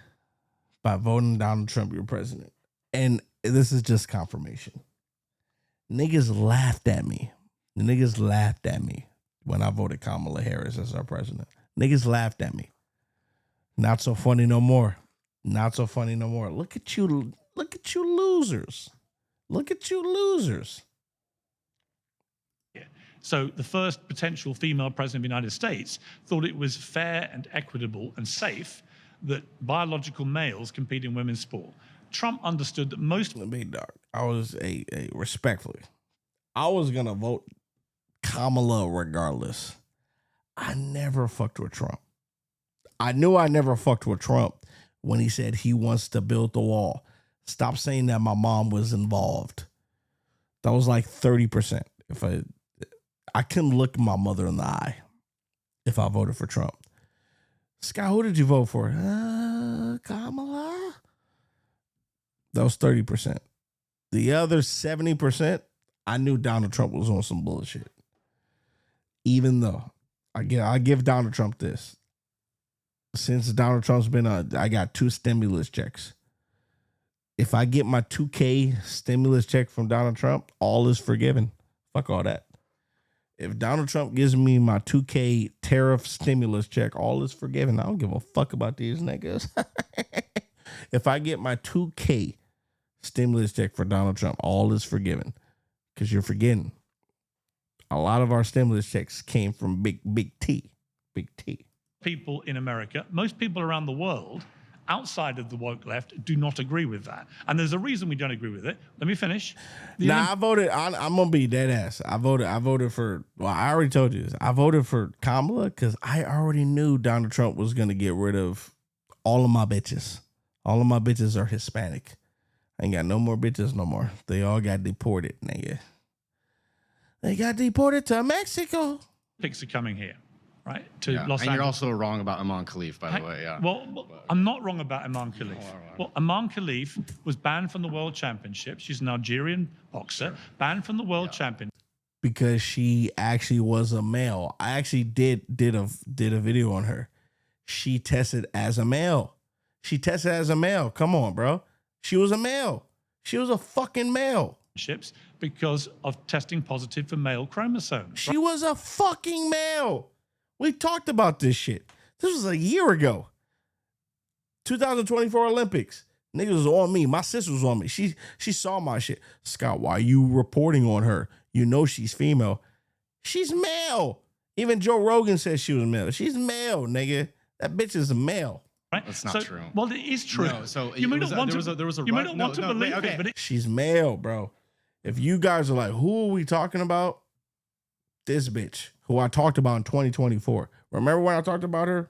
by voting Donald Trump your president. And this is just confirmation. Niggas laughed at me. The niggas laughed at me when I voted Kamala Harris as our president. Niggas laughed at me. Not so funny no more. Not so funny no more. Look at you losers. Look at you losers. So the first potential female president of the United States thought it was fair and equitable and safe that biological males compete in women's sport. Trump understood that most... I was respectfully, I was going to vote Kamala regardless. I never fucked with Trump. I knew I never fucked with Trump when he said he wants to build the wall. Stop saying that my mom was involved. That was like 30%. If I couldn't look my mother in the eye if I voted for Trump. Scott, who did you vote for? Kamala? That was 30%. The other 70%, I knew Donald Trump was on some bullshit. Even though, I give Donald Trump this. Since Donald Trump's been on, I got 2 stimulus checks. If I get my 2K stimulus check from Donald Trump, all is forgiven. Fuck all that. If Donald Trump gives me my 2K tariff stimulus check, all is forgiven. I don't give a fuck about these niggas. If I get my 2K stimulus check for Donald Trump, all is forgiven. Because you're forgetting. A lot of our stimulus checks came from Big T. Big T. People in America, most people around the world, outside of the woke left, do not agree with that. And there's a reason we don't agree with it. Let me finish. I voted, I'm going to be dead ass. I voted for, well, I already told you this. I voted for Kamala because I already knew Donald Trump was going to get rid of all of my bitches. All of my bitches are Hispanic. I ain't got no more bitches no more. They all got deported, nigga. They got deported to Mexico. Pics are coming here. Right, to Los Angeles. And you're also wrong about Iman Khalif, by the way. Yeah. Well, I'm not wrong about Iman Khalif. Well, Iman Khalif was banned from the World Championship. She's an Algerian boxer, banned from the World Championship because she actually was a male. I actually did a video on her. She tested as a male. Come on, bro. She was a male. She was a fucking male. Because of testing positive for male chromosomes. She was a fucking male. We talked about this shit. This was a year ago. 2024 Olympics. Niggas was on me. My sister was on me. She saw my shit. Scott, why are you reporting on her? You know she's female. She's male. Even Joe Rogan said she was male. She's male, nigga. That bitch is a male. Right? That's not true. Well, it is true. No, so you may not want to believe okay. it, but she's male, bro. If you guys are like, who are we talking about? This bitch, who I talked about in 2024. Remember when I talked about her?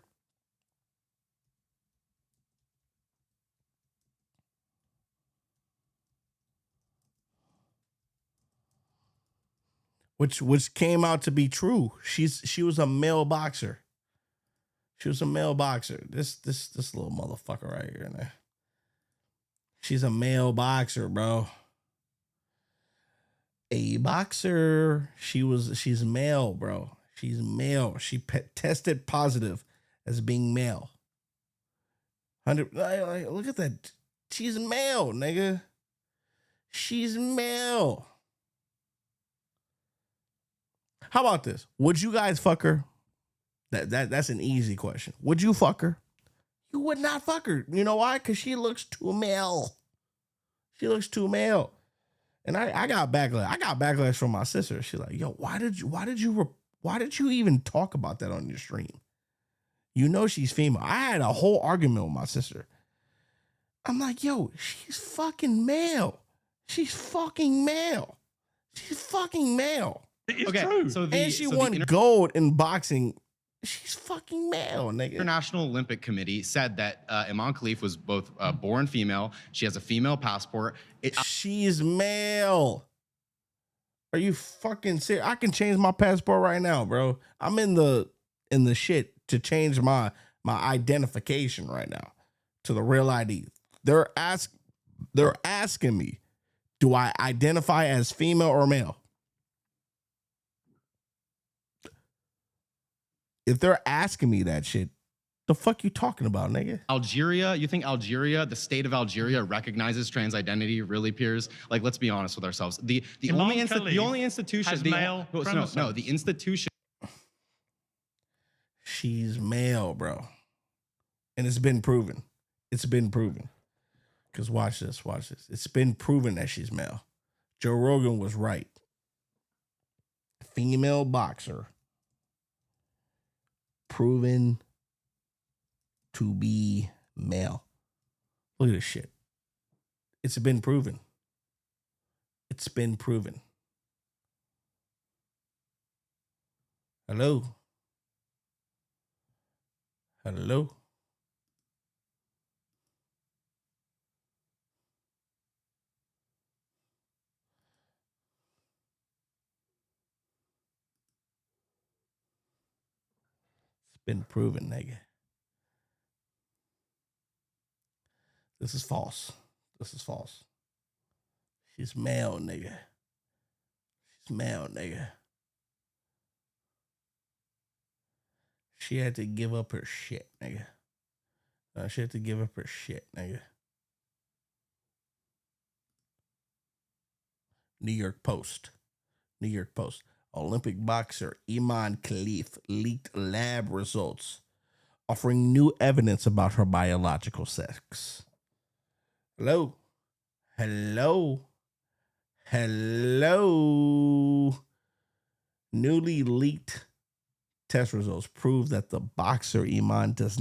Which came out to be true. She was a male boxer. She was a male boxer. This little motherfucker right here, man. She's a male boxer, bro. A boxer. She's male, bro. She's male. She tested positive as being male. 100. Look at that. She's male, nigga. She's male. How about this? Would you guys fuck her? That's an easy question. Would you fuck her? You would not fuck her. You know why? Because she looks too male. She looks too male. And I got backlash. I got backlash from my sister. She's like, yo, why did you Why did you even talk about that on your stream? You know she's female. I had a whole argument with my sister. I'm like, yo, she's fucking male. She's fucking male. She's fucking male. It's true. So and she won gold in boxing. She's fucking male, nigga. International Olympic Committee said that Iman Khalif was both born female. She has a female passport. She's male. Are you fucking serious? I can change my passport right now, bro. I'm in the shit to change my identification right now to the real ID. They're asking me, do I identify as female or male? If they're asking me that shit, the fuck you talking about, nigga? Algeria, you think Algeria, the state of Algeria, recognizes trans identity? Really, Piers? Like, let's be honest with ourselves. The only institution, the institution. She's male, bro, and it's been proven. It's been proven. Cause watch this. It's been proven that she's male. Joe Rogan was right. Female boxer. Proven to be male. Look at this shit. It's been proven. It's been proven. Hello? Hello? Been proven, nigga. This is false. This is false. She's male, nigga. She's male, nigga. She had to give up her shit, nigga. She had to give up her shit, nigga. New York Post. New York Post. Olympic boxer Iman Khalif leaked lab results offering new evidence about her biological sex. Hello? Hello? Hello? Newly leaked test results prove that the boxer Iman does